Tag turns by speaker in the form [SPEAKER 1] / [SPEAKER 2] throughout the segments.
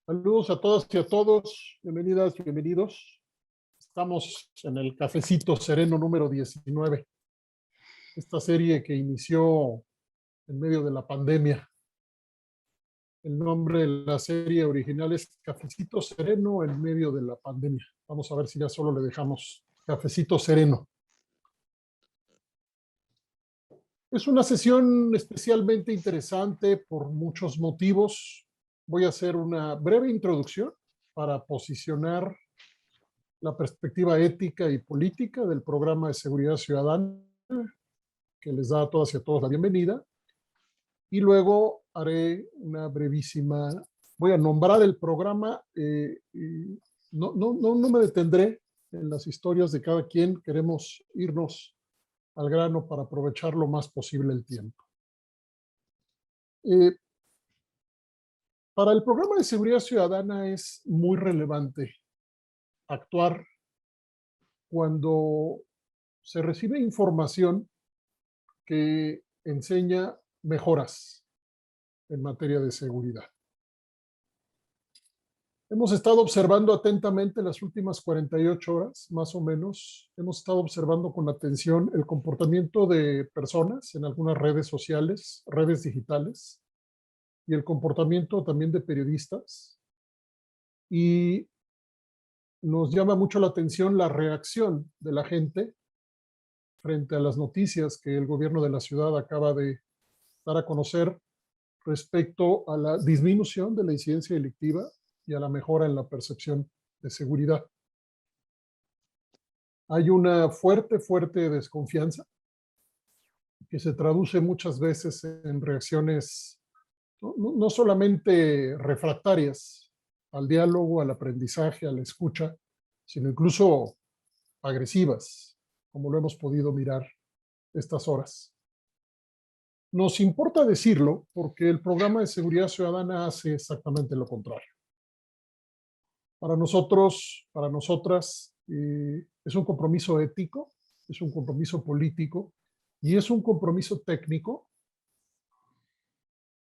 [SPEAKER 1] Saludos a todas y a todos, bienvenidas, bienvenidos. Estamos en el Cafecito Sereno número 19, esta serie que inició en medio de la pandemia. El nombre de la serie original es Cafecito Sereno en medio de la pandemia. Vamos a ver si ya solo le dejamos Cafecito Sereno. Es una sesión especialmente interesante por muchos motivos. Voy a hacer una breve introducción para posicionar la perspectiva ética y política del programa de seguridad ciudadana, que les da a todas y a todos la bienvenida. Y luego haré una brevísima, voy a nombrar el programa, y no me detendré en las historias de cada quien, queremos irnos al grano para aprovechar lo más posible el tiempo. Para el programa de seguridad ciudadana es muy relevante actuar cuando se recibe información que enseña mejoras en materia de seguridad. Hemos estado observando atentamente las últimas 48 horas, más o menos. Hemos estado observando con atención el comportamiento de personas en algunas redes sociales, redes digitales, y el comportamiento también de periodistas. Y nos llama mucho la atención la reacción de la gente frente a las noticias que el gobierno de la ciudad acaba de dar a conocer respecto a la disminución de la incidencia delictiva y a la mejora en la percepción de seguridad. Hay una fuerte desconfianza que se traduce muchas veces en reacciones no solamente refractarias al diálogo, al aprendizaje, a la escucha, sino incluso agresivas, como lo hemos podido mirar estas horas. Nos importa decirlo porque el programa de seguridad ciudadana hace exactamente lo contrario. Para nosotros, para nosotras, es un compromiso ético, es un compromiso político y es un compromiso técnico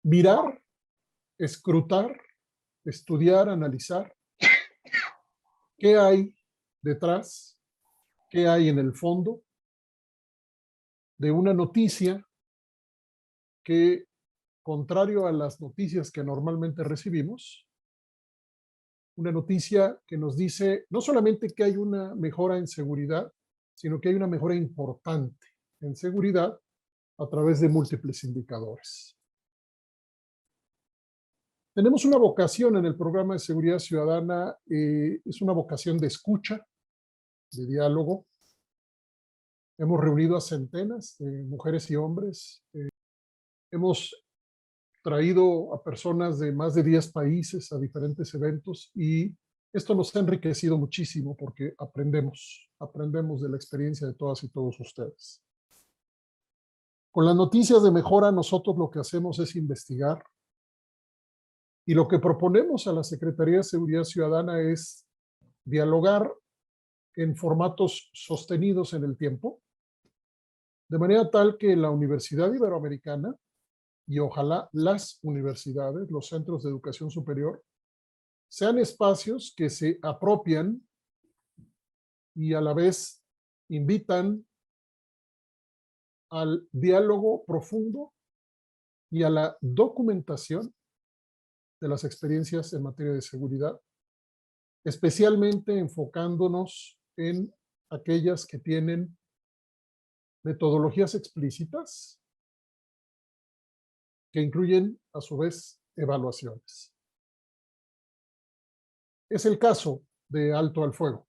[SPEAKER 1] mirar, escrutar, estudiar, analizar qué hay detrás, qué hay en el fondo de una noticia que, contrario a las noticias que normalmente recibimos, una noticia que nos dice no solamente que hay una mejora en seguridad, sino que hay una mejora importante en seguridad a través de múltiples indicadores. Tenemos una vocación en el programa de seguridad ciudadana, es una vocación de escucha, de diálogo. Hemos reunido a centenas de mujeres y hombres. Hemos traído a personas de más de 10 países a diferentes eventos y esto nos ha enriquecido muchísimo porque aprendemos de la experiencia de todas y todos ustedes. Con las noticias de mejora, nosotros lo que hacemos es investigar y lo que proponemos a la Secretaría de Seguridad Ciudadana es dialogar en formatos sostenidos en el tiempo, de manera tal que la Universidad Iberoamericana y ojalá las universidades, los centros de educación superior, sean espacios que se apropian y a la vez invitan al diálogo profundo y a la documentación de las experiencias en materia de seguridad, especialmente enfocándonos en aquellas que tienen metodologías explícitas que incluyen a su vez evaluaciones. Es el caso de Alto al Fuego.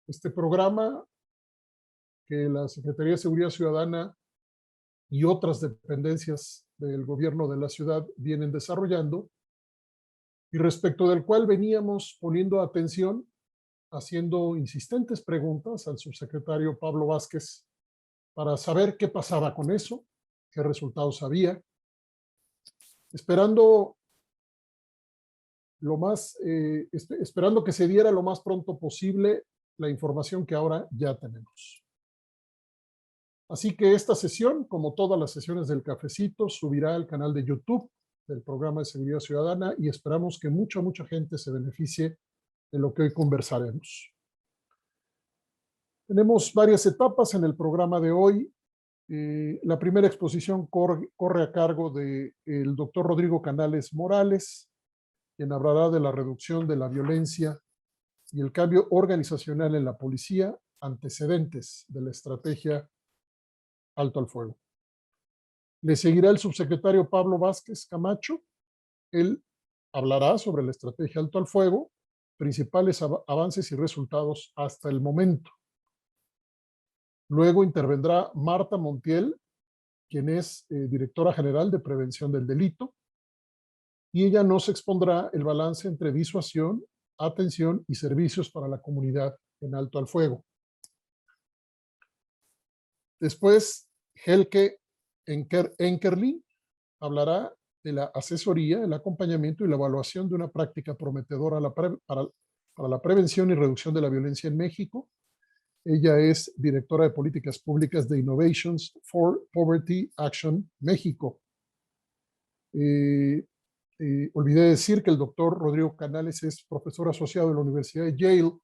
[SPEAKER 1] Este programa que la Secretaría de Seguridad Ciudadana y otras dependencias del gobierno de la ciudad vienen desarrollando y respecto del cual veníamos poniendo atención, haciendo insistentes preguntas al subsecretario Pablo Vázquez para saber qué pasaba con eso, qué resultados había, esperando esperando que se diera lo más pronto posible la información que ahora ya tenemos. Así que esta sesión, como todas las sesiones del Cafecito, subirá al canal de YouTube del programa de seguridad ciudadana y esperamos que mucha gente se beneficie de lo que hoy conversaremos. Tenemos varias etapas en el programa de hoy. La primera exposición corre a cargo del doctor Rodrigo Canales Morales, quien hablará de la reducción de la violencia y el cambio organizacional en la policía, antecedentes de la estrategia Alto al Fuego. Le seguirá el subsecretario Pablo Vázquez Camacho. Él hablará sobre la estrategia Alto al Fuego, principales avances y resultados hasta el momento. Luego intervendrá Marta Montiel, quien es directora general de Prevención del Delito, y ella nos expondrá el balance entre disuasión, atención y servicios para la comunidad en Alto al Fuego. Después, Helke Enkerlin hablará de la asesoría, el acompañamiento y la evaluación de una práctica prometedora para la prevención y reducción de la violencia en México. Ella es directora de políticas públicas de Innovations for Poverty Action México. Olvidé decir que el doctor Rodrigo Canales es profesor asociado de la Universidad de Yale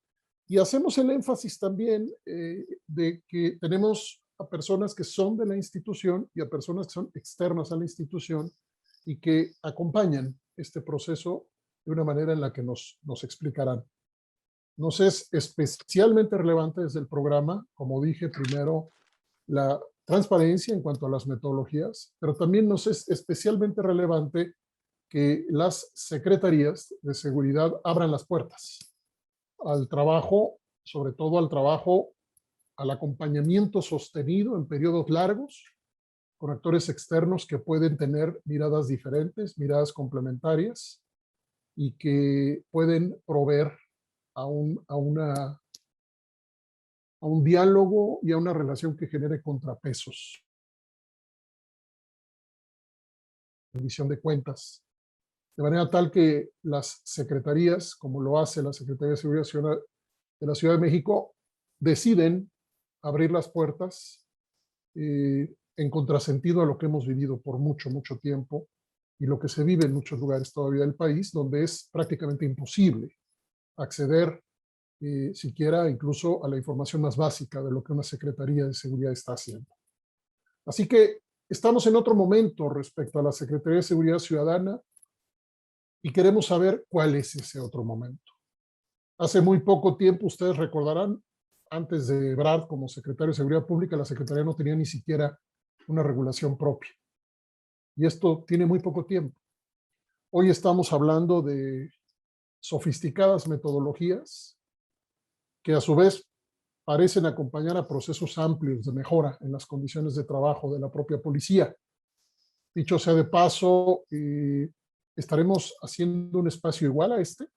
[SPEAKER 1] y hacemos el énfasis también de que tenemos a personas que son de la institución y a personas que son externas a la institución y que acompañan este proceso de una manera en la que nos explicarán. Nos es especialmente relevante desde el programa, como dije primero, la transparencia en cuanto a las metodologías, pero también nos es especialmente relevante que las secretarías de seguridad abran las puertas al trabajo, sobre todo al trabajo, al acompañamiento sostenido en periodos largos, con actores externos que pueden tener miradas diferentes, miradas complementarias, y que pueden proveer a un diálogo y a una relación que genere contrapesos. Rendición de cuentas. De manera tal que las secretarías, como lo hace la Secretaría de Seguridad Ciudadana de la Ciudad de México, deciden abrir las puertas en contrasentido a lo que hemos vivido por mucho tiempo y lo que se vive en muchos lugares todavía del país, donde es prácticamente imposible acceder siquiera incluso a la información más básica de lo que una Secretaría de Seguridad está haciendo. Así que estamos en otro momento respecto a la Secretaría de Seguridad Ciudadana y queremos saber cuál es ese otro momento. Hace muy poco tiempo, ustedes recordarán, antes de Ebrard como secretario de Seguridad Pública, la Secretaría no tenía ni siquiera una regulación propia. Y esto tiene muy poco tiempo. Hoy estamos hablando de sofisticadas metodologías que a su vez parecen acompañar a procesos amplios de mejora en las condiciones de trabajo de la propia policía. Dicho sea de paso, estaremos haciendo un espacio igual a este,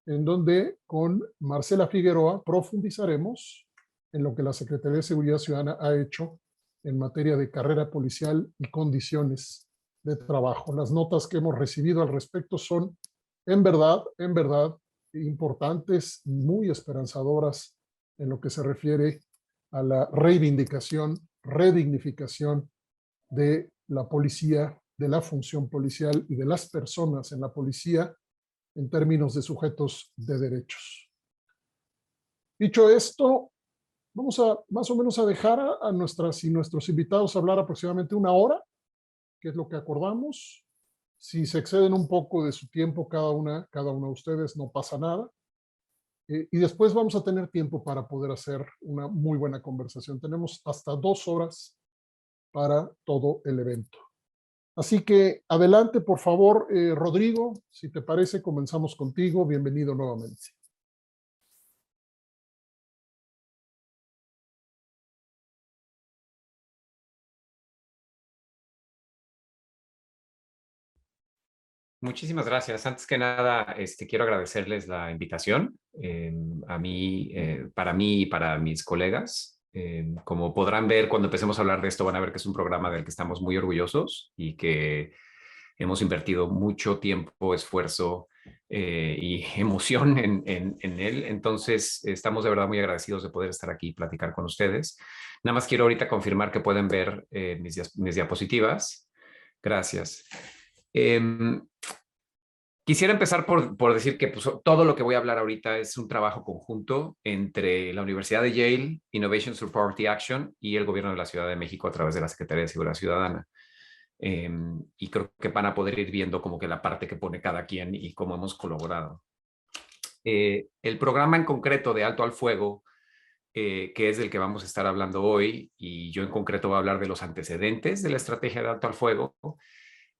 [SPEAKER 1] en donde con Marcela Figueroa profundizaremos en lo que la Secretaría de Seguridad Ciudadana ha hecho en materia de carrera policial y condiciones de trabajo. Las notas que hemos recibido al respecto son en verdad importantes, muy esperanzadoras en lo que se refiere a la reivindicación, redignificación de la policía, de la función policial y de las personas en la policía en términos de sujetos de derechos. Dicho esto, vamos a más o menos a dejar a nuestras y nuestros invitados hablar aproximadamente una hora, que es lo que acordamos. Si se exceden un poco de su tiempo cada uno de ustedes, no pasa nada. Y después vamos a tener tiempo para poder hacer una muy buena conversación. Tenemos hasta 2 horas para todo el evento. Así que adelante, por favor, Rodrigo, si te parece, comenzamos contigo. Bienvenido nuevamente.
[SPEAKER 2] Muchísimas gracias. Antes que nada, quiero agradecerles la invitación para mí y para mis colegas. Como podrán ver, cuando empecemos a hablar de esto, van a ver que es un programa del que estamos muy orgullosos y que hemos invertido mucho tiempo, esfuerzo y emoción en él. Entonces, estamos de verdad muy agradecidos de poder estar aquí y platicar con ustedes. Nada más quiero ahorita confirmar que pueden ver mis diapositivas. Gracias. Em, Quisiera empezar por decir que pues, todo lo que voy a hablar ahorita es un trabajo conjunto entre la Universidad de Yale, Innovation through Poverty Action y el Gobierno de la Ciudad de México a través de la Secretaría de Seguridad Ciudadana. Y creo que van a poder ir viendo como que la parte que pone cada quien y cómo hemos colaborado. El programa en concreto de Alto al Fuego, que es del que vamos a estar hablando hoy, y yo en concreto voy a hablar de los antecedentes de la estrategia de Alto al Fuego,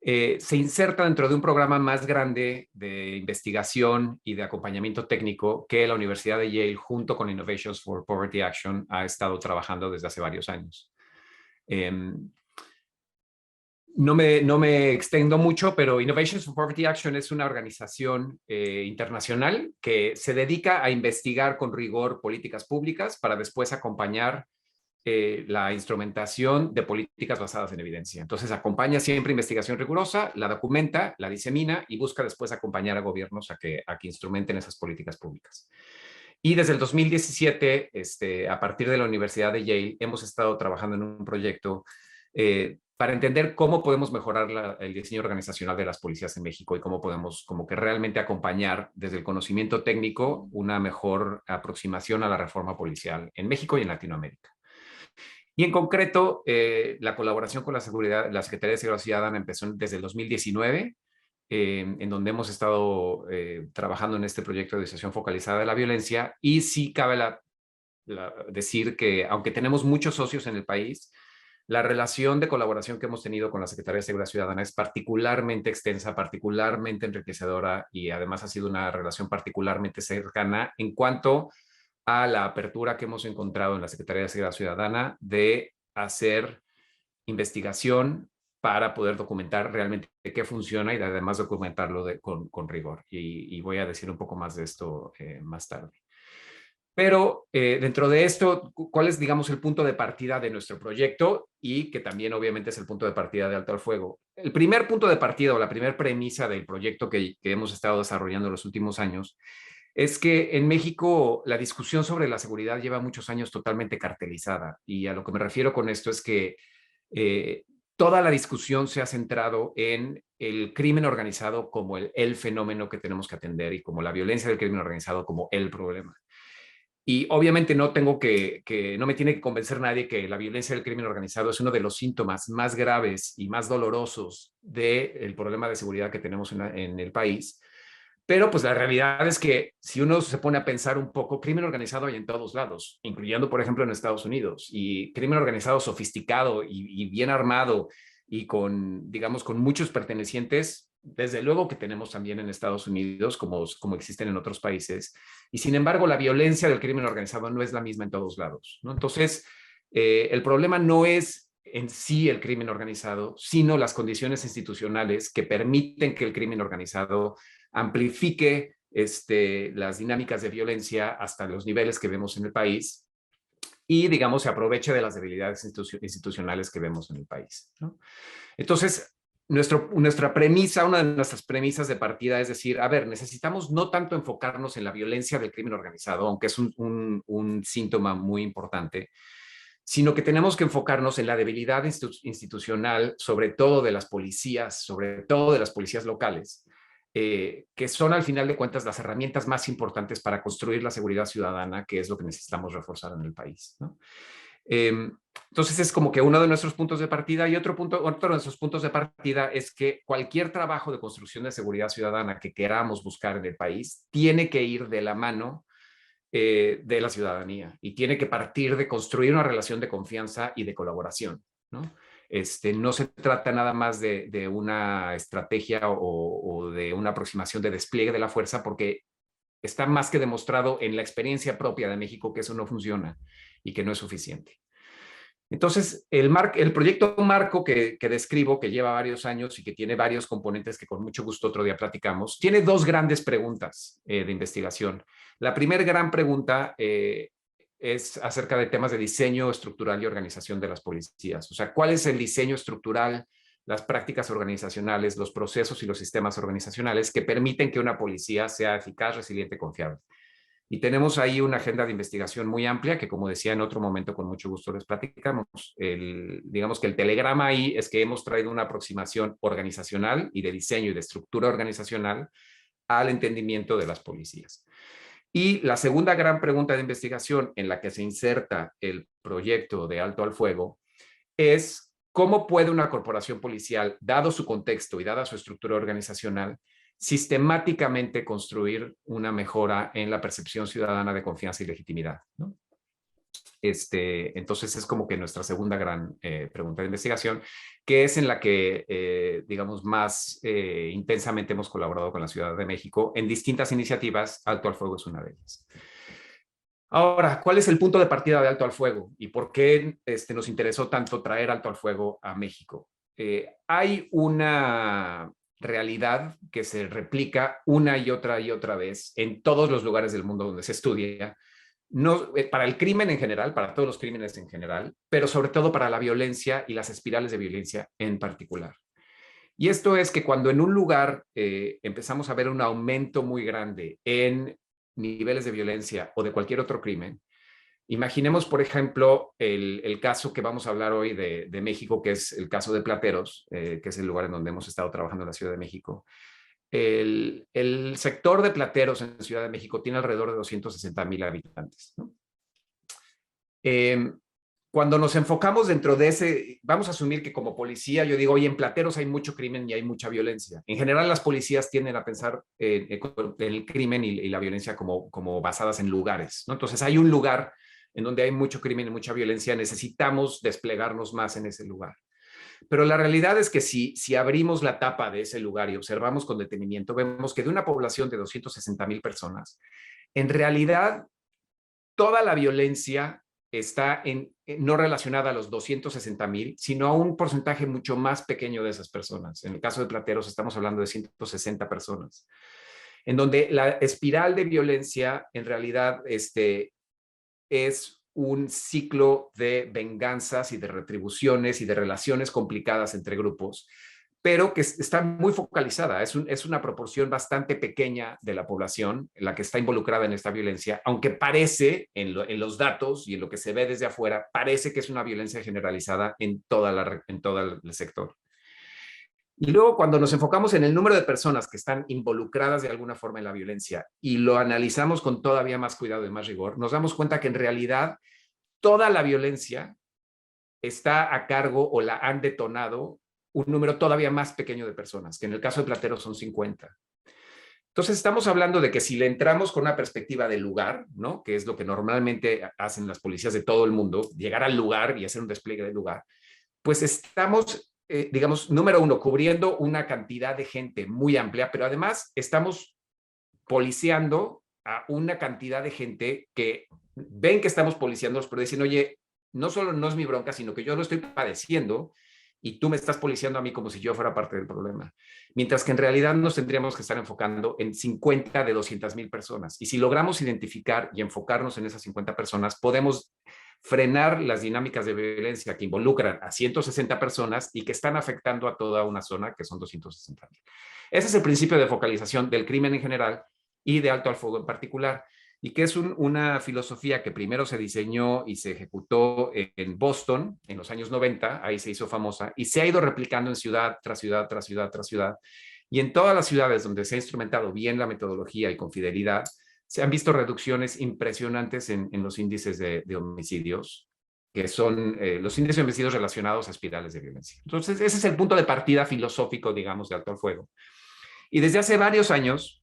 [SPEAKER 2] se inserta dentro de un programa más grande de investigación y de acompañamiento técnico que la Universidad de Yale, junto con Innovations for Poverty Action, ha estado trabajando desde hace varios años. No me extendo mucho, pero Innovations for Poverty Action es una organización internacional que se dedica a investigar con rigor políticas públicas para después acompañar la instrumentación de políticas basadas en evidencia. Entonces, acompaña siempre investigación rigurosa, la documenta, la disemina y busca después acompañar a gobiernos a que instrumenten esas políticas públicas. Y desde el 2017, a partir de la Universidad de Yale, hemos estado trabajando en un proyecto para entender cómo podemos mejorar el diseño organizacional de las policías en México y cómo podemos como que realmente acompañar desde el conocimiento técnico una mejor aproximación a la reforma policial en México y en Latinoamérica. Y en concreto, la colaboración con la Secretaría de Seguridad Ciudadana empezó desde el 2019, en donde hemos estado trabajando en este proyecto de disociación focalizada de la violencia. Y sí cabe decir que, aunque tenemos muchos socios en el país, la relación de colaboración que hemos tenido con la Secretaría de Seguridad Ciudadana es particularmente extensa, particularmente enriquecedora, y además ha sido una relación particularmente cercana en cuanto a la apertura que hemos encontrado en la Secretaría de Seguridad Ciudadana de hacer investigación para poder documentar realmente qué funciona y además documentarlo con rigor. Y voy a decir un poco más de esto más tarde. Pero dentro de esto, ¿cuál es, digamos, el punto de partida de nuestro proyecto? Y que también obviamente es el punto de partida de Alto al Fuego. El primer punto de partida o la primera premisa del proyecto que hemos estado desarrollando en los últimos años es que en México la discusión sobre la seguridad lleva muchos años totalmente cartelizada. Y a lo que me refiero con esto es que eh, toda la discusión se ha centrado en el crimen organizado como el fenómeno que tenemos que atender y como la violencia del crimen organizado como el problema. Y obviamente no no me tiene que convencer nadie que la violencia del crimen organizado es uno de los síntomas más graves y más dolorosos del problema de seguridad que tenemos en el país. Pero pues la realidad es que si uno se pone a pensar un poco, crimen organizado hay en todos lados, incluyendo por ejemplo en Estados Unidos, y crimen organizado sofisticado y bien armado y con, digamos, con muchos pertenecientes, desde luego que tenemos también en Estados Unidos, como existen en otros países, y sin embargo la violencia del crimen organizado no es la misma en todos lados, ¿no? Entonces, el problema no es en sí el crimen organizado, sino las condiciones institucionales que permiten que el crimen organizado amplifique las dinámicas de violencia hasta los niveles que vemos en el país y, digamos, se aproveche de las debilidades institucionales que vemos en el país, ¿no? Entonces, nuestra premisa, una de nuestras premisas de partida es decir, a ver, necesitamos no tanto enfocarnos en la violencia del crimen organizado, aunque es un síntoma muy importante, sino que tenemos que enfocarnos en la debilidad institucional, sobre todo de las policías, sobre todo de las policías locales, que son al final de cuentas las herramientas más importantes para construir la seguridad ciudadana, que es lo que necesitamos reforzar en el país, ¿no? Entonces es como que uno de nuestros puntos de partida y otro de nuestros puntos de partida es que cualquier trabajo de construcción de seguridad ciudadana que queramos buscar en el país tiene que ir de la mano de la ciudadanía y tiene que partir de construir una relación de confianza y de colaboración, ¿no? No se trata nada más de una estrategia o de una aproximación de despliegue de la fuerza, porque está más que demostrado en la experiencia propia de México que eso no funciona y que no es suficiente. Entonces, el proyecto marco que describo, que lleva varios años y que tiene varios componentes que con mucho gusto otro día platicamos, tiene dos grandes preguntas de investigación. La primera gran pregunta es acerca de temas de diseño estructural y organización de las policías. O sea, ¿cuál es el diseño estructural, las prácticas organizacionales, los procesos y los sistemas organizacionales que permiten que una policía sea eficaz, resiliente, confiable? Y tenemos ahí una agenda de investigación muy amplia que, como decía en otro momento, con mucho gusto les platicamos. Digamos que el telegrama ahí es que hemos traído una aproximación organizacional y de diseño y de estructura organizacional al entendimiento de las policías. Y la segunda gran pregunta de investigación en la que se inserta el proyecto de Alto al Fuego es cómo puede una corporación policial, dado su contexto y dada su estructura organizacional, sistemáticamente construir una mejora en la percepción ciudadana de confianza y legitimidad, ¿no? Entonces es como que nuestra segunda gran pregunta de investigación, que es en la que, digamos, más intensamente hemos colaborado con la Ciudad de México en distintas iniciativas. Alto al Fuego es una de ellas. Ahora, ¿cuál es el punto de partida de Alto al Fuego y por qué nos interesó tanto traer Alto al Fuego a México? Hay una realidad que se replica una y otra vez en todos los lugares del mundo donde se estudia, no, para el crimen en general, para todos los crímenes en general, pero sobre todo para la violencia y las espirales de violencia en particular. Y esto es que cuando en un lugar empezamos a ver un aumento muy grande en niveles de violencia o de cualquier otro crimen, imaginemos, por ejemplo, el caso que vamos a hablar hoy de México, que es el caso de Plateros, que es el lugar en donde hemos estado trabajando en la Ciudad de México. El sector de Plateros en Ciudad de México tiene alrededor de 260,000 habitantes, ¿no? Cuando nos enfocamos dentro de ese, vamos a asumir que como policía, yo digo, oye, en Plateros hay mucho crimen y hay mucha violencia. En general, las policías tienden a pensar en el crimen y la violencia como basadas en lugares, ¿no? Entonces, hay un lugar en donde hay mucho crimen y mucha violencia, necesitamos desplegarnos más en ese lugar. Pero la realidad es que si abrimos la tapa de ese lugar y observamos con detenimiento, vemos que de una población de 260,000 personas, en realidad toda la violencia está no relacionada a los 260,000, sino a un porcentaje mucho más pequeño de esas personas. En el caso de Plateros estamos hablando de 160 personas, en donde la espiral de violencia en realidad es un ciclo de venganzas y de retribuciones y de relaciones complicadas entre grupos, pero que está muy focalizada. Es una proporción bastante pequeña de la población la que está involucrada en esta violencia, aunque parece, en los datos y en lo que se ve desde afuera, parece que es una violencia generalizada en todo el sector. Y luego, cuando nos enfocamos en el número de personas que están involucradas de alguna forma en la violencia y lo analizamos con todavía más cuidado y más rigor, nos damos cuenta que en realidad toda la violencia está a cargo o la han detonado un número todavía más pequeño de personas, que en el caso de Plateros son 50. Entonces estamos hablando de que si le entramos con una perspectiva del lugar, ¿no? Que es lo que normalmente hacen las policías de todo el mundo, llegar al lugar y hacer un despliegue del lugar, pues estamos, digamos, número uno, cubriendo una cantidad de gente muy amplia, pero además estamos policiando a una cantidad de gente que ven que estamos policiándolos, pero dicen, oye, no solo no es mi bronca, sino que yo lo estoy padeciendo y tú me estás policiando a mí como si yo fuera parte del problema. Mientras que en realidad nos tendríamos que estar enfocando en 50 de 200,000 personas. Y si logramos identificar y enfocarnos en esas 50 personas, podemos frenar las dinámicas de violencia que involucran a 160 personas y que están afectando a toda una zona que son 260,000. Ese es el principio de focalización del crimen en general y de Alto al Fuego en particular, y que es una filosofía que primero se diseñó y se ejecutó en Boston en los años 90, ahí se hizo famosa, y se ha ido replicando en ciudad tras ciudad, tras ciudad, tras ciudad, y en todas las ciudades donde se ha instrumentado bien la metodología y con fidelidad, se han visto reducciones impresionantes en los índices de homicidios, que son los índices de homicidios relacionados a espirales de violencia. Entonces, ese es el punto de partida filosófico, digamos, de Alto al Fuego. Y desde hace varios años,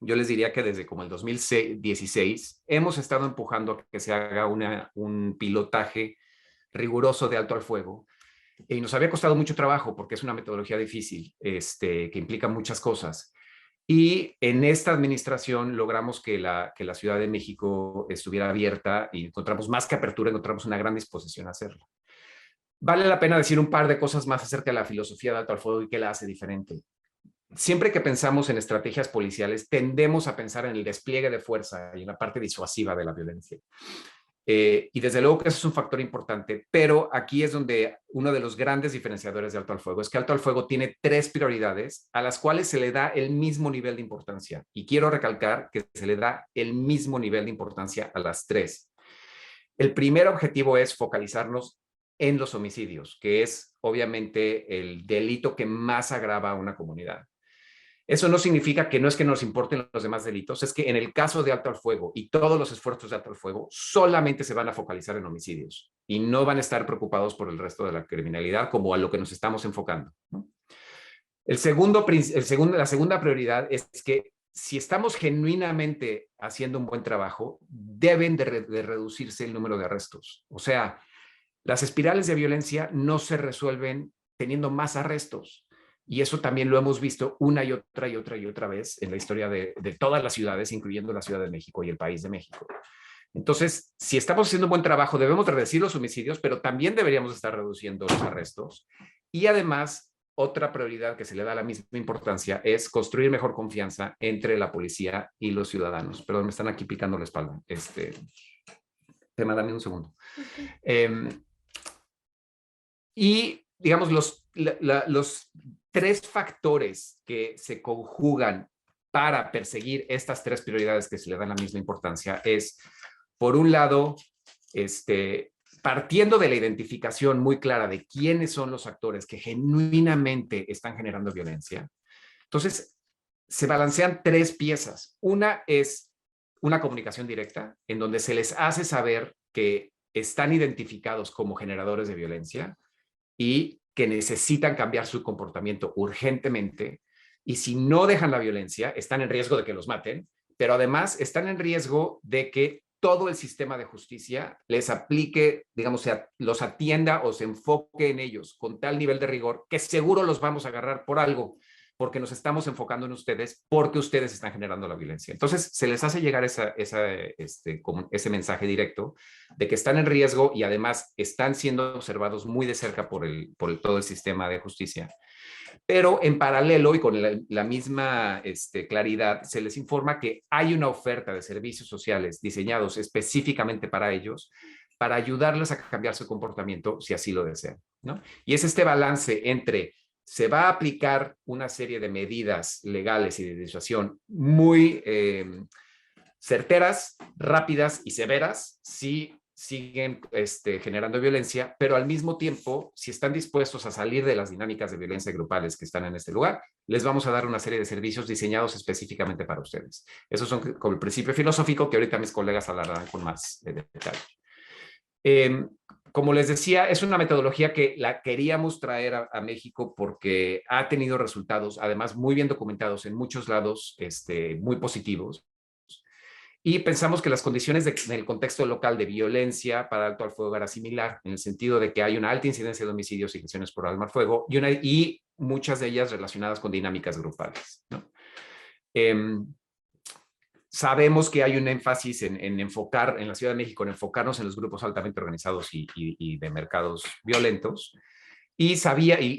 [SPEAKER 2] yo les diría que desde como el 2016 hemos estado empujando a que se haga un pilotaje riguroso de Alto al Fuego. Y nos había costado mucho trabajo porque es una metodología difícil, que implica muchas cosas. Y en esta administración logramos que la Ciudad de México estuviera abierta y encontramos más que apertura, encontramos una gran disposición a hacerlo. Vale la pena decir un par de cosas más acerca de la filosofía de Alto al Fuego y qué la hace diferente. Siempre que pensamos en estrategias policiales, tendemos a pensar en el despliegue de fuerza y en la parte disuasiva de la violencia. Y desde luego que eso es un factor importante, pero aquí es donde uno de los grandes diferenciadores de Alto al Fuego es que Alto al Fuego tiene 3 prioridades a las cuales se le da el mismo nivel de importancia. Y quiero recalcar que se le da el mismo nivel de importancia a las 3. El primer objetivo es focalizarnos en los homicidios, que es obviamente el delito que más agrava a una comunidad. Eso no significa que no es que nos importen los demás delitos, es que en el caso de Alto al Fuego y todos los esfuerzos de Alto al Fuego solamente se van a focalizar en homicidios y no van a estar preocupados por el resto de la criminalidad como a lo que nos estamos enfocando, ¿no? La segunda prioridad es que si estamos genuinamente haciendo un buen trabajo, deben de reducirse el número de arrestos. O sea, las espirales de violencia no se resuelven teniendo más arrestos. Y eso también lo hemos visto una y otra vez en la historia de todas las ciudades, incluyendo la Ciudad de México y el país de México. Entonces, si estamos haciendo un buen trabajo, debemos reducir los homicidios, pero también deberíamos estar reduciendo los arrestos. Y además, otra prioridad que se le da la misma importancia es construir mejor confianza entre la policía y los ciudadanos. Perdón, me están aquí picando la espalda. Tema, dame un segundo. Y digamos, los 3 factores que se conjugan para perseguir estas 3 prioridades que se le dan la misma importancia es, por un lado, partiendo de la identificación muy clara de quiénes son los actores que genuinamente están generando violencia. Entonces, se balancean 3 piezas. Una es una comunicación directa, en donde se les hace saber que están identificados como generadores de violencia y que necesitan cambiar su comportamiento urgentemente, y si no dejan la violencia, están en riesgo de que los maten, pero además están en riesgo de que todo el sistema de justicia les aplique, digamos, los atienda o se enfoque en ellos con tal nivel de rigor que seguro los vamos a agarrar por algo, porque nos estamos enfocando en ustedes, porque ustedes están generando la violencia. Entonces, se les hace llegar ese mensaje directo de que están en riesgo y además están siendo observados muy de cerca por todo el sistema de justicia. Pero en paralelo y con la misma claridad, se les informa que hay una oferta de servicios sociales diseñados específicamente para ellos, para ayudarles a cambiar su comportamiento si así lo desean, ¿no? Y es este balance entre se va a aplicar una serie de medidas legales y de disuasión muy certeras, rápidas y severas si siguen generando violencia, pero al mismo tiempo, si están dispuestos a salir de las dinámicas de violencia grupales que están en este lugar, les vamos a dar una serie de servicios diseñados específicamente para ustedes. Esos son como el principio filosófico que ahorita mis colegas hablarán con más detalle. Como les decía, es una metodología que la queríamos traer a México porque ha tenido resultados, además muy bien documentados en muchos lados, muy positivos. Y pensamos que las condiciones del contexto local de violencia para Alto al Fuego era similar, en el sentido de que hay una alta incidencia de homicidios y lesiones por arma al fuego y muchas de ellas relacionadas con dinámicas grupales, ¿no? Sabemos que hay un énfasis en enfocar, en la Ciudad de México, en enfocarnos en los grupos altamente organizados y de mercados violentos. Y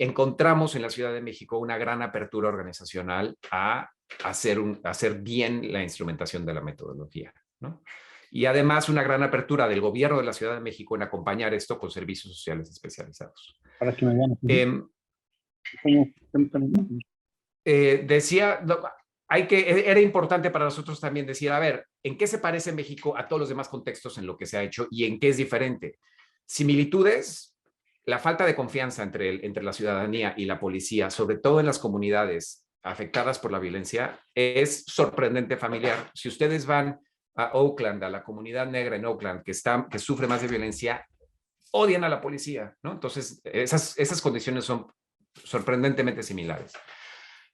[SPEAKER 2] encontramos en la Ciudad de México una gran apertura organizacional a hacer bien la instrumentación de la metodología, ¿no? Y además una gran apertura del gobierno de la Ciudad de México en acompañar esto con servicios sociales especializados.
[SPEAKER 3] Para que me vean.
[SPEAKER 2] Decía, era importante para nosotros también decir, a ver, ¿en qué se parece México a todos los demás contextos en lo que se ha hecho y en qué es diferente? Similitudes, la falta de confianza entre la ciudadanía y la policía, sobre todo en las comunidades afectadas por la violencia, es sorprendente familiar. Si ustedes van a Oakland, a la comunidad negra en Oakland, que sufre más de violencia, odian a la policía, ¿no? Entonces, esas condiciones son sorprendentemente similares.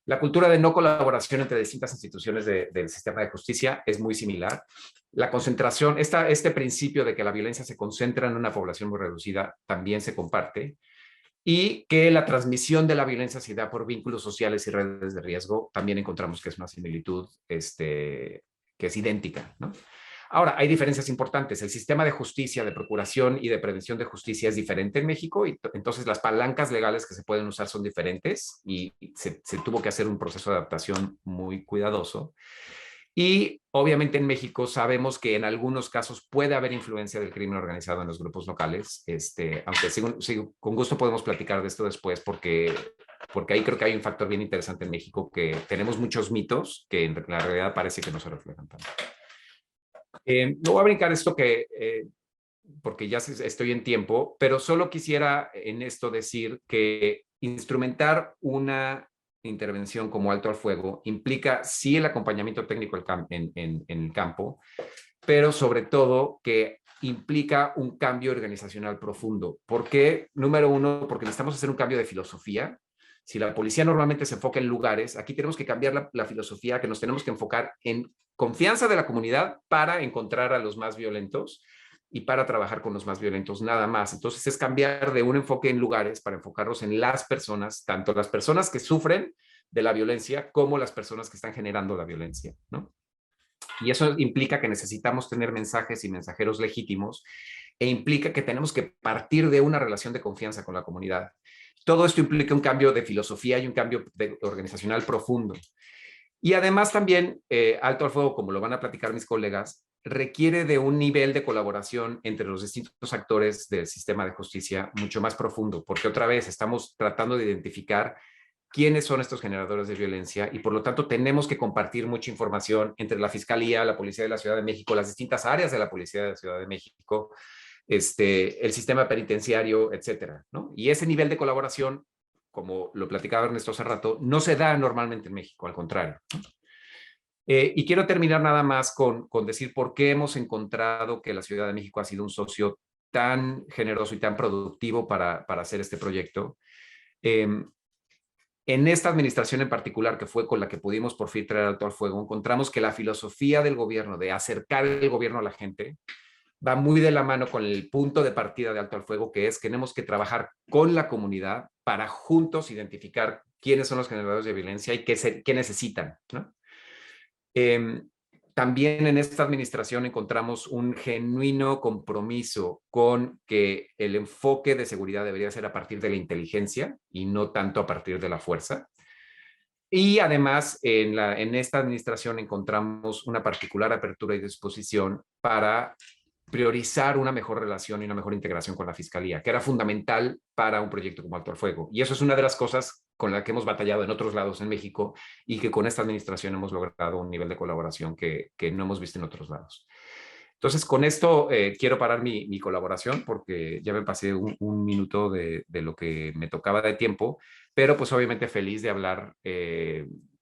[SPEAKER 2] La cultura de no colaboración entre distintas instituciones del sistema de justicia es muy similar. La concentración, este principio de que la violencia se concentra en una población muy reducida también se comparte, y que la transmisión de la violencia se da por vínculos sociales y redes de riesgo, también encontramos que es una similitud que es idéntica, ¿no? Ahora, hay diferencias importantes. El sistema de justicia, de procuración y de prevención de justicia es diferente en México, y entonces las palancas legales que se pueden usar son diferentes y se tuvo que hacer un proceso de adaptación muy cuidadoso. Y obviamente en México sabemos que en algunos casos puede haber influencia del crimen organizado en los grupos locales, aunque con gusto podemos platicar de esto después porque ahí creo que hay un factor bien interesante en México, que tenemos muchos mitos que en la realidad parece que no se reflejan tanto. No voy a brincar esto porque ya estoy en tiempo, pero solo quisiera en esto decir que instrumentar una intervención como alto al fuego implica sí el acompañamiento técnico en el campo, pero sobre todo que implica un cambio organizacional profundo. ¿Por qué? Número uno, porque necesitamos hacer un cambio de filosofía. Si la policía normalmente se enfoca en lugares, aquí tenemos que cambiar la filosofía, que nos tenemos que enfocar en confianza de la comunidad para encontrar a los más violentos y para trabajar con los más violentos, nada más. Entonces es cambiar de un enfoque en lugares para enfocarnos en las personas, tanto las personas que sufren de la violencia como las personas que están generando la violencia, ¿no? Y eso implica que necesitamos tener mensajes y mensajeros legítimos e implica que tenemos que partir de una relación de confianza con la comunidad. Todo esto implica un cambio de filosofía y un cambio organizacional profundo. Y además también, alto al fuego, como lo van a platicar mis colegas, requiere de un nivel de colaboración entre los distintos actores del sistema de justicia mucho más profundo, porque otra vez estamos tratando de identificar quiénes son estos generadores de violencia y por lo tanto tenemos que compartir mucha información entre la Fiscalía, la Policía de la Ciudad de México, las distintas áreas de la Policía de la Ciudad de México, el sistema penitenciario, etcétera, ¿no? Y ese nivel de colaboración, como lo platicaba Ernesto hace rato, no se da normalmente en México, al contrario, ¿no? Y quiero terminar nada más con decir por qué hemos encontrado que la Ciudad de México ha sido un socio tan generoso y tan productivo para hacer este proyecto. En esta administración en particular, que fue con la que pudimos por fin traer alto al fuego, encontramos que la filosofía del gobierno de acercar el gobierno a la gente va muy de la mano con el punto de partida de alto al fuego, que es que tenemos que trabajar con la comunidad para juntos identificar quiénes son los generadores de violencia y qué necesitan, ¿no? También en esta administración encontramos un genuino compromiso con que el enfoque de seguridad debería ser a partir de la inteligencia y no tanto a partir de la fuerza. Y además, en esta administración encontramos una particular apertura y disposición para priorizar una mejor relación y una mejor integración con la Fiscalía, que era fundamental para un proyecto como Alto al Fuego. Y eso es una de las cosas con la que hemos batallado en otros lados en México y que con esta administración hemos logrado un nivel de colaboración que no hemos visto en otros lados. Entonces, con esto quiero parar mi colaboración porque ya me pasé un minuto de lo que me tocaba de tiempo, pero pues obviamente feliz de hablar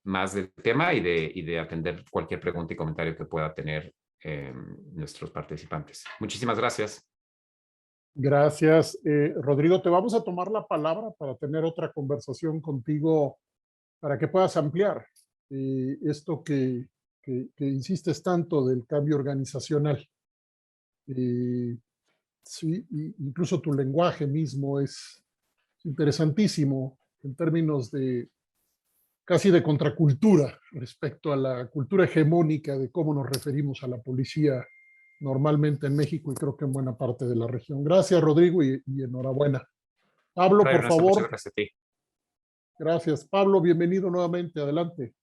[SPEAKER 2] más del tema y de atender cualquier pregunta y comentario que pueda tener nuestros participantes. Muchísimas gracias.
[SPEAKER 1] Gracias. Rodrigo, te vamos a tomar la palabra para tener otra conversación contigo para que puedas ampliar esto que insistes tanto del cambio organizacional. Sí, incluso tu lenguaje mismo es interesantísimo en términos de casi de contracultura respecto a la cultura hegemónica de cómo nos referimos a la policía normalmente en México y creo que en buena parte de la región. Gracias, Rodrigo, y enhorabuena. Pablo, por
[SPEAKER 2] Ernesto,
[SPEAKER 1] favor.
[SPEAKER 2] muchas gracias a ti.
[SPEAKER 1] Gracias, Pablo. Bienvenido nuevamente. Adelante.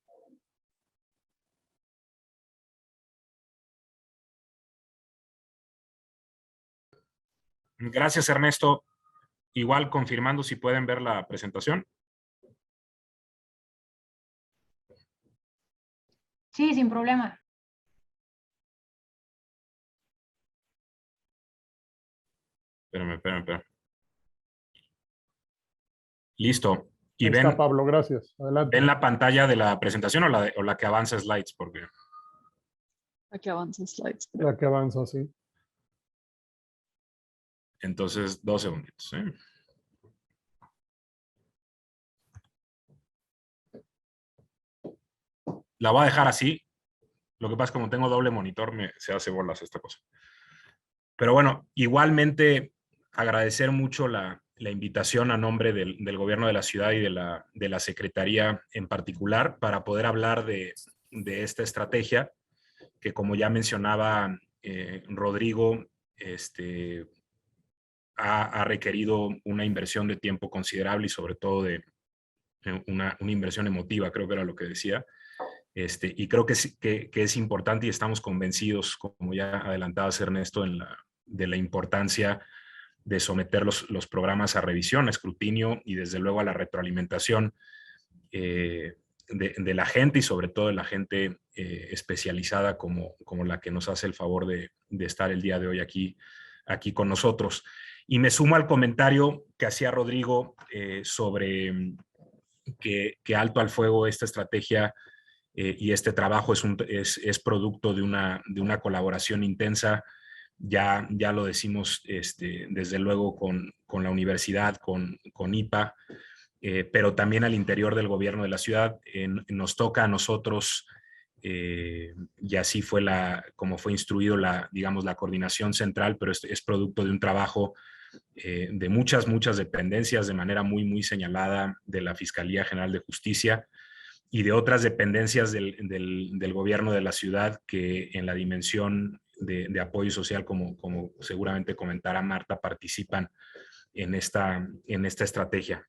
[SPEAKER 3] Gracias, Ernesto. Igual confirmando si pueden ver la presentación.
[SPEAKER 4] Sí, sin problema.
[SPEAKER 3] Espérame. Listo. Y
[SPEAKER 1] Ahí está, Pablo, gracias. Adelante.
[SPEAKER 3] ¿Ven la pantalla de la presentación o la que avanza slides? Porque...
[SPEAKER 5] La que avanza slides.
[SPEAKER 1] La que avanza, sí.
[SPEAKER 3] Entonces, 2 segunditos. La voy a dejar así. Lo que pasa es que como tengo doble monitor, se hace bolas esta cosa. Pero bueno, igualmente agradecer mucho la invitación a nombre del gobierno de la ciudad y de la secretaría en particular para poder hablar de esta estrategia que, como ya mencionaba Rodrigo, ha requerido una inversión de tiempo considerable y sobre todo de una inversión emotiva, creo que era lo que decía. Y creo que es importante y estamos convencidos, como ya adelantabas Ernesto, de la importancia de someter los programas a revisión, a escrutinio y desde luego a la retroalimentación de la gente y sobre todo de la gente especializada como la que nos hace el favor de estar el día de hoy aquí con nosotros. Y me sumo al comentario que hacía Rodrigo sobre que Alto al Fuego, esta estrategia y este trabajo es producto de una colaboración intensa. Ya lo decimos desde luego con la universidad, con IPA, pero también al interior del gobierno de la ciudad. Nos toca a nosotros, y así fue como fue instruido la coordinación central, pero es producto de un trabajo de muchas dependencias de manera muy señalada de la Fiscalía General de Justicia y de otras dependencias del gobierno de la ciudad que en la dimensión de apoyo social, como seguramente comentará Marta, participan en esta estrategia.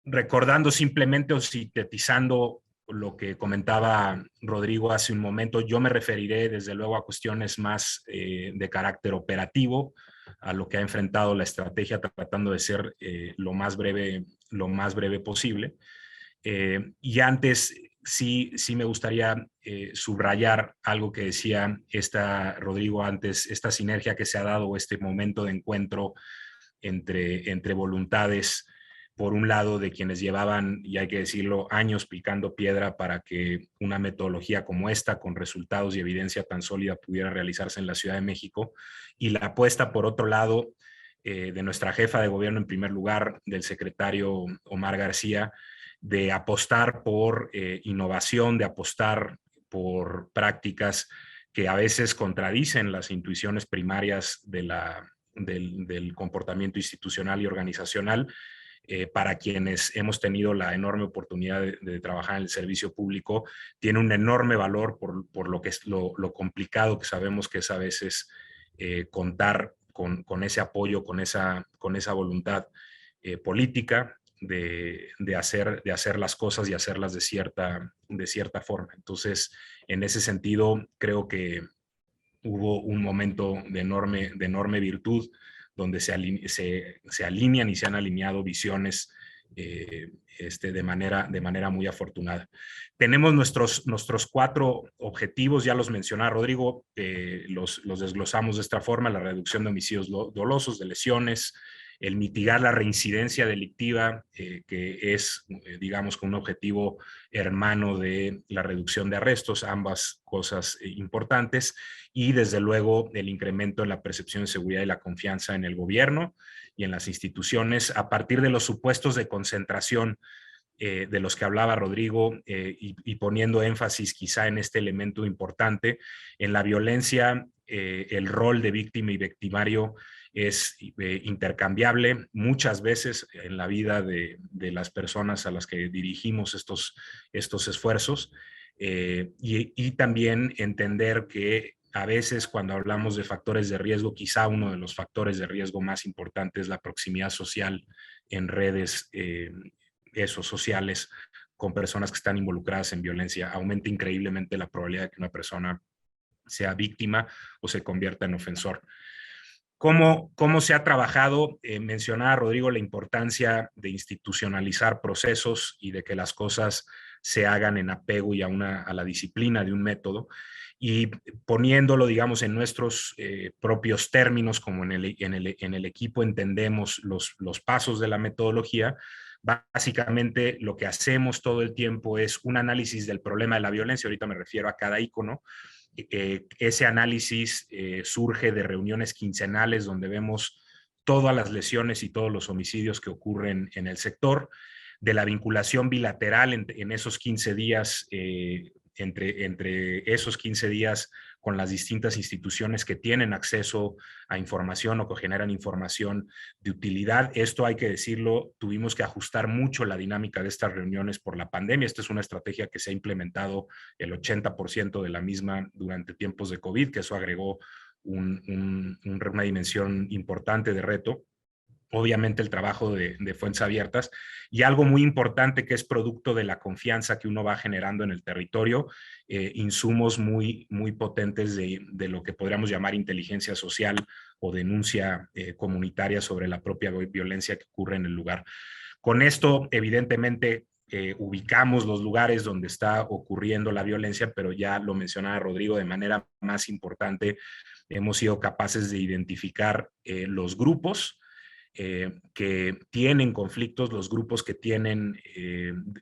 [SPEAKER 3] Recordando simplemente o sintetizando lo que comentaba Rodrigo hace un momento, yo me referiré desde luego a cuestiones más de carácter operativo, a lo que ha enfrentado la estrategia, tratando de ser lo más breve posible. Y antes sí me gustaría subrayar algo que decía Rodrigo antes, esta sinergia que se ha dado, este momento de encuentro entre voluntades, por un lado, de quienes llevaban, y hay que decirlo, años picando piedra para que una metodología como esta, con resultados y evidencia tan sólida, pudiera realizarse en la Ciudad de México, y la apuesta, por otro lado, de nuestra jefa de gobierno en primer lugar, del secretario Omar García, de apostar por innovación, de apostar por prácticas que a veces contradicen las intuiciones primarias del comportamiento institucional y organizacional. Para quienes hemos tenido la enorme oportunidad de trabajar en el servicio público, tiene un enorme valor por lo que es lo complicado que sabemos que es a veces contar con ese apoyo, con esa voluntad política de hacer las cosas y hacerlas de cierta forma. Entonces, en ese sentido, creo que hubo un momento de enorme virtud, donde se alinean y se han alineado visiones de manera muy afortunada. Tenemos nuestros 4 objetivos, ya los mencionaba Rodrigo, los desglosamos de esta forma: la reducción de homicidios dolosos, de lesiones, el mitigar la reincidencia delictiva, que es, digamos, con un objetivo hermano de la reducción de arrestos, ambas cosas importantes, y desde luego el incremento en la percepción de seguridad y la confianza en el gobierno y en las instituciones a partir de los supuestos de concentración de los que hablaba Rodrigo, y poniendo énfasis quizá en este elemento importante. En la violencia, el rol de víctima y victimario es intercambiable muchas veces en la vida de las personas a las que dirigimos estos esfuerzos, y también entender que a veces, cuando hablamos de factores de riesgo, quizá uno de los factores de riesgo más importantes es la proximidad social en redes sociales con personas que están involucradas en violencia. Aumenta increíblemente la probabilidad de que una persona sea víctima o se convierta en ofensor. ¿Cómo se ha trabajado? Mencionaba Rodrigo la importancia de institucionalizar procesos y de que las cosas se hagan en apego y a la disciplina de un método, y poniéndolo, digamos, en nuestros propios términos, como en el equipo entendemos los pasos de la metodología. Básicamente lo que hacemos todo el tiempo es un análisis del problema de la violencia. Ahorita me refiero a cada ícono. Ese análisis surge de reuniones quincenales donde vemos todas las lesiones y todos los homicidios que ocurren en el sector, de la vinculación bilateral en esos 15 días, entre esos 15 días con las distintas instituciones que tienen acceso a información o que generan información de utilidad. Esto, hay que decirlo, tuvimos que ajustar mucho la dinámica de estas reuniones por la pandemia. Esta es una estrategia que se ha implementado el 80% de la misma durante tiempos de COVID, que eso agregó una dimensión importante de reto. obviamente el trabajo de Fuentes Abiertas, y algo muy importante que es producto de la confianza que uno va generando en el territorio, insumos muy, muy potentes de lo que podríamos llamar inteligencia social o denuncia comunitaria sobre la propia violencia que ocurre en el lugar. Con esto, evidentemente, ubicamos los lugares donde está ocurriendo la violencia, pero ya lo mencionaba Rodrigo, de manera más importante, hemos sido capaces de identificar los grupos que tienen conflictos, los grupos que tienen,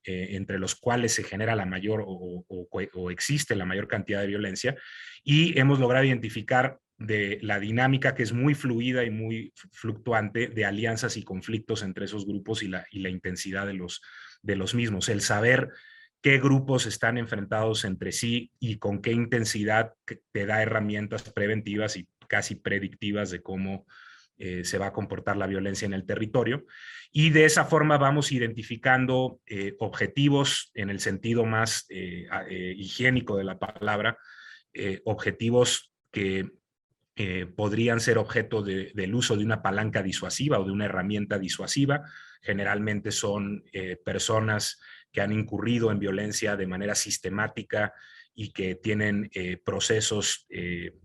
[SPEAKER 3] entre los cuales se genera la mayor o existe la mayor cantidad de violencia, y hemos logrado identificar de la dinámica que es muy fluida y muy fluctuante de alianzas y conflictos entre esos grupos y la intensidad de los mismos. El saber qué grupos están enfrentados entre sí y con qué intensidad te da herramientas preventivas y casi predictivas de cómo se va a comportar la violencia en el territorio, y de esa forma vamos identificando objetivos en el sentido más higiénico de la palabra, objetivos que podrían ser objeto del uso de una palanca disuasiva o de una herramienta disuasiva. Generalmente son personas que han incurrido en violencia de manera sistemática y que tienen procesos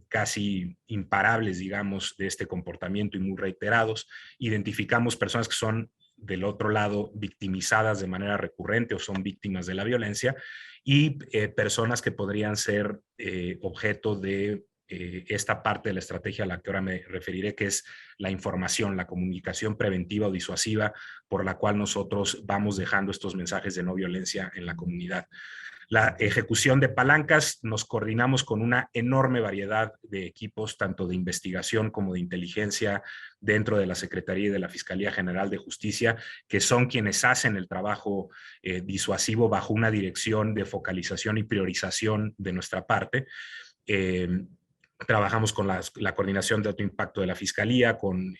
[SPEAKER 3] casi imparables, digamos, de este comportamiento y muy reiterados. Identificamos personas que son, del otro lado, victimizadas de manera recurrente o son víctimas de la violencia, y personas que podrían ser objeto de esta parte de la estrategia a la que ahora me referiré, que es la información, la comunicación preventiva o disuasiva, por la cual nosotros vamos dejando estos mensajes de no violencia en la comunidad. La ejecución de palancas, nos coordinamos con una enorme variedad de equipos, tanto de investigación como de inteligencia, dentro de la Secretaría y de la Fiscalía General de Justicia, que son quienes hacen el trabajo disuasivo bajo una dirección de focalización y priorización de nuestra parte. Trabajamos con la coordinación de alto impacto de la Fiscalía, con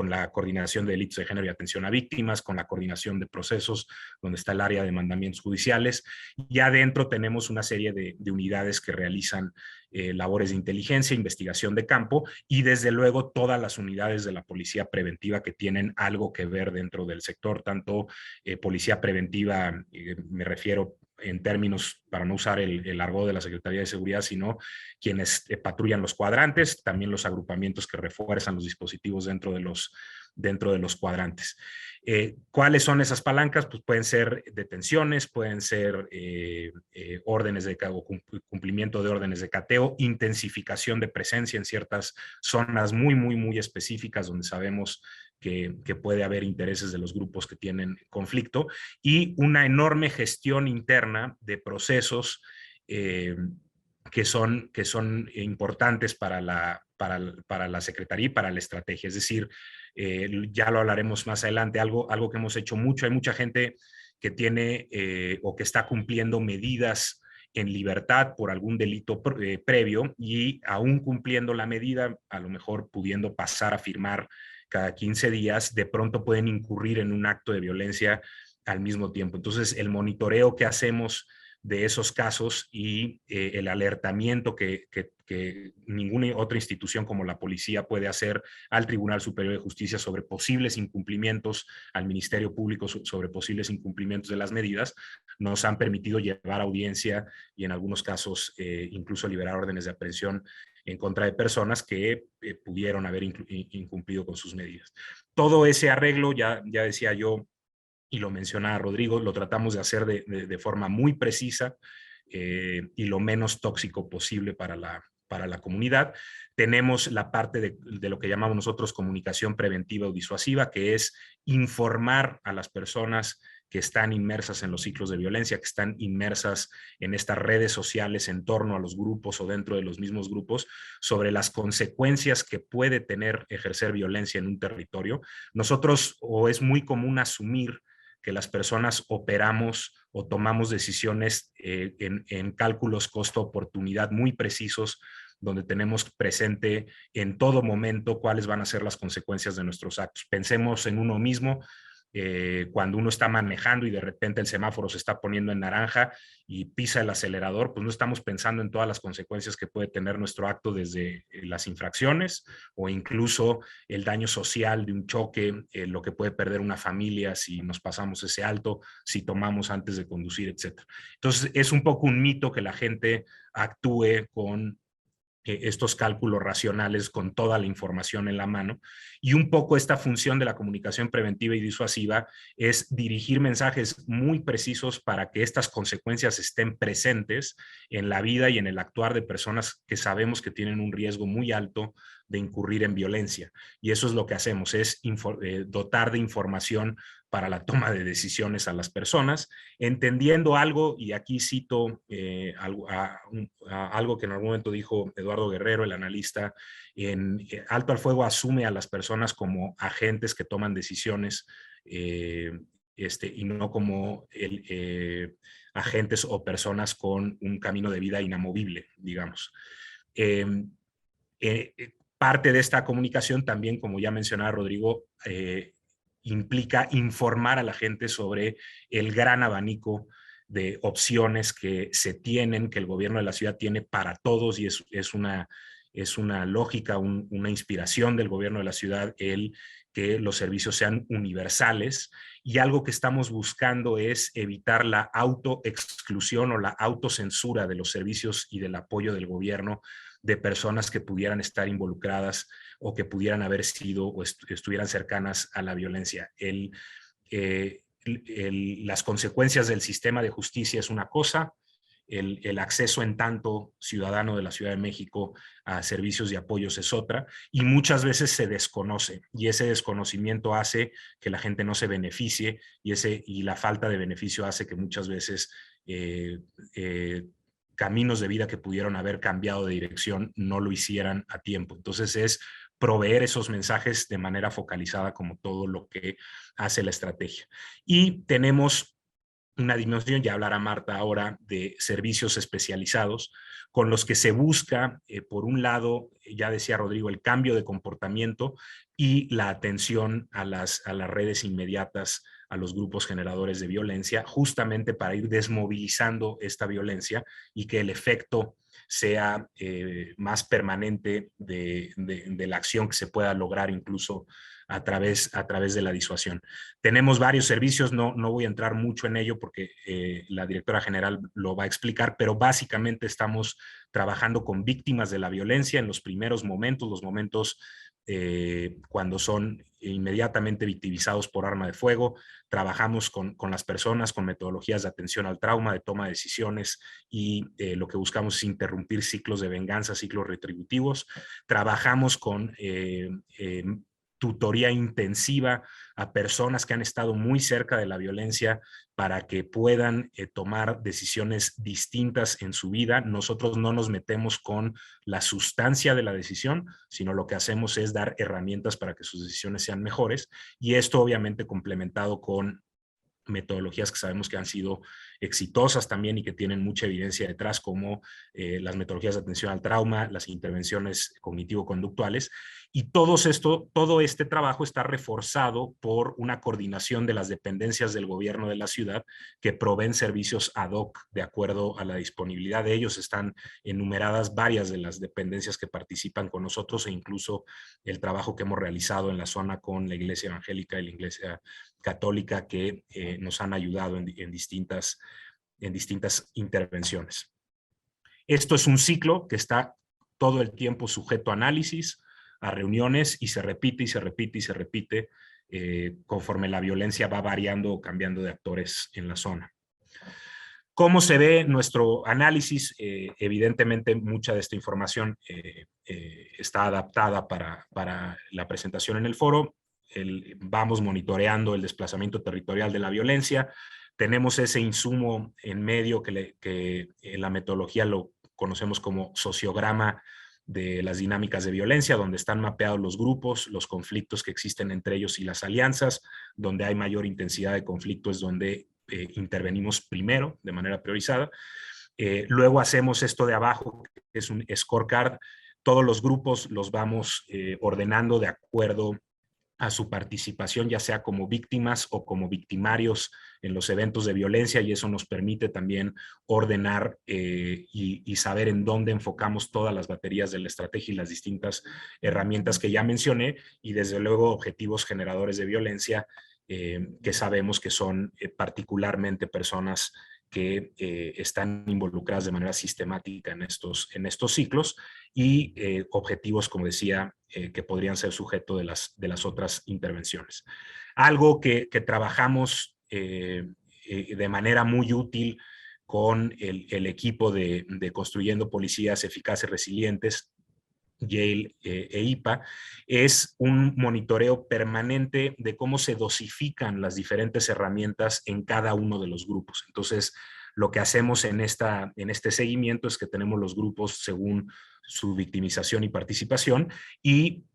[SPEAKER 3] la coordinación de delitos de género y atención a víctimas, con la coordinación de procesos, donde está el área de mandamientos judiciales. Y adentro tenemos una serie de unidades que realizan labores de inteligencia, investigación de campo, y desde luego todas las unidades de la policía preventiva que tienen algo que ver dentro del sector, tanto policía preventiva, me refiero en términos, para no usar el argot de la Secretaría de Seguridad, sino quienes patrullan los cuadrantes, también los agrupamientos que refuerzan los dispositivos dentro de los cuadrantes. ¿Cuáles son esas palancas? Pues pueden ser detenciones, pueden ser órdenes de cumplimiento de órdenes de cateo, intensificación de presencia en ciertas zonas muy, muy, muy específicas donde sabemos que puede haber intereses de los grupos que tienen conflicto, y una enorme gestión interna de procesos que son importantes para la Secretaría y para la estrategia. Es decir, ya lo hablaremos más adelante, algo que hemos hecho mucho. Hay mucha gente que tiene o que está cumpliendo medidas en libertad por algún delito previo, y aún cumpliendo la medida, a lo mejor pudiendo pasar a firmar cada 15 días, de pronto pueden incurrir en un acto de violencia al mismo tiempo. Entonces, el monitoreo que hacemos de esos casos y el alertamiento que ninguna otra institución como la policía puede hacer al Tribunal Superior de Justicia sobre posibles incumplimientos, al Ministerio Público sobre posibles incumplimientos de las medidas, nos han permitido llevar audiencia y en algunos casos incluso liberar órdenes de aprehensión en contra de personas que pudieron haber incumplido con sus medidas. Todo ese arreglo, ya decía yo, y lo mencionaba Rodrigo, lo tratamos de hacer de forma muy precisa y lo menos tóxico posible para la comunidad. Tenemos la parte de lo que llamamos nosotros comunicación preventiva o disuasiva, que es informar a las personas que están inmersas en los ciclos de violencia, que están inmersas en estas redes sociales en torno a los grupos o dentro de los mismos grupos, sobre las consecuencias que puede tener ejercer violencia en un territorio. Nosotros, o es muy común asumir que las personas operamos o tomamos decisiones en cálculos costo-oportunidad muy precisos, donde tenemos presente en todo momento cuáles van a ser las consecuencias de nuestros actos. Pensemos en uno mismo, cuando uno está manejando y de repente el semáforo se está poniendo en naranja y pisa el acelerador, pues no estamos pensando en todas las consecuencias que puede tener nuestro acto, desde las infracciones o incluso el daño social de un choque, lo que puede perder una familia si nos pasamos ese alto, si tomamos antes de conducir, etc. Entonces es un poco un mito que la gente actúe con estos cálculos racionales con toda la información en la mano. Y un poco esta función de la comunicación preventiva y disuasiva es dirigir mensajes muy precisos para que estas consecuencias estén presentes en la vida y en el actuar de personas que sabemos que tienen un riesgo muy alto de incurrir en violencia. Y eso es lo que hacemos, es dotar de información para la toma de decisiones a las personas, entendiendo algo, y aquí cito algo que en algún momento dijo Eduardo Guerrero, el analista, en Alto al Fuego asume a las personas como agentes que toman decisiones y no como agentes o personas con un camino de vida inamovible, digamos. Parte de esta comunicación también, como ya mencionaba Rodrigo, implica informar a la gente sobre el gran abanico de opciones que se tienen, que el gobierno de la ciudad tiene para todos, y es una lógica, una inspiración del gobierno de la ciudad, el que los servicios sean universales, y algo que estamos buscando es evitar la autoexclusión o la autocensura de los servicios y del apoyo del gobierno de personas que pudieran estar involucradas o que pudieran haber sido o estuvieran cercanas a la violencia. Las consecuencias del sistema de justicia es una cosa, el acceso en tanto ciudadano de la Ciudad de México a servicios y apoyos es otra, y muchas veces se desconoce, y ese desconocimiento hace que la gente no se beneficie, y la falta de beneficio hace que muchas veces caminos de vida que pudieron haber cambiado de dirección no lo hicieran a tiempo. Entonces es proveer esos mensajes de manera focalizada, como todo lo que hace la estrategia. Y tenemos una dimensión, ya hablará Marta ahora, de servicios especializados con los que se busca, por un lado, ya decía Rodrigo, el cambio de comportamiento y la atención a las redes inmediatas, a los grupos generadores de violencia, justamente para ir desmovilizando esta violencia y que el efecto sea más permanente de la acción que se pueda lograr incluso a través de la disuasión. Tenemos varios servicios, no voy a entrar mucho en ello porque la directora general lo va a explicar, pero básicamente estamos trabajando con víctimas de la violencia en los primeros momentos, los momentos cuando son inmediatamente victimizados por arma de fuego. Trabajamos con las personas con metodologías de atención al trauma, de toma de decisiones, y lo que buscamos es interrumpir ciclos de venganza, ciclos retributivos. Trabajamos con tutoría intensiva a personas que han estado muy cerca de la violencia para que puedan tomar decisiones distintas en su vida. Nosotros no nos metemos con la sustancia de la decisión, sino lo que hacemos es dar herramientas para que sus decisiones sean mejores, y esto obviamente complementado con metodologías que sabemos que han sido exitosas también y que tienen mucha evidencia detrás, como las metodologías de atención al trauma, las intervenciones cognitivo-conductuales, y todo este trabajo está reforzado por una coordinación de las dependencias del gobierno de la ciudad que proveen servicios ad hoc de acuerdo a la disponibilidad de ellos. Están enumeradas varias de las dependencias que participan con nosotros, e incluso el trabajo que hemos realizado en la zona con la Iglesia Evangélica y la Iglesia Católica, que nos han ayudado en distintas intervenciones. Esto es un ciclo que está todo el tiempo sujeto a análisis, a reuniones, y se repite y se repite y se repite conforme la violencia va variando o cambiando de actores en la zona. ¿Cómo se ve nuestro análisis? Evidentemente, mucha de esta información está adaptada para la presentación en el foro. Vamos monitoreando el desplazamiento territorial de la violencia. Tenemos ese insumo en medio que en la metodología lo conocemos como sociograma de las dinámicas de violencia, donde están mapeados los grupos, los conflictos que existen entre ellos y las alianzas. Donde hay mayor intensidad de conflicto es donde intervenimos primero, de manera priorizada. Luego hacemos esto de abajo, que es un scorecard. Todos los grupos los vamos ordenando de acuerdo a su participación, ya sea como víctimas o como victimarios en los eventos de violencia, y eso nos permite también ordenar y saber en dónde enfocamos todas las baterías de la estrategia y las distintas herramientas que ya mencioné, y desde luego objetivos generadores de violencia que sabemos que son particularmente personas que están involucradas de manera sistemática en estos ciclos, y objetivos, como decía, que podrían ser sujeto de las otras intervenciones. Algo que trabajamos de manera muy útil con el equipo de Construyendo Policías Eficaces Resilientes, Yale e IPA, es un monitoreo permanente de cómo se dosifican las diferentes herramientas en cada uno de los grupos. Entonces, lo que hacemos en este seguimiento es que tenemos los grupos según su victimización y participación, y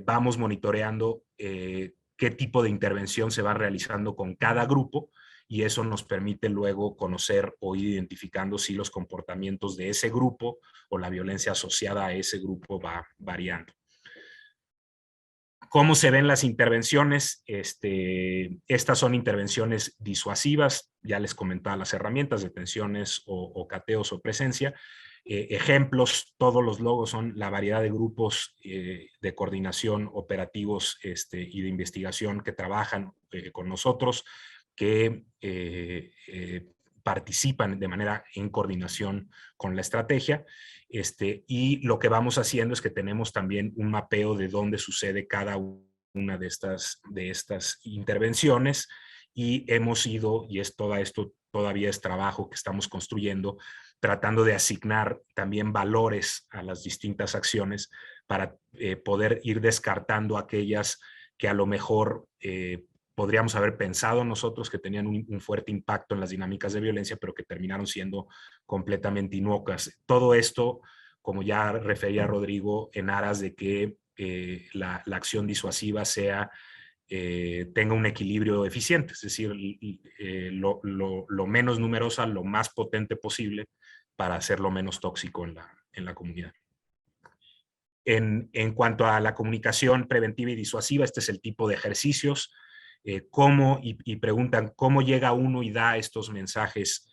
[SPEAKER 3] vamos monitoreando qué tipo de intervención se va realizando con cada grupo, y eso nos permite luego conocer o ir identificando si los comportamientos de ese grupo o la violencia asociada a ese grupo va variando. ¿Cómo se ven las intervenciones? Estas son intervenciones disuasivas, ya les comentaba las herramientas, detenciones o cateos o presencia. Ejemplos, todos los logos son la variedad de grupos de coordinación, operativos y de investigación que trabajan con nosotros, que participan de manera en coordinación con la estrategia. Y lo que vamos haciendo es que tenemos también un mapeo de dónde sucede cada una de estas intervenciones, y hemos ido, y todo esto todavía es trabajo que estamos construyendo, tratando de asignar también valores a las distintas acciones para poder ir descartando aquellas que a lo mejor podríamos haber pensado nosotros que tenían un fuerte impacto en las dinámicas de violencia, pero que terminaron siendo completamente inocuas. Todo esto, como ya refería Rodrigo, en aras de que la acción disuasiva tenga un equilibrio eficiente, es decir, lo menos numerosa, lo más potente posible, para hacerlo menos tóxico en la comunidad. En cuanto a la comunicación preventiva y disuasiva, este es el tipo de ejercicios. Y preguntan cómo llega uno y da estos mensajes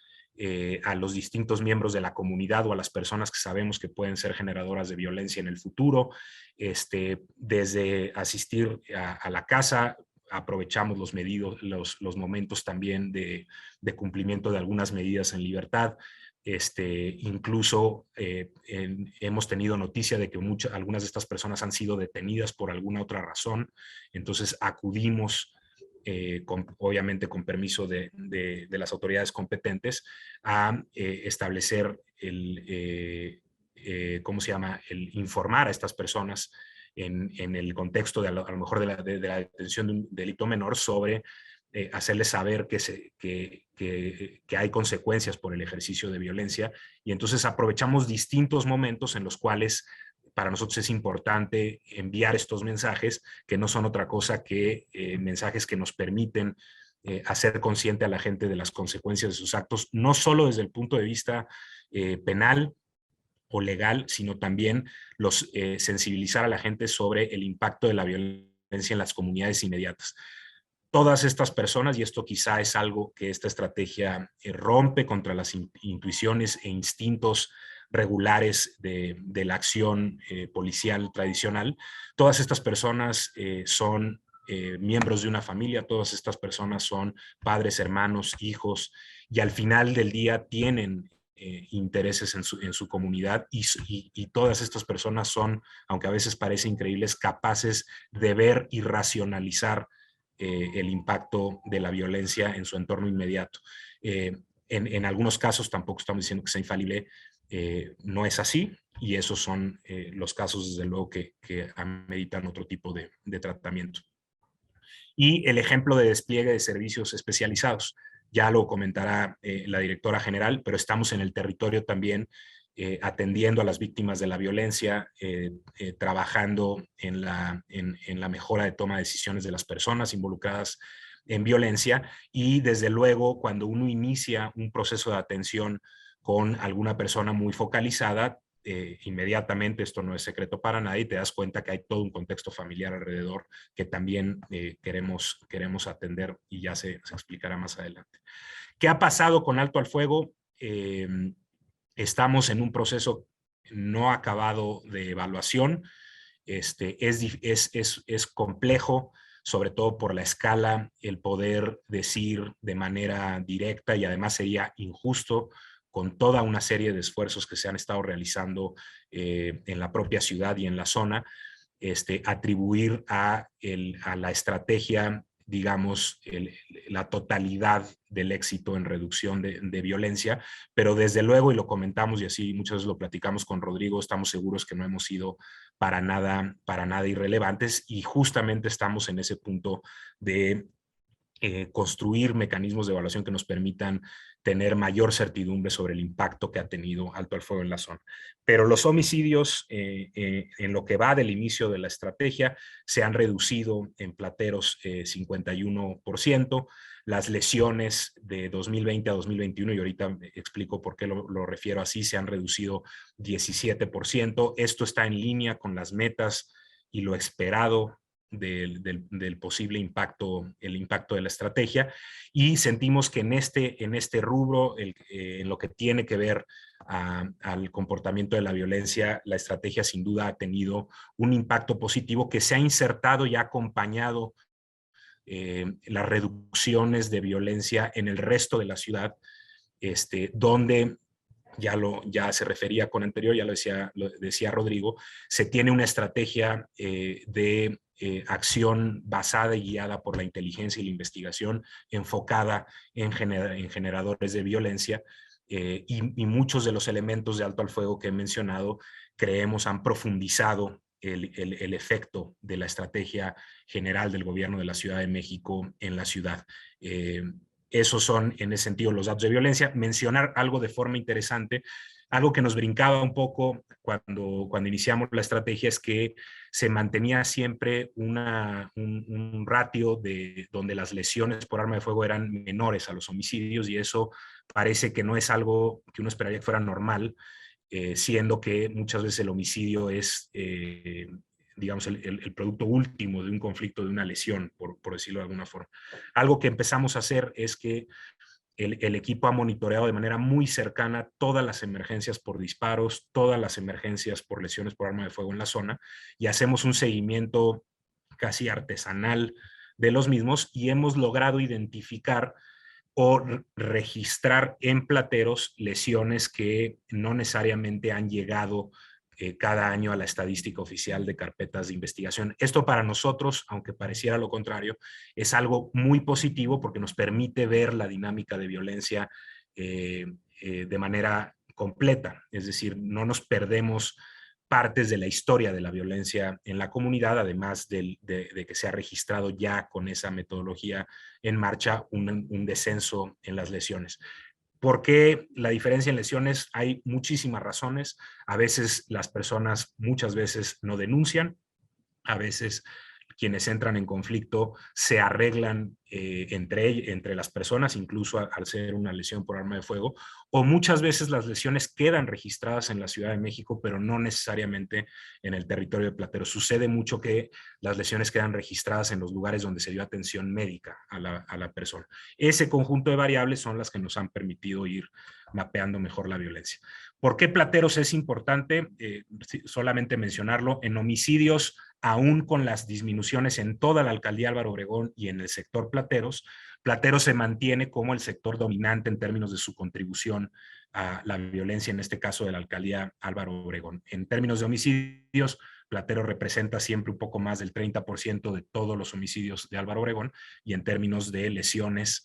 [SPEAKER 3] a los distintos miembros de la comunidad o a las personas que sabemos que pueden ser generadoras de violencia en el futuro. Desde asistir a la casa, aprovechamos los momentos también de cumplimiento de algunas medidas en libertad. Incluso hemos tenido noticia de que algunas de estas personas han sido detenidas por alguna otra razón, entonces acudimos obviamente con permiso de las autoridades competentes, a establecer ¿cómo se llama? El informar a estas personas en el contexto a lo mejor de la detención de un delito menor, sobre hacerles saber que hay consecuencias por el ejercicio de violencia. Y entonces aprovechamos distintos momentos en los cuales para nosotros es importante enviar estos mensajes, que no son otra cosa que mensajes que nos permiten hacer consciente a la gente de las consecuencias de sus actos, no solo desde el punto de vista penal o legal, sino también sensibilizar a la gente sobre el impacto de la violencia en las comunidades inmediatas. Todas estas personas, y esto quizá es algo que esta estrategia rompe contra las intuiciones e instintos regulares de la acción policial tradicional, todas estas personas son miembros de una familia, todas estas personas son padres, hermanos, hijos, y al final del día tienen intereses en su comunidad, y todas estas personas son, aunque a veces parece increíbles, capaces de ver y racionalizar el impacto de la violencia en su entorno inmediato. En algunos casos, tampoco estamos diciendo que sea infalible, no es así, y esos son los casos, desde luego, que ameritan otro tipo de tratamiento. Y el ejemplo de despliegue de servicios especializados, ya lo comentará la directora general, pero estamos en el territorio también atendiendo a las víctimas de la violencia, trabajando en la mejora de toma de decisiones de las personas involucradas en violencia, y desde luego cuando uno inicia un proceso de atención con alguna persona muy focalizada, inmediatamente, esto no es secreto para nadie, te das cuenta que hay todo un contexto familiar alrededor que también queremos atender y ya se explicará más adelante. ¿Qué ha pasado con Alto al Fuego? Estamos en un proceso no acabado de evaluación. Es complejo, sobre todo por la escala, el poder decir de manera directa, y además sería injusto con toda una serie de esfuerzos que se han estado realizando en la propia ciudad y en la zona, atribuir a la estrategia, digamos, la totalidad del éxito en reducción de violencia, pero desde luego, y lo comentamos y así muchas veces lo platicamos con Rodrigo, estamos seguros que no hemos sido para nada irrelevantes, y justamente estamos en ese punto de construir mecanismos de evaluación que nos permitan tener mayor certidumbre sobre el impacto que ha tenido Alto al Fuego en la zona. Pero los homicidios, en lo que va del inicio de la estrategia, se han reducido en Plateros 51%, las lesiones de 2020 a 2021, y ahorita explico por qué lo refiero así, se han reducido 17%. Esto está en línea con las metas y lo esperado del posible impacto, el impacto de la estrategia, y sentimos que en este rubro, en lo que tiene que ver al comportamiento de la violencia, la estrategia sin duda ha tenido un impacto positivo que se ha insertado y ha acompañado las reducciones de violencia en el resto de la ciudad, donde ya se refería con anterior, ya lo decía Rodrigo, se tiene una estrategia de acción basada y guiada por la inteligencia y la investigación, enfocada en generadores de violencia, y muchos de los elementos de Alto al Fuego que he mencionado, creemos, han profundizado el efecto de la estrategia general del gobierno de la Ciudad de México en la ciudad. Esos son, en ese sentido, los datos de violencia. Mencionar algo de forma interesante, algo que nos brincaba un poco cuando iniciamos la estrategia, es que se mantenía siempre un ratio donde las lesiones por arma de fuego eran menores a los homicidios, y eso parece que no es algo que uno esperaría que fuera normal, siendo que muchas veces el homicidio es digamos, el producto último de un conflicto, de una lesión, por decirlo de alguna forma. Algo que empezamos a hacer es que el equipo ha monitoreado de manera muy cercana todas las emergencias por disparos, todas las emergencias por lesiones por arma de fuego en la zona, y hacemos un seguimiento casi artesanal de los mismos, y hemos logrado identificar o registrar en Plateros lesiones que no necesariamente han llegado cada año a la estadística oficial de carpetas de investigación. Esto para nosotros, aunque pareciera lo contrario, es algo muy positivo porque nos permite ver la dinámica de violencia de manera completa, es decir, no nos perdemos partes de la historia de la violencia en la comunidad, además de que se ha registrado ya con esa metodología en marcha un descenso en las lesiones. ¿Por qué la diferencia en lesiones? Hay muchísimas razones. A veces las personas, muchas veces no denuncian, a veces quienes entran en conflicto se arreglan entre las personas, incluso al ser una lesión por arma de fuego, o muchas veces las lesiones quedan registradas en la Ciudad de México, pero no necesariamente en el territorio de Plateros. Sucede mucho que las lesiones quedan registradas en los lugares donde se dio atención médica a la persona. Ese conjunto de variables son las que nos han permitido ir mapeando mejor la violencia. ¿Por qué Plateros es importante? Solamente mencionarlo, en homicidios, aún con las disminuciones en toda la alcaldía Álvaro Obregón y en el sector Plateros, Plateros se mantiene como el sector dominante en términos de su contribución a la violencia, en este caso de la alcaldía Álvaro Obregón. En términos de homicidios, Plateros representa siempre un poco más del 30% de todos los homicidios de Álvaro Obregón, y en términos de lesiones,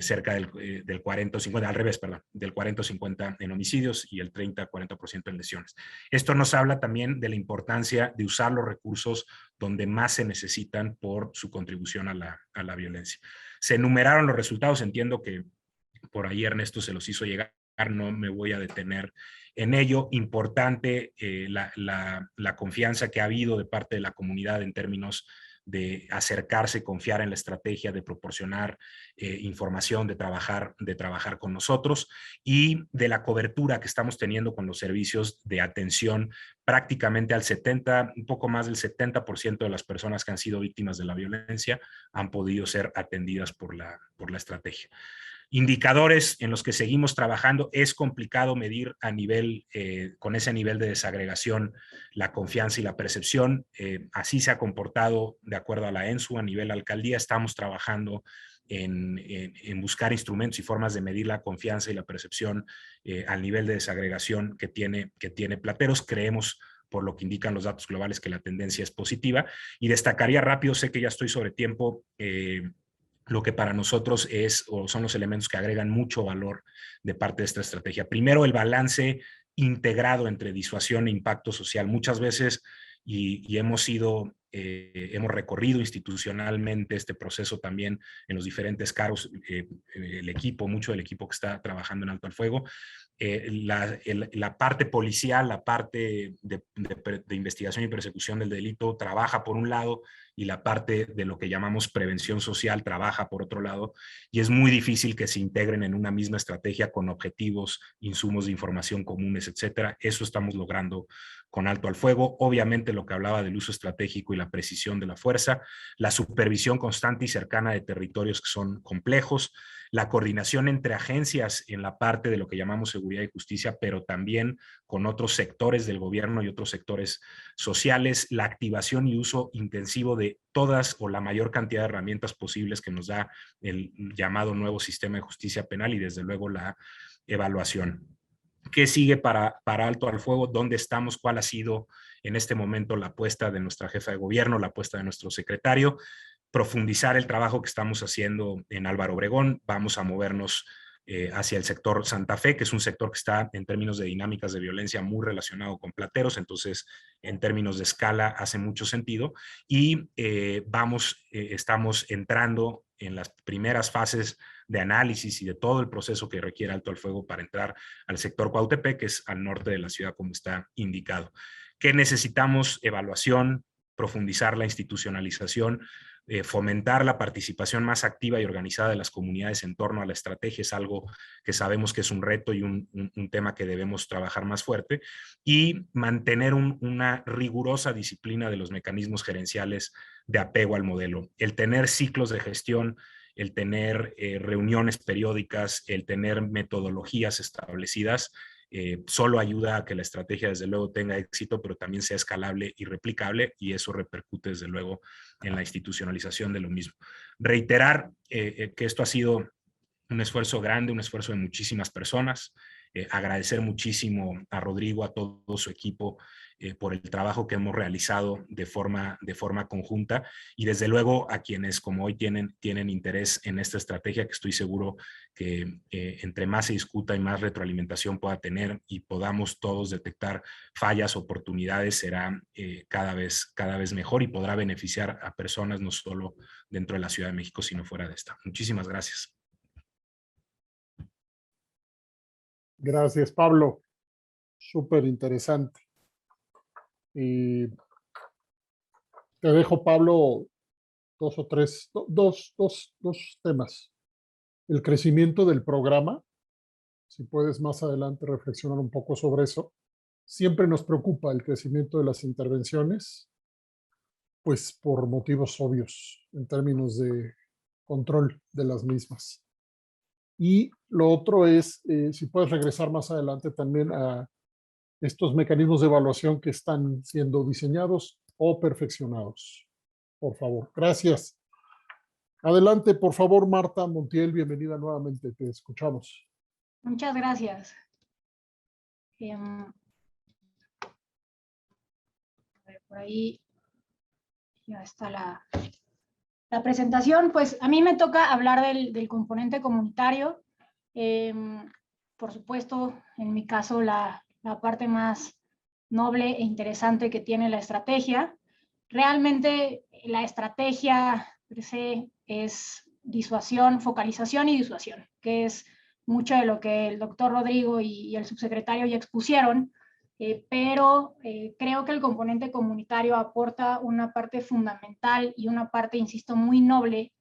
[SPEAKER 3] cerca del 40 o 50, al revés, perdón, del 40 o 50 en homicidios y el 30-40% en lesiones. Esto nos habla también de la importancia de usar los recursos donde más se necesitan por su contribución a la violencia. Se enumeraron los resultados, entiendo que por ahí Ernesto se los hizo llegar, no me voy a detener en ello. Importante la confianza que ha habido de parte de la comunidad en términos de acercarse, confiar en la estrategia, de proporcionar información, de trabajar con nosotros, y de la cobertura que estamos teniendo con los servicios de atención. Prácticamente al 70, un poco más del 70% de las personas que han sido víctimas de la violencia han podido ser atendidas por la estrategia. Indicadores en los que seguimos trabajando. Es complicado medir a nivel, con ese nivel de desagregación, la confianza y la percepción. Así se ha comportado de acuerdo a la ENSU a nivel alcaldía. Estamos trabajando en buscar instrumentos y formas de medir la confianza y la percepción al nivel de desagregación que tiene Plateros. Creemos, por lo que indican los datos globales, que la tendencia es positiva. Y destacaría rápido, sé que ya estoy sobre tiempo, lo que para nosotros son los elementos que agregan mucho valor de parte de esta estrategia. Primero, el balance integrado entre disuasión e impacto social. Muchas veces, y hemos recorrido institucionalmente este proceso también en los diferentes cargos, mucho del equipo que está trabajando en Alto al Fuego, la parte policial, la parte de investigación y persecución del delito trabaja por un lado, y la parte de lo que llamamos prevención social trabaja por otro lado, y es muy difícil que se integren en una misma estrategia con objetivos, insumos de información comunes, etcétera. Eso estamos logrando con Alto al Fuego. Obviamente, lo que hablaba del uso estratégico y la precisión de la fuerza, la supervisión constante y cercana de territorios que son complejos, la coordinación entre agencias en la parte de lo que llamamos seguridad y justicia, pero también con otros sectores del gobierno y otros sectores sociales, la activación y uso intensivo de todas o la mayor cantidad de herramientas posibles que nos da el llamado nuevo sistema de justicia penal, y desde luego la evaluación. ¿Qué sigue para Alto al Fuego? ¿Dónde estamos? ¿Cuál ha sido en este momento la apuesta de nuestra jefa de gobierno, la apuesta de nuestro secretario? Profundizar el trabajo que estamos haciendo en Álvaro Obregón. Vamos a movernos hacia el sector Santa Fe, que es un sector que está en términos de dinámicas de violencia muy relacionado con Plateros, entonces en términos de escala hace mucho sentido, y estamos entrando en las primeras fases de análisis y de todo el proceso que requiere Alto al Fuego para entrar al sector Cuautepec, que es al norte de la ciudad, como está indicado. ¿Qué necesitamos? Evaluación, profundizar la institucionalización, fomentar la participación más activa y organizada de las comunidades en torno a la estrategia. Es algo que sabemos que es un reto y un tema que debemos trabajar más fuerte, y mantener una rigurosa disciplina de los mecanismos gerenciales de apego al modelo. El tener ciclos de gestión, el tener reuniones periódicas, el tener metodologías establecidas, solo ayuda a que la estrategia desde luego tenga éxito, pero también sea escalable y replicable, y eso repercute desde luego en la institucionalización de lo mismo. Reiterar que esto ha sido un esfuerzo grande, un esfuerzo de muchísimas personas. Agradecer muchísimo a Rodrigo, a todo su equipo, por el trabajo que hemos realizado de forma conjunta, y desde luego a quienes como hoy tienen interés en esta estrategia, que estoy seguro que entre más se discuta y más retroalimentación pueda tener y podamos todos detectar fallas, oportunidades, será cada vez mejor y podrá beneficiar a personas no solo dentro de la Ciudad de México, sino fuera de esta. Muchísimas gracias.
[SPEAKER 1] Gracias, Pablo. Súper interesante. Y te dejo, Pablo, dos temas. El crecimiento del programa, si puedes más adelante reflexionar un poco sobre eso. Siempre nos preocupa el crecimiento de las intervenciones, pues por motivos obvios en términos de control de las mismas. Y lo otro es, si puedes regresar más adelante también a estos mecanismos de evaluación que están siendo diseñados o perfeccionados. Por favor, gracias. Adelante, por favor, Marta Montiel, bienvenida nuevamente, te escuchamos.
[SPEAKER 4] Muchas gracias. Por ahí ya está la presentación. Pues a mí me toca hablar del componente comunitario. Por supuesto, en mi caso, la parte más noble e interesante que tiene la estrategia. Realmente la estrategia per se es disuasión, focalización y disuasión, que es mucho de lo que el doctor Rodrigo y el subsecretario ya expusieron. pero creo que el componente comunitario aporta una parte fundamental y una parte, insisto, muy noble,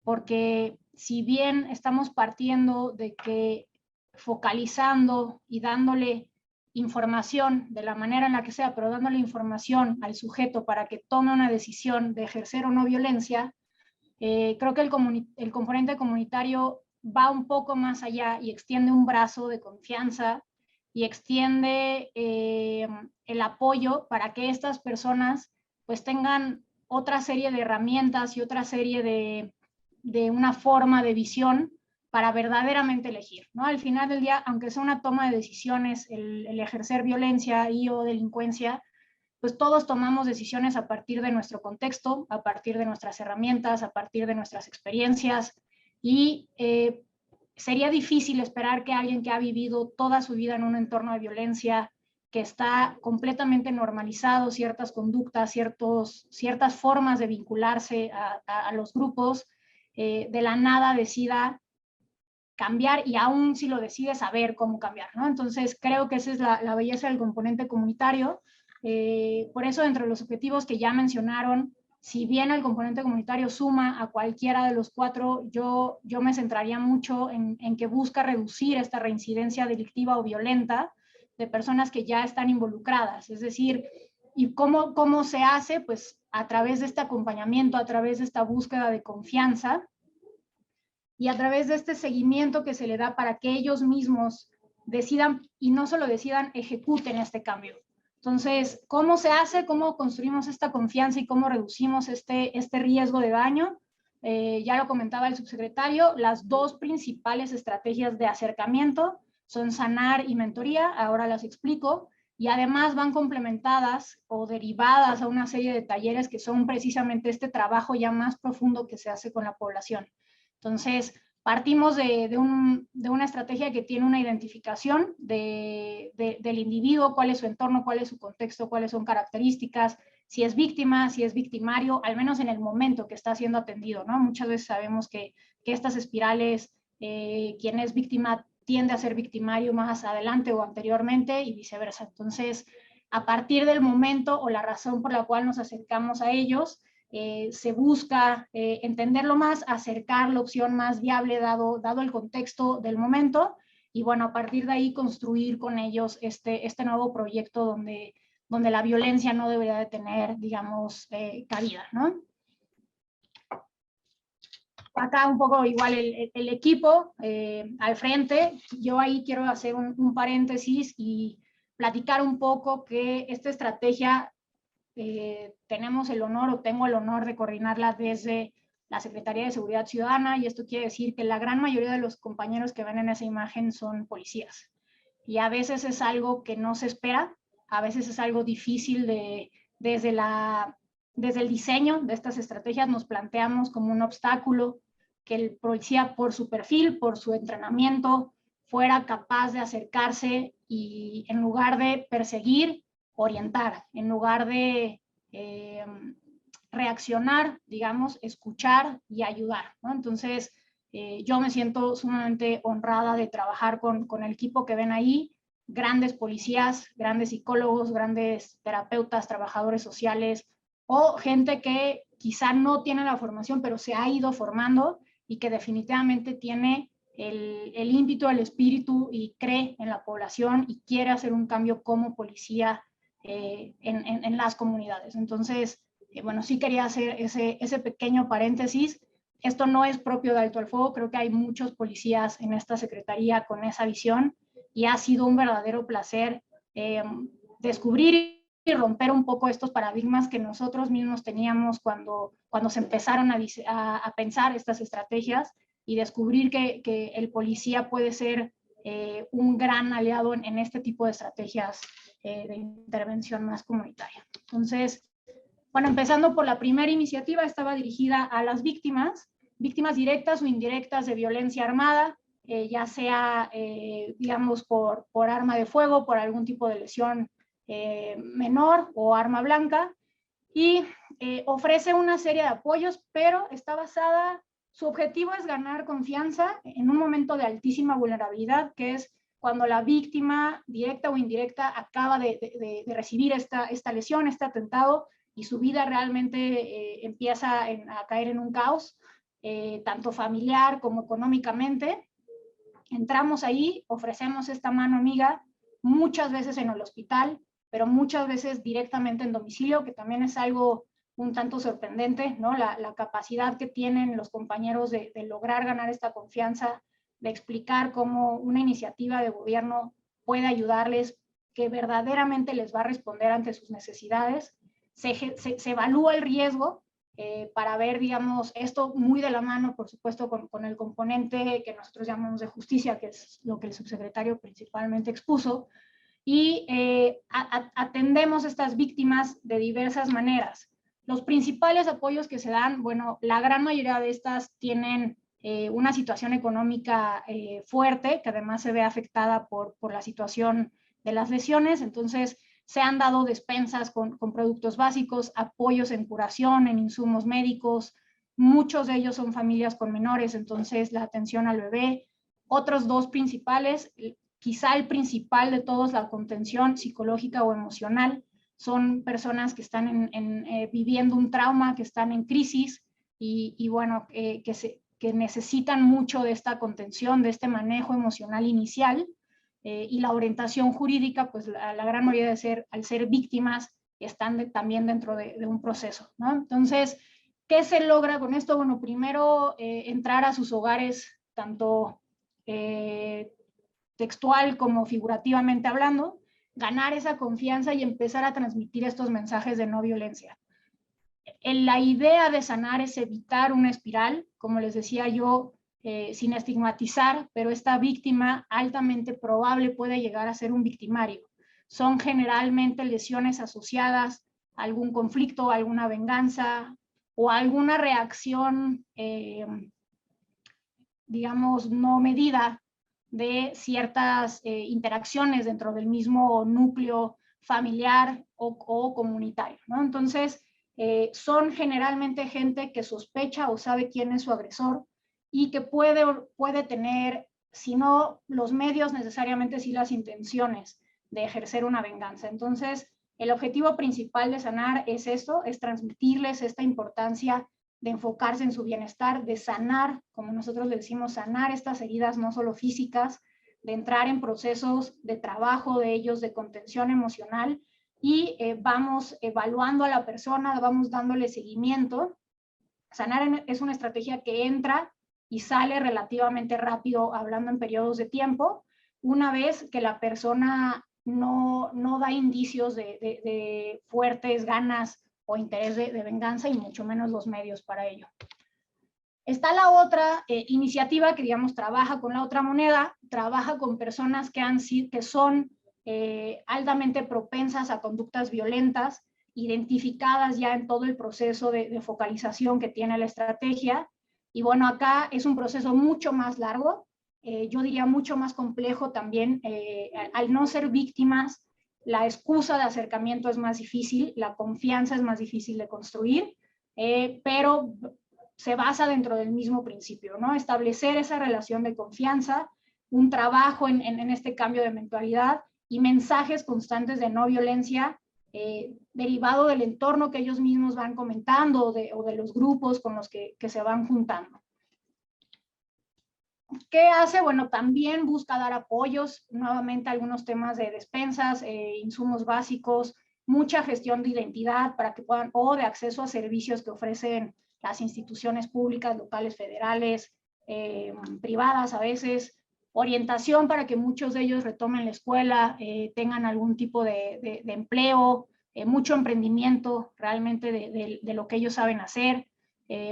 [SPEAKER 4] porque si bien estamos partiendo de que focalizando y dándole información de la manera en la que sea, pero dándole información al sujeto para que tome una decisión de ejercer o no violencia, creo que el componente comunitario va un poco más allá y extiende un brazo de confianza y extiende el apoyo para que estas personas pues tengan otra serie de herramientas y otra serie de una forma de visión para verdaderamente elegir, ¿no? Al final del día, aunque sea una toma de decisiones, el ejercer violencia y o delincuencia, pues todos tomamos decisiones a partir de nuestro contexto, a partir de nuestras herramientas, a partir de nuestras experiencias, y sería difícil esperar que alguien que ha vivido toda su vida en un entorno de violencia, que está completamente normalizado ciertas conductas, ciertas formas de vincularse a los grupos, de la nada decida cambiar, y aún si lo decide, saber cómo cambiar, ¿no? Entonces creo que esa es la belleza del componente comunitario. Por eso, entre los objetivos que ya mencionaron, si bien el componente comunitario suma a cualquiera de los 4, yo me centraría mucho en que busca reducir esta reincidencia delictiva o violenta de personas que ya están involucradas. Es decir, ¿y cómo se hace? Pues a través de este acompañamiento, a través de esta búsqueda de confianza y a través de este seguimiento que se le da para que ellos mismos decidan, y no solo decidan, ejecuten este cambio. Entonces, ¿cómo se hace? ¿Cómo construimos esta confianza y cómo reducimos este riesgo de daño? Ya lo comentaba el subsecretario, las 2 principales estrategias de acercamiento son sanar y mentoría, ahora las explico, y además van complementadas o derivadas a una serie de talleres que son precisamente este trabajo ya más profundo que se hace con la población. Entonces, partimos de una estrategia que tiene una identificación del individuo, cuál es su entorno, cuál es su contexto, cuáles son características, si es víctima, si es victimario, al menos en el momento que está siendo atendido, ¿no? Muchas veces sabemos que estas espirales, quien es víctima tiende a ser victimario más adelante o anteriormente y viceversa. Entonces, a partir del momento o la razón por la cual nos acercamos a ellos, se busca entenderlo más, acercar la opción más viable dado el contexto del momento, y bueno, a partir de ahí construir con ellos este nuevo proyecto donde la violencia no debería de tener, digamos, cabida, ¿no? Acá un poco igual el equipo al frente. Yo ahí quiero hacer un paréntesis y platicar un poco que esta estrategia tenemos el honor o tengo el honor de coordinarla desde la Secretaría de Seguridad Ciudadana, y esto quiere decir que la gran mayoría de los compañeros que ven en esa imagen son policías. Y a veces es algo que no se espera, a veces es algo difícil desde el diseño de estas estrategias nos planteamos como un obstáculo que el policía, por su perfil, por su entrenamiento, fuera capaz de acercarse y en lugar de perseguir, orientar, en lugar de reaccionar, digamos, escuchar y ayudar, ¿no? Entonces, yo me siento sumamente honrada de trabajar con el equipo que ven ahí, grandes policías, grandes psicólogos, grandes terapeutas, trabajadores sociales, o gente que quizá no tiene la formación, pero se ha ido formando y que definitivamente tiene el ímpetu, el espíritu y cree en la población y quiere hacer un cambio como policía en las comunidades. Entonces, bueno, sí quería hacer ese pequeño paréntesis. Esto no es propio de Alto al Fuego, creo que hay muchos policías en esta secretaría con esa visión y ha sido un verdadero placer descubrir y romper un poco estos paradigmas que nosotros mismos teníamos cuando se empezaron a pensar estas estrategias, y descubrir que el policía puede ser un gran aliado en este tipo de estrategias de intervención más comunitaria. Entonces, bueno, empezando por la primera iniciativa, estaba dirigida a las víctimas directas o indirectas de violencia armada, ya sea, digamos, por arma de fuego, por algún tipo de lesión menor o arma blanca, y ofrece una serie de apoyos, pero está basada, su objetivo es ganar confianza en un momento de altísima vulnerabilidad, que es cuando la víctima, directa o indirecta, acaba de recibir esta lesión, este atentado, y su vida realmente empieza a caer en un caos, tanto familiar como económicamente. Entramos ahí, ofrecemos esta mano amiga, muchas veces en el hospital, pero muchas veces directamente en domicilio, que también es algo un tanto sorprendente, ¿no? La capacidad que tienen los compañeros de lograr ganar esta confianza, de explicar cómo una iniciativa de gobierno puede ayudarles, que verdaderamente les va a responder ante sus necesidades. Se evalúa el riesgo para ver, digamos, esto muy de la mano, por supuesto, con el componente que nosotros llamamos de justicia, que es lo que el subsecretario principalmente expuso, y atendemos a estas víctimas de diversas maneras. Los principales apoyos que se dan, bueno, la gran mayoría de estas tienen una situación económica fuerte, que además se ve afectada por la situación de las lesiones. Entonces, se han dado despensas con productos básicos, apoyos en curación, en insumos médicos. Muchos de ellos son familias con menores, entonces la atención al bebé. Otros dos principales, quizá el principal de todos, la contención psicológica o emocional. Son personas que están viviendo un trauma, que están en crisis y bueno, que necesitan mucho de esta contención, de este manejo emocional inicial. Y la orientación jurídica, pues la gran mayoría al ser víctimas, están también dentro de un proceso, ¿no? Entonces, ¿qué se logra con esto? Bueno, primero entrar a sus hogares, tanto textual como figurativamente hablando, ganar esa confianza y empezar a transmitir estos mensajes de no violencia. La idea de sanar es evitar una espiral, como les decía yo, sin estigmatizar, pero esta víctima altamente probable puede llegar a ser un victimario. Son generalmente lesiones asociadas a algún conflicto, alguna venganza o alguna reacción, digamos, no medida de ciertas interacciones dentro del mismo núcleo familiar o comunitario, ¿no? Entonces, son generalmente gente que sospecha o sabe quién es su agresor y que puede tener, si no los medios, necesariamente sí las intenciones de ejercer una venganza. Entonces, el objetivo principal de sanar es esto, es transmitirles esta importancia de enfocarse en su bienestar, de sanar, como nosotros le decimos, sanar estas heridas no solo físicas, de entrar en procesos de trabajo de ellos, de contención emocional, y vamos evaluando a la persona, vamos dándole seguimiento. Sanar es una estrategia que entra y sale relativamente rápido, hablando en periodos de tiempo, una vez que la persona no da indicios de fuertes ganas o interés de venganza, y mucho menos los medios para ello. Está la otra iniciativa que, digamos, trabaja con la otra moneda, trabaja con personas que son altamente propensas a conductas violentas, identificadas ya en todo el proceso de focalización que tiene la estrategia. Y bueno, acá es un proceso mucho más largo, yo diría mucho más complejo también. Al no ser víctimas, la excusa de acercamiento es más difícil, la confianza es más difícil de construir, pero se basa dentro del mismo principio, ¿no? Establecer esa relación de confianza, un trabajo en este cambio de mentalidad y mensajes constantes de no violencia, derivado del entorno que ellos mismos van comentando o de los grupos con los que se van juntando. ¿Qué hace? Bueno, también busca dar apoyos, nuevamente algunos temas de despensas, insumos básicos, mucha gestión de identidad para que puedan, o de acceso a servicios que ofrecen las instituciones públicas, locales, federales, privadas a veces, orientación para que muchos de ellos retomen la escuela, tengan algún tipo de empleo, mucho emprendimiento realmente de lo que ellos saben hacer,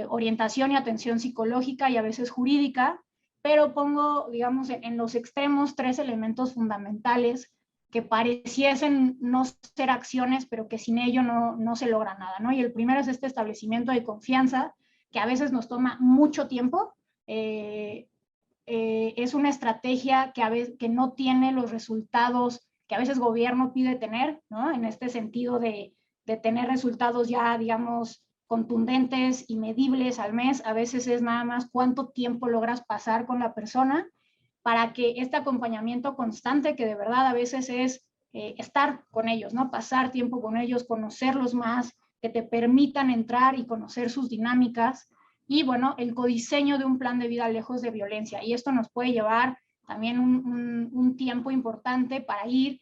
[SPEAKER 4] orientación y atención psicológica y a veces jurídica, pero pongo, digamos, en los extremos 3 elementos fundamentales que pareciesen no ser acciones, pero que sin ello no se logra nada, ¿no? Y el primero es este establecimiento de confianza, que a veces nos toma mucho tiempo. Es una estrategia que no tiene los resultados que a veces el gobierno pide tener, ¿no? En este sentido de tener resultados ya, digamos, contundentes y medibles al mes. A veces es nada más cuánto tiempo logras pasar con la persona. para que este acompañamiento constante, que de verdad a veces es estar con ellos, ¿no? Pasar tiempo con ellos, conocerlos más, que te permitan entrar y conocer sus dinámicas, y bueno, el codiseño de un plan de vida lejos de violencia. Y esto nos puede llevar también un tiempo importante para ir,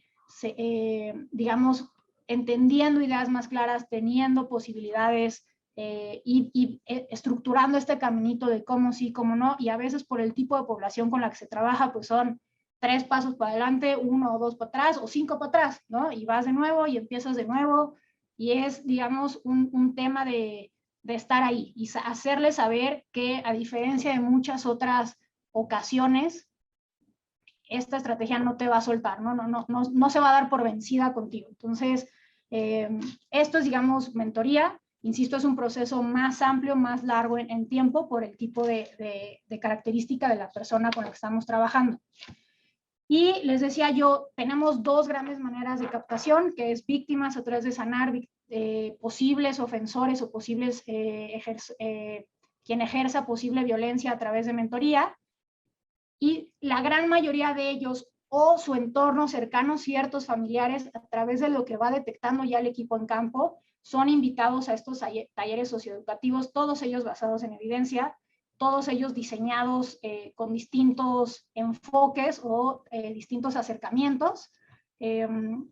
[SPEAKER 4] digamos, entendiendo ideas más claras, teniendo posibilidades y estructurando este caminito de cómo sí, cómo no, y a veces por el tipo de población con la que se trabaja, pues son 3 pasos para adelante, 1 o 2 para atrás, o 5 para atrás, ¿no? Y vas de nuevo y empiezas de nuevo, y es, digamos, un tema de estar ahí y hacerles saber que, a diferencia de muchas otras ocasiones, esta estrategia no te va a soltar, no se va a dar por vencida contigo. Entonces, esto es, digamos, mentoría. Insisto, es un proceso más amplio, más largo en tiempo por el tipo de característica de la persona con la que estamos trabajando. Y les decía yo, tenemos 2 grandes maneras de captación, que es víctimas a través de sanar, posibles ofensores o posibles quien ejerza posible violencia a través de mentoría, y la gran mayoría de ellos o su entorno cercano, ciertos familiares, a través de lo que va detectando ya el equipo en campo, son invitados a estos talleres socioeducativos, todos ellos basados en evidencia, todos ellos diseñados con distintos enfoques o distintos acercamientos,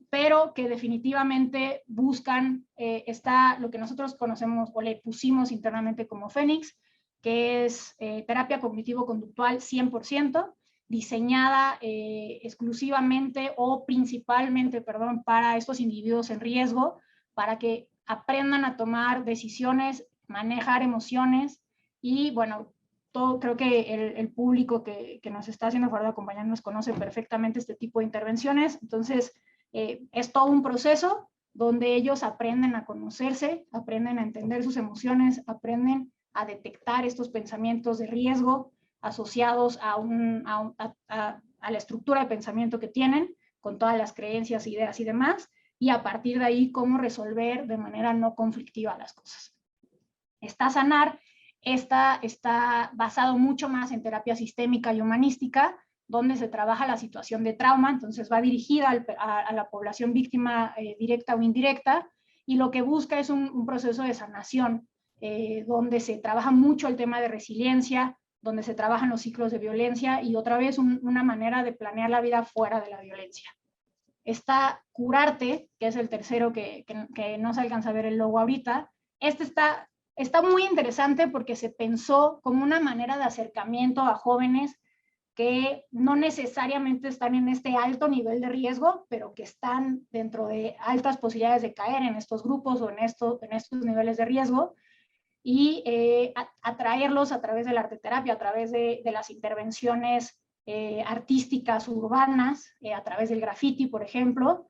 [SPEAKER 4] pero que definitivamente buscan lo que nosotros conocemos o le pusimos internamente como Fénix, que es terapia cognitivo-conductual 100%, diseñada exclusivamente o principalmente, perdón, para estos individuos en riesgo, para que aprendan a tomar decisiones, manejar emociones y, bueno, creo que el público que nos está haciendo favor de acompañarnos conoce perfectamente este tipo de intervenciones. Entonces, es todo un proceso donde ellos aprenden a conocerse, aprenden a entender sus emociones, aprenden a detectar estos pensamientos de riesgo asociados a la estructura de pensamiento que tienen, con todas las creencias, ideas y demás, y a partir de ahí cómo resolver de manera no conflictiva las cosas. Sanar está basado mucho más en terapia sistémica y humanística, donde se trabaja la situación de trauma, entonces va dirigida a la población víctima directa o indirecta, y lo que busca es un proceso de sanación, donde se trabaja mucho el tema de resiliencia, donde se trabajan los ciclos de violencia y otra vez una manera de planear la vida fuera de la violencia. Está Curarte, que es el tercero que no se alcanza a ver el logo ahorita. Está muy interesante porque se pensó como una manera de acercamiento a jóvenes que no necesariamente están en este alto nivel de riesgo, pero que están dentro de altas posibilidades de caer en estos grupos o en estos niveles de riesgo, y atraerlos a través de la arteterapia, a través de las intervenciones artísticas urbanas, a través del graffiti, por ejemplo,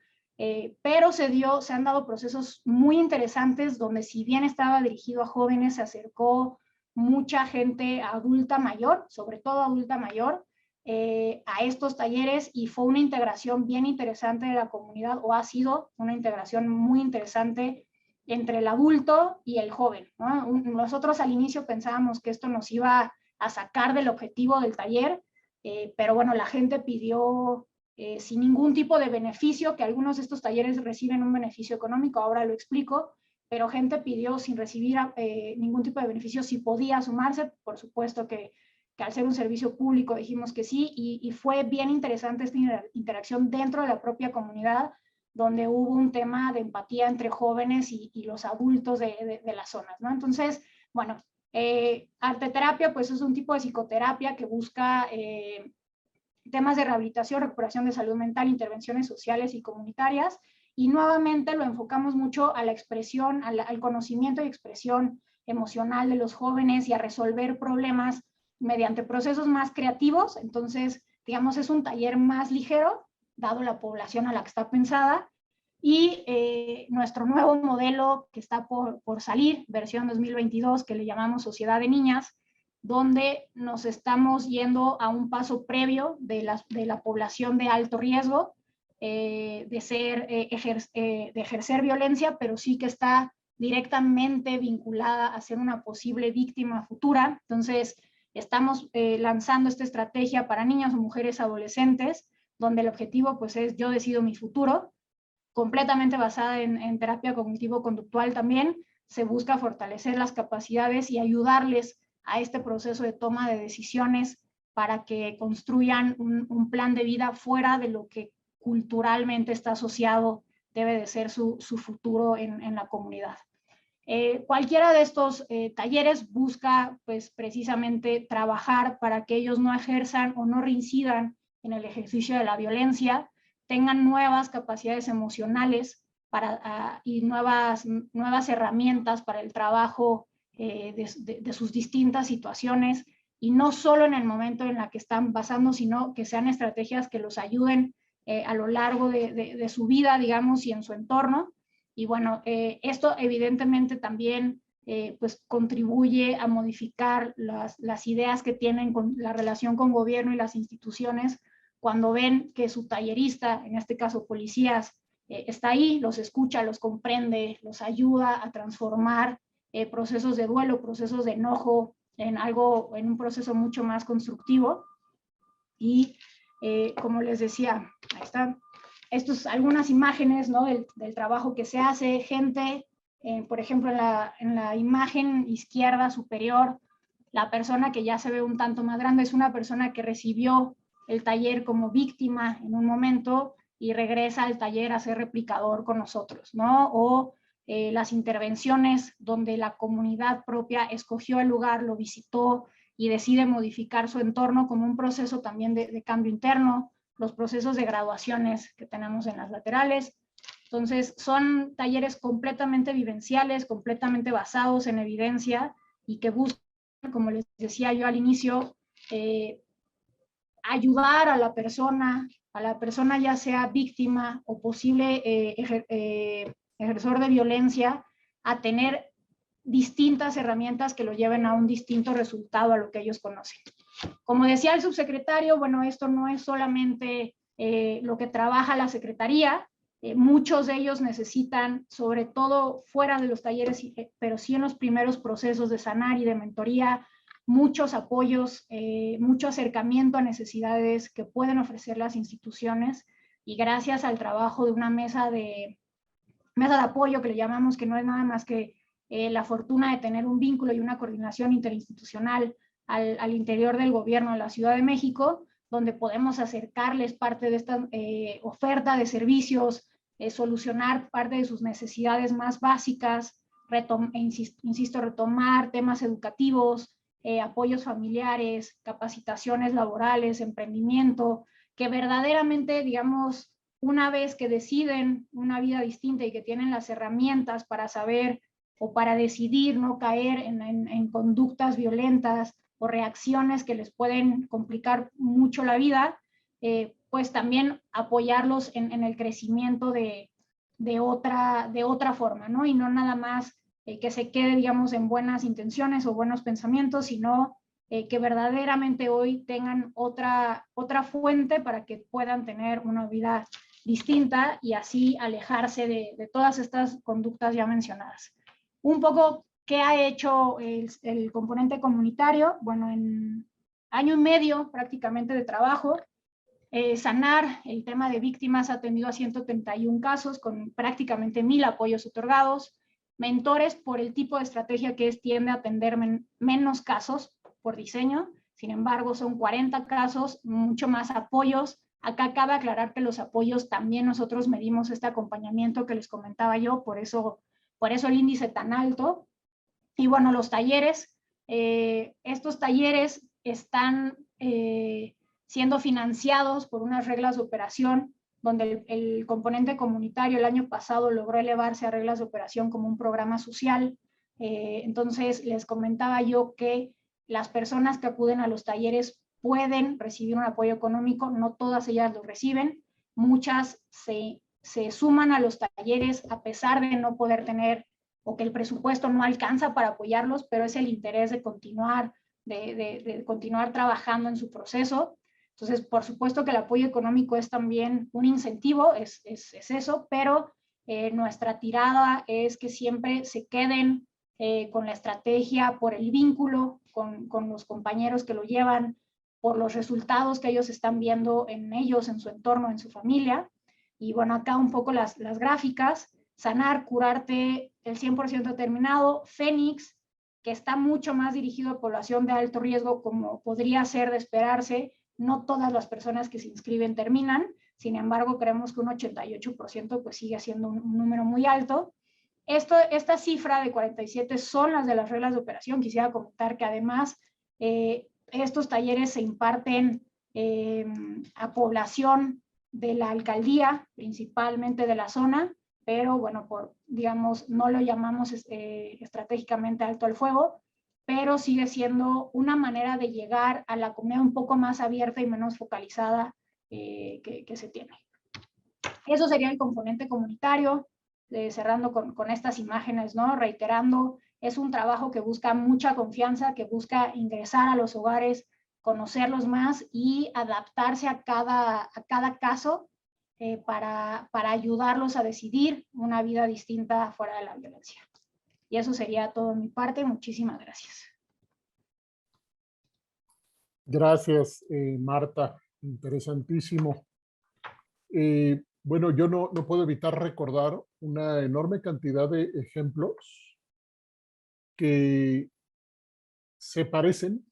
[SPEAKER 4] pero se han dado procesos muy interesantes donde, si bien estaba dirigido a jóvenes, se acercó mucha gente adulta mayor, sobre todo adulta mayor, a estos talleres, y fue una integración bien interesante de la comunidad, o ha sido una integración muy interesante entre el adulto y el joven, ¿no? Nosotros al inicio pensábamos que esto nos iba a sacar del objetivo del taller, pero bueno, la gente pidió sin ningún tipo de beneficio, que algunos de estos talleres reciben un beneficio económico, ahora lo explico, pero gente pidió sin recibir ningún tipo de beneficio si podía sumarse. Por supuesto que al ser un servicio público dijimos que sí, y fue bien interesante esta interacción dentro de la propia comunidad, donde hubo un tema de empatía entre jóvenes y los adultos de las zonas, ¿no? Entonces, bueno, arteterapia pues es un tipo de psicoterapia que busca temas de rehabilitación, recuperación de salud mental, intervenciones sociales y comunitarias, y nuevamente lo enfocamos mucho a la expresión, al conocimiento y expresión emocional de los jóvenes y a resolver problemas mediante procesos más creativos. Entonces, digamos, es un taller más ligero, dado la población a la que está pensada, y nuestro nuevo modelo que está por salir, versión 2022, que le llamamos Sociedad de Niñas, donde nos estamos yendo a un paso previo de la población de alto riesgo, de ejercer violencia, pero sí que está directamente vinculada a ser una posible víctima futura. Entonces, estamos lanzando esta estrategia para niñas o mujeres adolescentes, donde el objetivo pues es Yo decido mi futuro, completamente basada en terapia cognitivo-conductual también. Se busca fortalecer las capacidades y ayudarles a este proceso de toma de decisiones para que construyan un plan de vida fuera de lo que culturalmente está asociado, debe de ser su futuro en la comunidad. Cualquiera de estos talleres busca pues precisamente trabajar para que ellos no ejerzan o no reincidan en el ejercicio de la violencia, tengan nuevas capacidades emocionales y nuevas herramientas para el trabajo de sus distintas situaciones, y no solo en el momento en la que están pasando, sino que sean estrategias que los ayuden a lo largo de su vida, digamos, y en su entorno. Y bueno, esto evidentemente también pues contribuye a modificar las ideas que tienen con la relación con gobierno y las instituciones, cuando ven que su tallerista, en este caso policías, está ahí, los escucha, los comprende, los ayuda a transformar procesos de duelo, procesos de enojo, en un proceso mucho más constructivo. Y como les decía, ahí están algunas imágenes, ¿no? del trabajo que se hace. Gente, por ejemplo, en la imagen izquierda superior, la persona que ya se ve un tanto más grande es una persona que recibió el taller como víctima en un momento y regresa al taller a ser replicador con nosotros, ¿no? O las intervenciones donde la comunidad propia escogió el lugar, lo visitó y decide modificar su entorno como un proceso también de cambio interno, los procesos de graduaciones que tenemos en las laterales. Entonces, son talleres completamente vivenciales, completamente basados en evidencia y que buscan, como les decía yo al inicio, ayudar a la persona ya sea víctima o posible ejercer de violencia, a tener distintas herramientas que lo lleven a un distinto resultado a lo que ellos conocen. Como decía el subsecretario, bueno, esto no es solamente lo que trabaja la Secretaría, muchos de ellos necesitan, sobre todo fuera de los talleres, pero sí en los primeros procesos de sanar y de mentoría, muchos apoyos, mucho acercamiento a necesidades que pueden ofrecer las instituciones, y gracias al trabajo de una mesa de apoyo que le llamamos, que no es nada más que la fortuna de tener un vínculo y una coordinación interinstitucional al interior del gobierno de la Ciudad de México, donde podemos acercarles parte de esta oferta de servicios, solucionar parte de sus necesidades más básicas, insisto, retomar temas educativos, apoyos familiares, capacitaciones laborales, emprendimiento, que verdaderamente, digamos, una vez que deciden una vida distinta y que tienen las herramientas para saber o para decidir no caer en conductas violentas o reacciones que les pueden complicar mucho la vida, pues también apoyarlos en el crecimiento de otra forma, ¿no? Y no nada más que se quede, digamos, en buenas intenciones o buenos pensamientos, sino que verdaderamente hoy tengan otra fuente para que puedan tener una vida distinta y así alejarse de todas estas conductas ya mencionadas. Un poco, ¿qué ha hecho el componente comunitario? Bueno, en año y medio prácticamente de trabajo, sanar el tema de víctimas, ha atendido a 131 casos con prácticamente 1000 apoyos otorgados. Mentores, por el tipo de estrategia que es, tiende a atender menos casos por diseño, sin embargo son 40 casos, mucho más apoyos. Acá cabe aclarar que los apoyos también nosotros medimos este acompañamiento que les comentaba yo, por eso el índice tan alto. Y bueno, los talleres, estos talleres están siendo financiados por unas reglas de operación, donde el componente comunitario el año pasado logró elevarse a reglas de operación como un programa social. Entonces, les comentaba yo que las personas que acuden a los talleres pueden recibir un apoyo económico, no todas ellas lo reciben, muchas se suman a los talleres a pesar de no poder tener o que el presupuesto no alcanza para apoyarlos, pero es el interés de continuar, de continuar trabajando en su proceso. Entonces, por supuesto que el apoyo económico es también un incentivo, es eso, pero nuestra tirada es que siempre se queden con la estrategia, por el vínculo con los compañeros que lo llevan, por los resultados que ellos están viendo en ellos, en su entorno, en su familia. Y bueno, acá un poco las gráficas: Sanar, Curarte, el 100% terminado, Fénix, que está mucho más dirigido a población de alto riesgo, como podría ser de esperarse. No todas las personas que se inscriben terminan, sin embargo, creemos que un 88% pues sigue siendo un número muy alto. Esta cifra de 47 son las de las reglas de operación. Quisiera comentar que además estos talleres se imparten a población de la alcaldía, principalmente de la zona, pero bueno, digamos, no lo llamamos estratégicamente alto al fuego, pero sigue siendo una manera de llegar a la comunidad un poco más abierta y menos focalizada que se tiene. Eso sería el componente comunitario. Cerrando con estas imágenes, ¿no? Reiterando, es un trabajo que busca mucha confianza, que busca ingresar a los hogares, conocerlos más y adaptarse a cada caso para ayudarlos a decidir una vida distinta fuera de la violencia. Y eso sería todo de mi parte. Muchísimas gracias.
[SPEAKER 1] Gracias, Marta. Interesantísimo. Bueno, yo no puedo evitar recordar una enorme cantidad de ejemplos que se parecen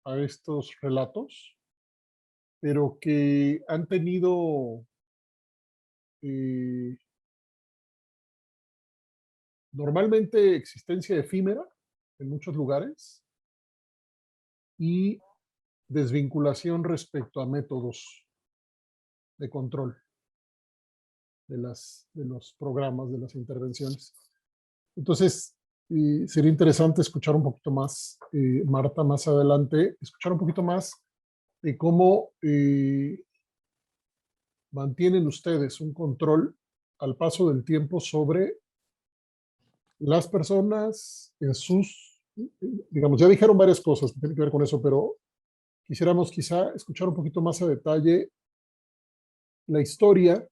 [SPEAKER 1] a estos relatos, pero que han tenido normalmente existencia efímera en muchos lugares y desvinculación respecto a métodos de control de los programas, de las intervenciones. Entonces, sería interesante escuchar un poquito más, Marta, más adelante, escuchar un poquito más de cómo mantienen ustedes un control al paso del tiempo sobre las personas en sus, digamos, ya dijeron varias cosas que tienen que ver con eso, pero quisiéramos quizá escuchar un poquito más a detalle la historia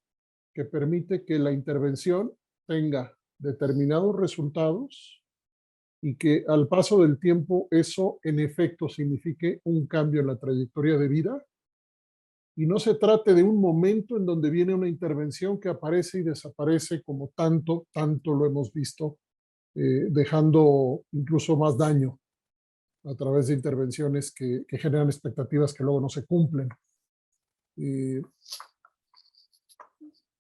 [SPEAKER 1] que permite que la intervención tenga determinados resultados y que al paso del tiempo eso en efecto signifique un cambio en la trayectoria de vida y no se trate de un momento en donde viene una intervención que aparece y desaparece como tanto lo hemos visto, dejando incluso más daño a través de intervenciones que generan expectativas que luego no se cumplen.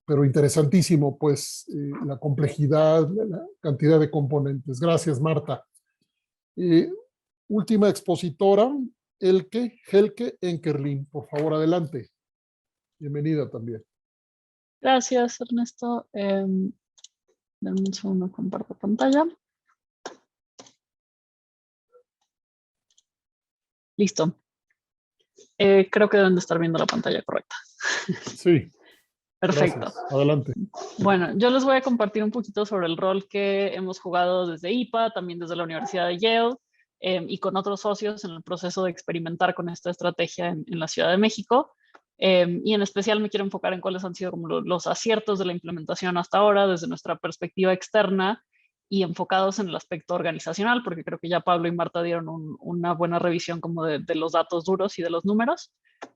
[SPEAKER 1] Pero interesantísimo, pues, la complejidad, la cantidad de componentes. Gracias, Marta. Última expositora, Helke Enkerlin. Por favor, adelante. Bienvenida también.
[SPEAKER 5] Gracias, Ernesto. Denme un segundo, comparto pantalla. Listo. Creo que deben de estar viendo la pantalla correcta.
[SPEAKER 1] Sí.
[SPEAKER 5] Perfecto.
[SPEAKER 1] Gracias. Adelante.
[SPEAKER 5] Bueno, yo les voy a compartir un poquito sobre el rol que hemos jugado desde IPA, también desde la Universidad de Yale y con otros socios en el proceso de experimentar con esta estrategia en la Ciudad de México. Y en especial me quiero enfocar en cuáles han sido como los aciertos de la implementación hasta ahora desde nuestra perspectiva externa y enfocados en el aspecto organizacional, porque creo que ya Pablo y Marta dieron una buena revisión como de los datos duros y de los números,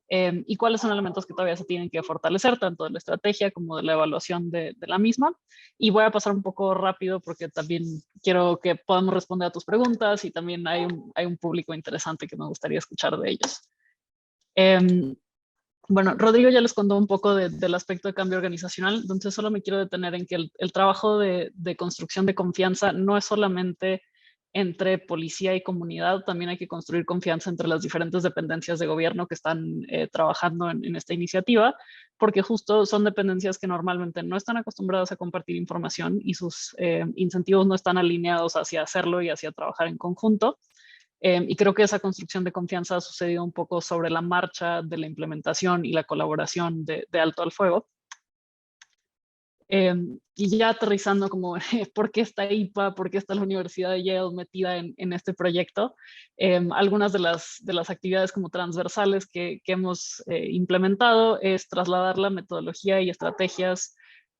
[SPEAKER 5] y cuáles son elementos que todavía se tienen que fortalecer, tanto de la estrategia como de la evaluación de la misma. Y voy a pasar un poco rápido porque también quiero que podamos responder a tus preguntas y también hay un público interesante que me gustaría escuchar de ellos. Bueno, Rodrigo ya les contó un poco del aspecto de cambio organizacional, entonces solo me quiero detener en que el trabajo de construcción de confianza no es solamente entre policía y comunidad, también hay que construir confianza entre las diferentes dependencias de gobierno que están trabajando en esta iniciativa, porque justo son dependencias que normalmente no están acostumbradas a compartir información y sus incentivos no están alineados hacia hacerlo y hacia trabajar en conjunto. Y creo que esa construcción de confianza ha sucedido un poco sobre la marcha de la implementación y la colaboración de Alto al Fuego. Y ya aterrizando como por qué está IPA, por qué está la Universidad de Yale metida en este proyecto, algunas de las actividades como transversales que hemos implementado es trasladar la metodología y estrategias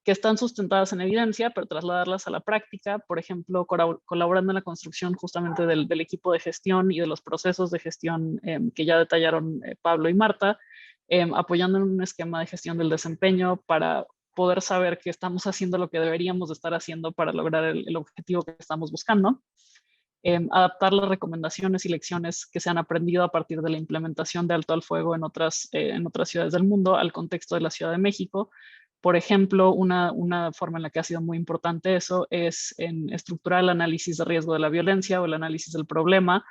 [SPEAKER 5] que están sustentadas en evidencia, pero trasladarlas a la práctica, por ejemplo, colaborando en la construcción justamente del equipo de gestión y de los procesos de gestión que ya detallaron Pablo y Marta, apoyando en un esquema de gestión del desempeño para poder saber que estamos haciendo lo que deberíamos de estar haciendo para lograr el objetivo que estamos buscando. Adaptar las recomendaciones y lecciones que se han aprendido a partir de la implementación de alto al fuego en otras ciudades del mundo al contexto de la Ciudad de México. Por ejemplo, una forma en la que ha sido muy importante eso es en estructurar el análisis de riesgo de la violencia o el análisis del problema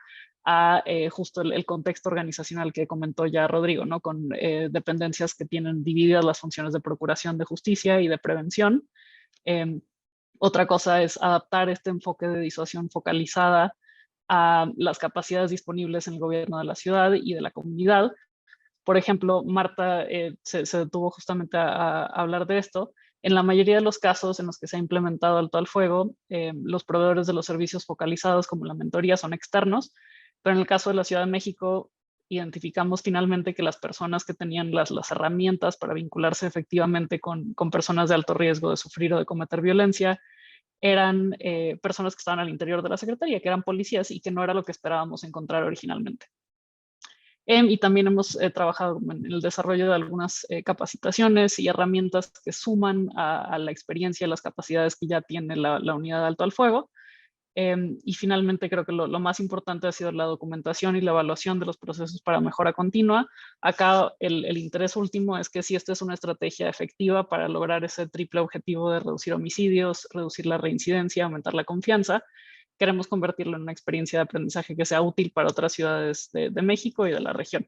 [SPEAKER 5] a justo el contexto organizacional que comentó ya Rodrigo, ¿no? Con dependencias que tienen divididas las funciones de procuración de justicia y de prevención. Otra cosa es adaptar este enfoque de disuasión focalizada a las capacidades disponibles en el gobierno de la ciudad y de la comunidad. Por ejemplo, Marta se detuvo justamente a hablar de esto. En la mayoría de los casos en los que se ha implementado alto al fuego, los proveedores de los servicios focalizados como la mentoría son externos, pero en el caso de la Ciudad de México identificamos finalmente que las personas que tenían las herramientas para vincularse efectivamente con personas de alto riesgo de sufrir o de cometer violencia eran personas que estaban al interior de la Secretaría, que eran policías y que no era lo que esperábamos encontrar originalmente. Y también hemos trabajado en el desarrollo de algunas capacitaciones y herramientas que suman a la experiencia y las capacidades que ya tiene la unidad de alto al fuego. Y finalmente creo que lo más importante ha sido la documentación y la evaluación de los procesos para mejora continua. Acá el interés último es que si esta es una estrategia efectiva para lograr ese triple objetivo de reducir homicidios, reducir la reincidencia, aumentar la confianza, queremos convertirlo en una experiencia de aprendizaje que sea útil para otras ciudades de México y de la región.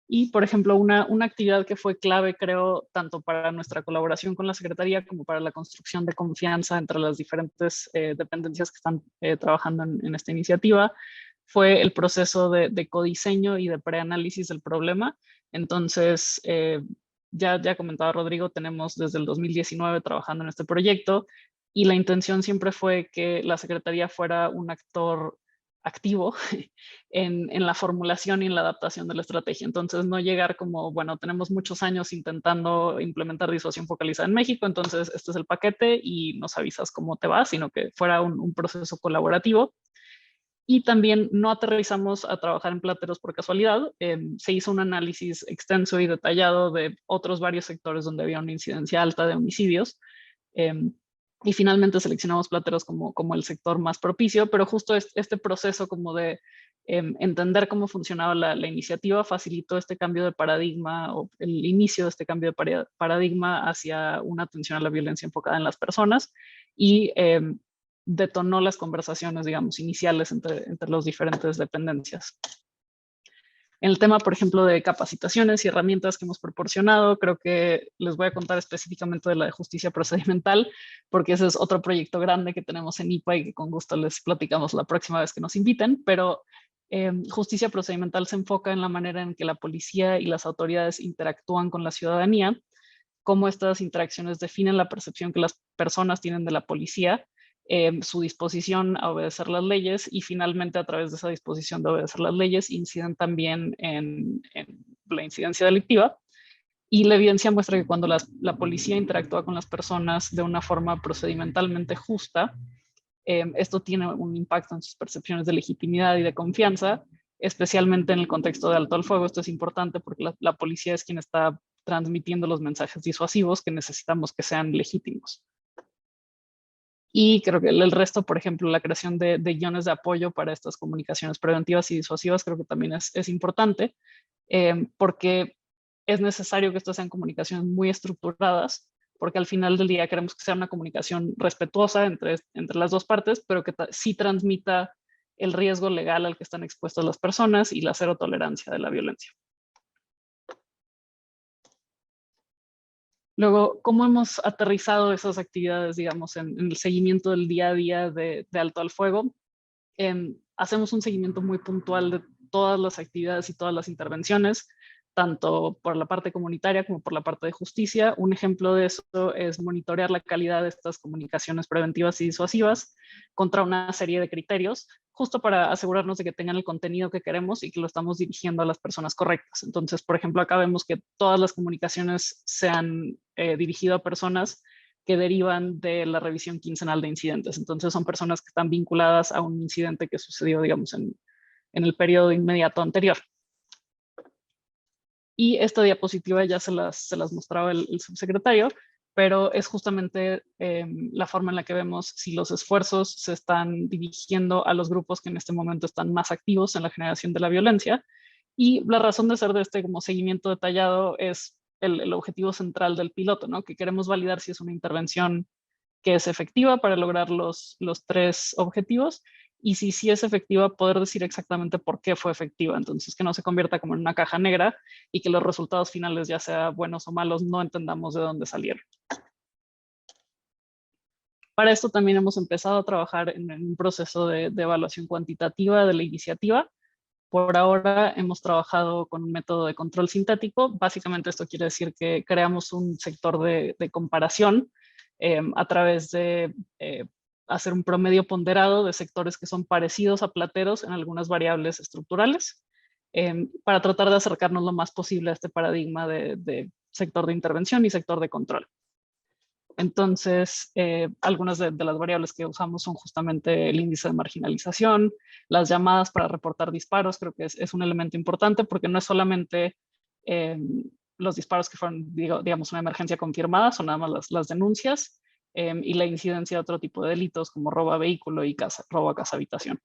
[SPEAKER 5] Y, por ejemplo, una actividad que fue clave, creo, tanto para nuestra colaboración con la Secretaría como para la construcción de confianza entre las diferentes dependencias que están trabajando en esta iniciativa, fue el proceso de codiseño y de preanálisis del problema. Entonces, ya comentaba Rodrigo, tenemos desde el 2019 trabajando en este proyecto y la intención siempre fue que la Secretaría fuera un actor activo en la formulación y en la adaptación de la estrategia. Entonces, no llegar como, bueno, tenemos muchos años intentando implementar disuasión focalizada en México, entonces este es el paquete y nos avisas cómo te va, sino que fuera un proceso colaborativo. Y también no aterrizamos a trabajar en Plateros por casualidad. Se hizo un análisis extenso y detallado de otros varios sectores donde había una incidencia alta de homicidios. Y finalmente seleccionamos Plateros como el sector más propicio, pero justo este proceso como de entender cómo funcionaba la iniciativa facilitó este cambio de paradigma o el inicio de este cambio de paradigma hacia una atención a la violencia enfocada en las personas y detonó las conversaciones, digamos, iniciales entre las diferentes dependencias. En el tema, por ejemplo, de capacitaciones y herramientas que hemos proporcionado, creo que les voy a contar específicamente de la de justicia procedimental, porque ese es otro proyecto grande que tenemos en IPA y que con gusto les platicamos la próxima vez que nos inviten, pero justicia procedimental se enfoca en la manera en que la policía y las autoridades interactúan con la ciudadanía, cómo estas interacciones definen la percepción que las personas tienen de la policía, su disposición a obedecer las leyes y finalmente a través de esa disposición de obedecer las leyes inciden también en la incidencia delictiva. Y la evidencia muestra que cuando la policía interactúa con las personas de una forma procedimentalmente justa, esto tiene un impacto en sus percepciones de legitimidad y de confianza, especialmente en el contexto de alto al fuego. Esto es importante porque la policía es quien está transmitiendo los mensajes disuasivos que necesitamos que sean legítimos. Y creo que el resto, por ejemplo, la creación de guiones de apoyo para estas comunicaciones preventivas y disuasivas, creo que también es importante, porque es necesario que estas sean comunicaciones muy estructuradas, porque al final del día queremos que sea una comunicación respetuosa entre las dos partes, pero que sí transmita el riesgo legal al que están expuestas las personas y la cero tolerancia de la violencia. Luego, ¿cómo hemos aterrizado esas actividades, digamos, en el seguimiento del día a día de alto al fuego? Hacemos un seguimiento muy puntual de todas las actividades y todas las intervenciones. tanto por la parte comunitaria como por la parte de justicia. Un ejemplo de eso es monitorear la calidad de estas comunicaciones preventivas y disuasivas contra una serie de criterios, justo para asegurarnos de que tengan el contenido que queremos y que lo estamos dirigiendo a las personas correctas. Entonces, por ejemplo, acá vemos que todas las comunicaciones se han dirigido a personas que derivan de la revisión quincenal de incidentes. Entonces, son personas que están vinculadas a un incidente que sucedió, digamos, en el periodo inmediato anterior. Y esta diapositiva ya se las mostraba el subsecretario, pero es justamente la forma en la que vemos si los esfuerzos se están dirigiendo a los grupos que en este momento están más activos en la generación de la violencia. Y la razón de ser de este como seguimiento detallado es el objetivo central del piloto, ¿no? Que queremos validar si es una intervención que es efectiva para lograr los 3 objetivos, y si sí es efectiva, poder decir exactamente por qué fue efectiva. Entonces, que no se convierta como en una caja negra y que los resultados finales, ya sea buenos o malos, no entendamos de dónde salieron. Para esto también hemos empezado a trabajar en un proceso de evaluación cuantitativa de la iniciativa. Por ahora hemos trabajado con un método de control sintético. Básicamente esto quiere decir que creamos un sector de comparación a través de hacer un promedio ponderado de sectores que son parecidos a plateros en algunas variables estructurales, para tratar de acercarnos lo más posible a este paradigma de sector de intervención y sector de control. Entonces, algunas de las variables que usamos son justamente el índice de marginalización, las llamadas para reportar disparos. Creo que es un elemento importante porque no es solamente los disparos que fueron, digamos, una emergencia confirmada, son nada más las denuncias, y la incidencia de otro tipo de delitos como robo a vehículo y robo a casa habitación.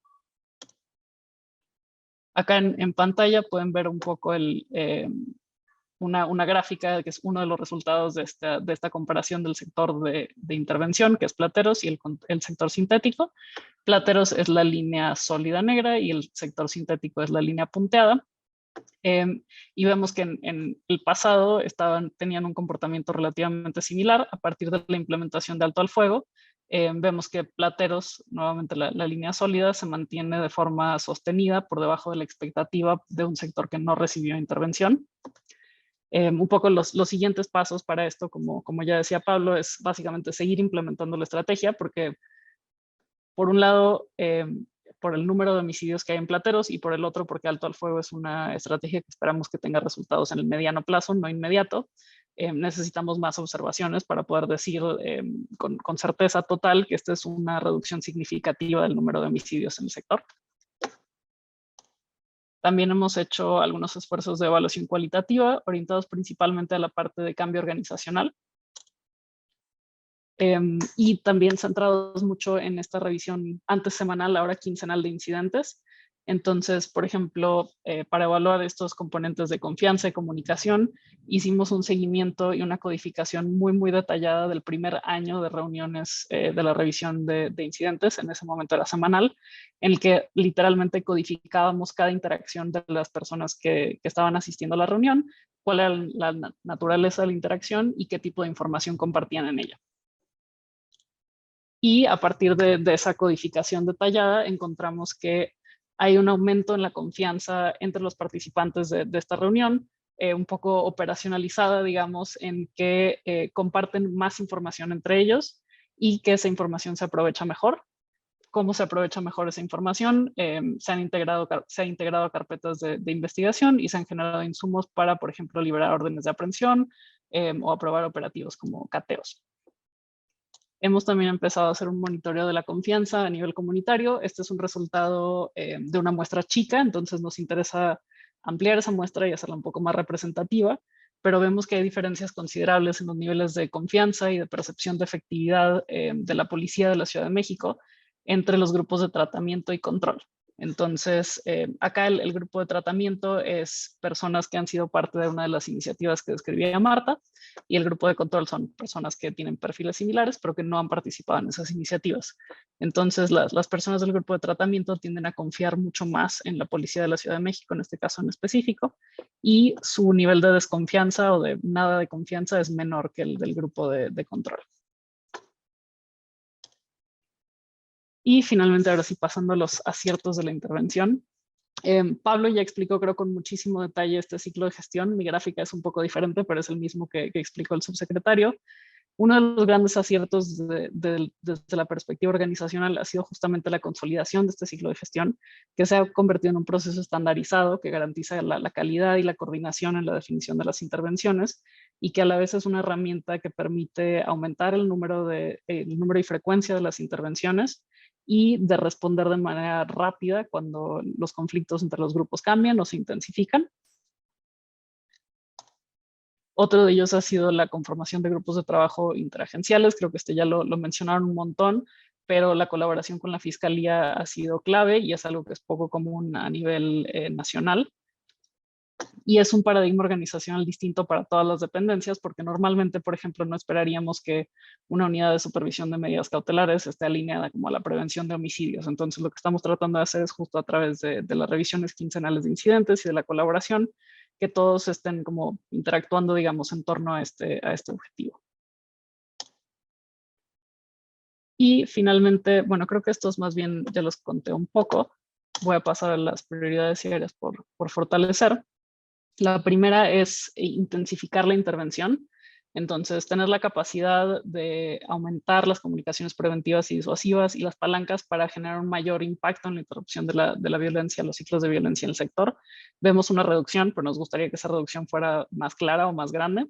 [SPEAKER 5] Acá en pantalla pueden ver un poco una gráfica que es uno de los resultados de esta comparación del sector de intervención, que es plateros, y el sector sintético. Plateros es la línea sólida negra y el sector sintético es la línea punteada. Y vemos que en el pasado tenían un comportamiento relativamente similar. A partir de la implementación de alto al fuego, vemos que plateros, nuevamente la línea sólida, se mantiene de forma sostenida por debajo de la expectativa de un sector que no recibió intervención. Un poco los siguientes pasos para esto, como ya decía Pablo, es básicamente seguir implementando la estrategia, porque por un lado, por el número de homicidios que hay en plateros, y por el otro porque alto al fuego es una estrategia que esperamos que tenga resultados en el mediano plazo, no inmediato. Necesitamos más observaciones para poder decir con certeza total que esta es una reducción significativa del número de homicidios en el sector. También hemos hecho algunos esfuerzos de evaluación cualitativa orientados principalmente a la parte de cambio organizacional. Y también centrados mucho en esta revisión antes semanal, ahora quincenal de incidentes. Entonces, por ejemplo, para evaluar estos componentes de confianza y comunicación, hicimos un seguimiento y una codificación muy detallada del primer año de reuniones de la revisión de incidentes. En ese momento era semanal, en el que literalmente codificábamos cada interacción de las personas que estaban asistiendo a la reunión, cuál era la naturaleza de la interacción y qué tipo de información compartían en ella. Y a partir de esa codificación detallada encontramos que hay un aumento en la confianza entre los participantes de esta reunión, un poco operacionalizada, digamos, en que comparten más información entre ellos y que esa información se aprovecha mejor. ¿Cómo se aprovecha mejor esa información? Se ha integrado a carpetas de investigación y se han generado insumos para, por ejemplo, liberar órdenes de aprehensión o aprobar operativos como cateos. Hemos también empezado a hacer un monitoreo de la confianza a nivel comunitario. Este es un resultado de una muestra chica, entonces nos interesa ampliar esa muestra y hacerla un poco más representativa, pero vemos que hay diferencias considerables en los niveles de confianza y de percepción de efectividad de la policía de la Ciudad de México entre los grupos de tratamiento y control. Entonces, acá el grupo de tratamiento es personas que han sido parte de una de las iniciativas que describía Marta, y el grupo de control son personas que tienen perfiles similares, pero que no han participado en esas iniciativas. Entonces, las personas del grupo de tratamiento tienden a confiar mucho más en la policía de la Ciudad de México, en este caso en específico, y su nivel de desconfianza o de nada de confianza es menor que el del grupo de control. Y finalmente, ahora sí, pasando a los aciertos de la intervención. Pablo ya explicó, creo, con muchísimo detalle este ciclo de gestión. Mi gráfica es un poco diferente, pero es el mismo que explicó el subsecretario. Uno de los grandes aciertos desde la perspectiva organizacional ha sido justamente la consolidación de este ciclo de gestión, que se ha convertido en un proceso estandarizado que garantiza la calidad y la coordinación en la definición de las intervenciones y que a la vez es una herramienta que permite aumentar el número y frecuencia de las intervenciones y de responder de manera rápida cuando los conflictos entre los grupos cambian o se intensifican. Otro de ellos ha sido la conformación de grupos de trabajo interagenciales. Creo que ya lo mencionaron un montón, pero la colaboración con la Fiscalía ha sido clave y es algo que es poco común a nivel nacional. Y es un paradigma organizacional distinto para todas las dependencias, porque normalmente, por ejemplo, no esperaríamos que una unidad de supervisión de medidas cautelares esté alineada como a la prevención de homicidios. Entonces, lo que estamos tratando de hacer es justo a través de las revisiones quincenales de incidentes y de la colaboración, que todos estén como interactuando, digamos, en torno a este objetivo. Y finalmente, bueno, creo que estos más bien ya los conté un poco. Voy a pasar a las prioridades y áreas por fortalecer. La primera es intensificar la intervención. Entonces, tener la capacidad de aumentar las comunicaciones preventivas y disuasivas y las palancas para generar un mayor impacto en la interrupción de la violencia, los ciclos de violencia en el sector. Vemos una reducción, pero nos gustaría que esa reducción fuera más clara o más grande.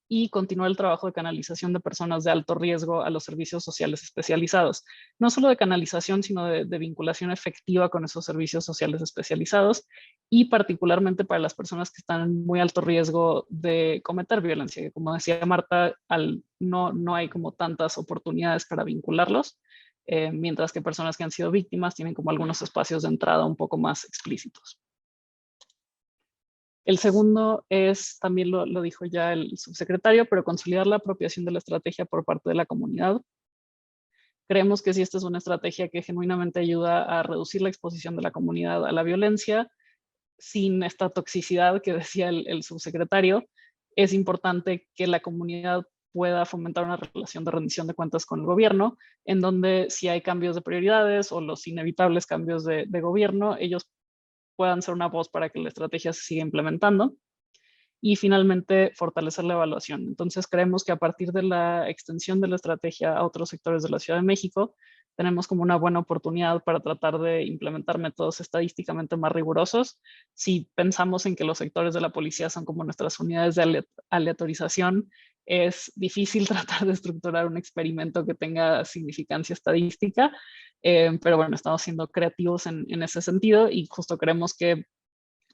[SPEAKER 5] Y continuar el trabajo de canalización de personas de alto riesgo a los servicios sociales especializados. No solo de canalización, sino de vinculación efectiva con esos servicios sociales especializados y particularmente para las personas que están en muy alto riesgo de cometer violencia, que como decía Marta, no hay como tantas oportunidades para vincularlos, mientras que personas que han sido víctimas tienen como algunos espacios de entrada un poco más explícitos. El segundo es, también lo dijo ya el subsecretario, pero consolidar la apropiación de la estrategia por parte de la comunidad. Creemos que si esta es una estrategia que genuinamente ayuda a reducir la exposición de la comunidad a la violencia, sin esta toxicidad que decía el subsecretario, es importante que la comunidad pueda fomentar una relación de rendición de cuentas con el gobierno, en donde si hay cambios de prioridades o los inevitables cambios de gobierno, ellos puedan ser una voz para que la estrategia se siga implementando. Y finalmente, fortalecer la evaluación. Entonces, creemos que a partir de la extensión de la estrategia a otros sectores de la Ciudad de México, tenemos como una buena oportunidad para tratar de implementar métodos estadísticamente más rigurosos. Si pensamos en que los sectores de la policía son como nuestras unidades de aleatorización, es difícil tratar de estructurar un experimento que tenga significancia estadística, pero bueno, estamos siendo creativos en ese sentido y justo creemos que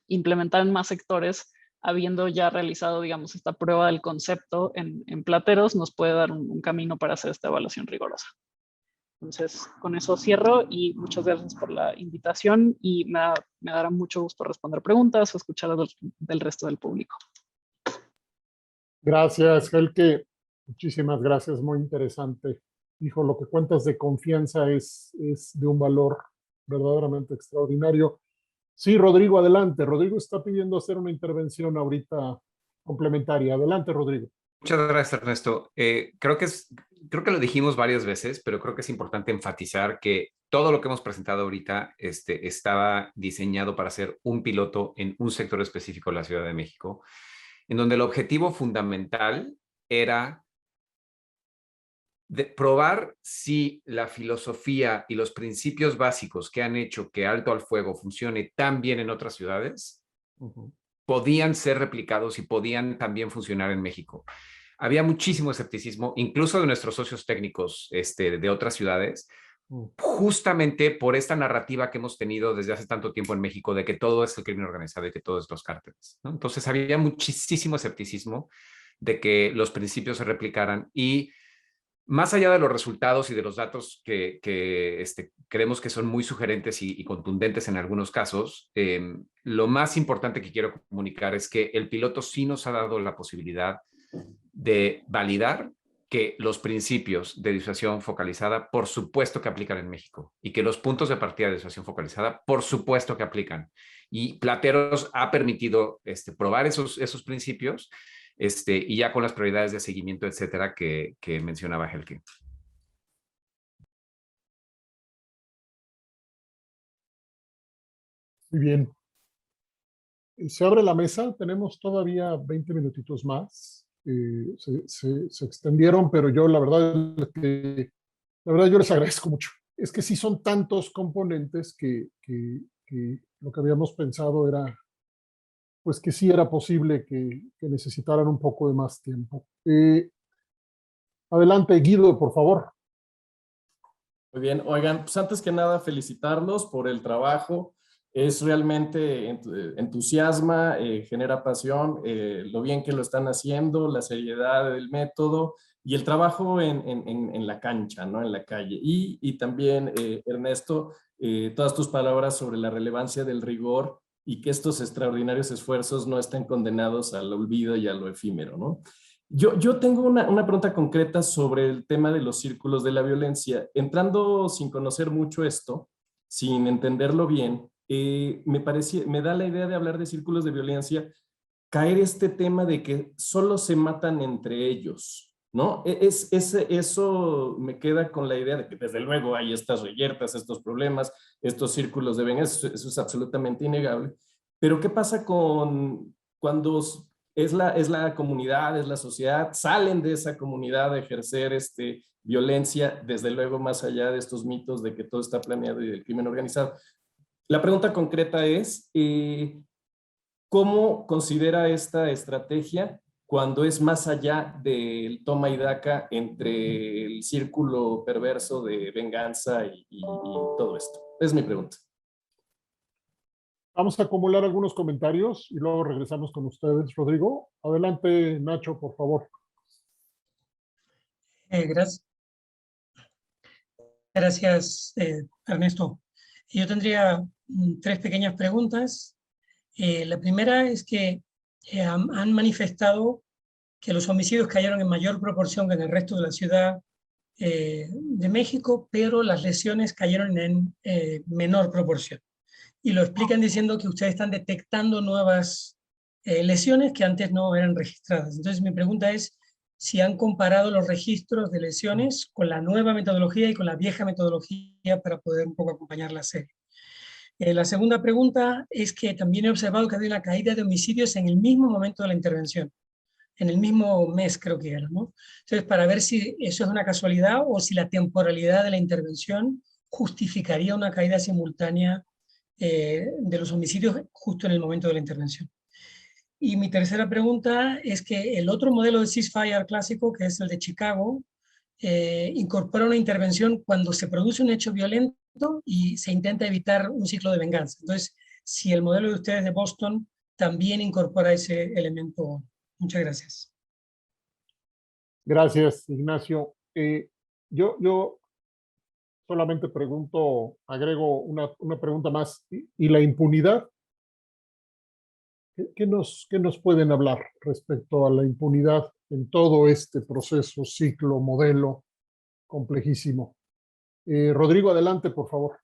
[SPEAKER 5] implementar en más sectores, habiendo ya realizado, digamos, esta prueba del concepto en plateros, nos puede dar un camino para hacer esta evaluación rigurosa. Entonces, con eso cierro y muchas gracias por la invitación y me dará mucho gusto responder preguntas o escuchar del resto del público.
[SPEAKER 1] Gracias, Helke. Muchísimas gracias, muy interesante. Hijo, lo que cuentas de confianza es de un valor verdaderamente extraordinario. Sí, Rodrigo, adelante. Rodrigo está pidiendo hacer una intervención ahorita complementaria. Adelante, Rodrigo.
[SPEAKER 2] Muchas gracias, Ernesto. Creo que lo dijimos varias veces, pero creo que es importante enfatizar que todo lo que hemos presentado ahorita estaba diseñado para ser un piloto en un sector específico de la Ciudad de México, en donde el objetivo fundamental era de probar si la filosofía y los principios básicos que han hecho que Alto al Fuego funcione tan bien en otras ciudades podían ser replicados y podían también funcionar en México. Había muchísimo escepticismo, incluso de nuestros socios técnicos de otras ciudades, justamente por esta narrativa que hemos tenido desde hace tanto tiempo en México de que todo es el crimen organizado y que todo es los cárteles, ¿no? Entonces había muchísimo escepticismo de que los principios se replicaran y más allá de los resultados y de los datos que creemos que son muy sugerentes y contundentes en algunos casos, lo más importante que quiero comunicar es que el piloto sí nos ha dado la posibilidad de validar que los principios de disuasión focalizada, por supuesto que aplican en México, y que los puntos de partida de disuasión focalizada, por supuesto que aplican. Y Plateros ha permitido probar esos principios, y ya con las prioridades de seguimiento, etcétera, que mencionaba Helke.
[SPEAKER 1] Muy bien. Se abre la mesa, tenemos todavía 20 minutitos más. Se extendieron, pero yo la verdad es que yo les agradezco mucho. Es que sí son tantos componentes que lo que habíamos pensado era, pues que sí era posible que necesitaran un poco de más tiempo. Adelante, Guido, por favor.
[SPEAKER 6] Muy bien, oigan, pues antes que nada felicitarlos por el trabajo. Es realmente entusiasma, genera pasión, lo bien que lo están haciendo, la seriedad del método y el trabajo en la cancha, ¿no? En la calle. Y también, Ernesto, todas tus palabras sobre la relevancia del rigor y que estos extraordinarios esfuerzos no estén condenados al olvido y a lo efímero, ¿no? Yo tengo una pregunta concreta sobre el tema de los círculos de la violencia. Entrando sin conocer mucho esto, sin entenderlo bien, me da la idea de hablar de círculos de violencia, caer este tema de que solo se matan entre ellos, ¿no? Eso me queda con la idea de que desde luego hay estas reyertas, estos problemas, estos círculos de venganza, eso es absolutamente innegable. Pero ¿qué pasa cuando es la comunidad, es la sociedad, salen de esa comunidad a ejercer violencia, desde luego más allá de estos mitos de que todo está planeado y del crimen organizado? La pregunta concreta es, ¿cómo considera esta estrategia cuando es más allá del toma y daca entre el círculo perverso de venganza y todo esto? Es mi pregunta.
[SPEAKER 1] Vamos a acumular algunos comentarios y luego regresamos con ustedes. Rodrigo, adelante, Nacho, por favor.
[SPEAKER 7] Gracias, Ernesto. Yo tendría 3 pequeñas preguntas. La primera es que han manifestado que los homicidios cayeron en mayor proporción que en el resto de la ciudad de México, pero las lesiones cayeron en menor proporción. Y lo explican diciendo que ustedes están detectando nuevas lesiones que antes no eran registradas. Entonces mi pregunta es si han comparado los registros de lesiones con la nueva metodología y con la vieja metodología para poder un poco acompañar la serie. La segunda pregunta es que también he observado que había una caída de homicidios en el mismo momento de la intervención, en el mismo mes creo que era, ¿no? Entonces, para ver si eso es una casualidad o si la temporalidad de la intervención justificaría una caída simultánea de los homicidios justo en el momento de la intervención. Y mi tercera pregunta es que el otro modelo de ceasefire clásico, que es el de Chicago, incorpora una intervención cuando se produce un hecho violento y se intenta evitar un ciclo de venganza. Entonces, si el modelo de ustedes de Boston también incorpora ese elemento. Muchas gracias.
[SPEAKER 1] Gracias, Ignacio. Yo solamente agrego una pregunta más. ¿Y la impunidad? ¿Qué nos pueden hablar respecto a la impunidad en todo este proceso, ciclo, modelo complejísimo? Rodrigo, adelante, por favor.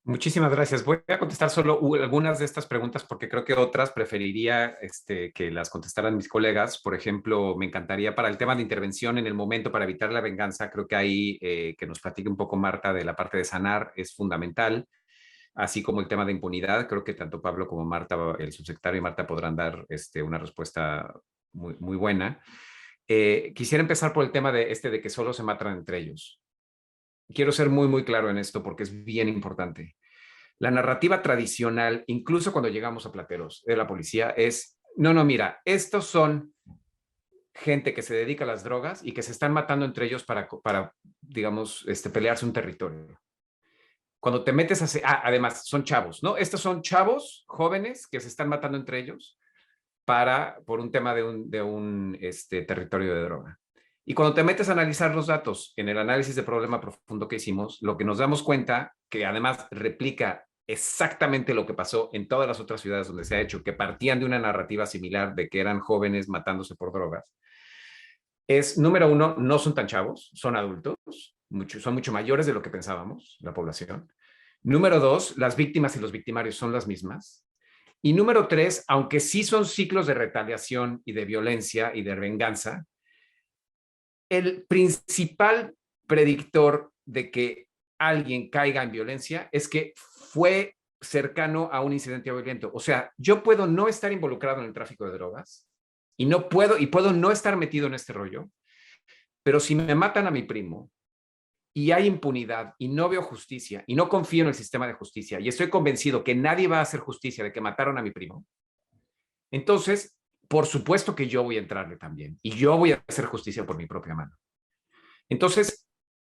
[SPEAKER 2] Muchísimas gracias. Voy a contestar solo algunas de estas preguntas porque creo que otras preferiría que las contestaran mis colegas. Por ejemplo, me encantaría para el tema de intervención en el momento para evitar la venganza, creo que ahí que nos platique un poco Marta de la parte de sanar es fundamental, así como el tema de impunidad. Creo que tanto Pablo como Marta, el subsecretario y Marta podrán dar una respuesta muy, muy buena. Quisiera empezar por el tema de que solo se matan entre ellos. Quiero ser muy, muy claro en esto porque es bien importante. La narrativa tradicional, incluso cuando llegamos a plateros de la policía, es, no, mira, estos son gente que se dedica a las drogas y que se están matando entre ellos para digamos, pelearse un territorio. Cuando te metes además, son chavos, ¿no? Estos son chavos jóvenes que se están matando entre ellos por un tema de un territorio de droga. Y cuando te metes a analizar los datos en el análisis de problema profundo que hicimos, lo que nos damos cuenta, que además replica exactamente lo que pasó en todas las otras ciudades donde se ha hecho, que partían de una narrativa similar de que eran jóvenes matándose por drogas, es, número uno, no son tan chavos, son adultos, son mucho mayores de lo que pensábamos, la población. Número dos, las víctimas y los victimarios son las mismas. Y número tres, aunque sí son ciclos de retaliación y de violencia y de venganza, el principal predictor de que alguien caiga en violencia es que fue cercano a un incidente violento. O sea, yo puedo no estar involucrado en el tráfico de drogas y puedo no estar metido en este rollo, pero si me matan a mi primo y hay impunidad y no veo justicia y no confío en el sistema de justicia y estoy convencido que nadie va a hacer justicia de que mataron a mi primo, entonces, por supuesto que yo voy a entrarle también y yo voy a hacer justicia por mi propia mano. Entonces,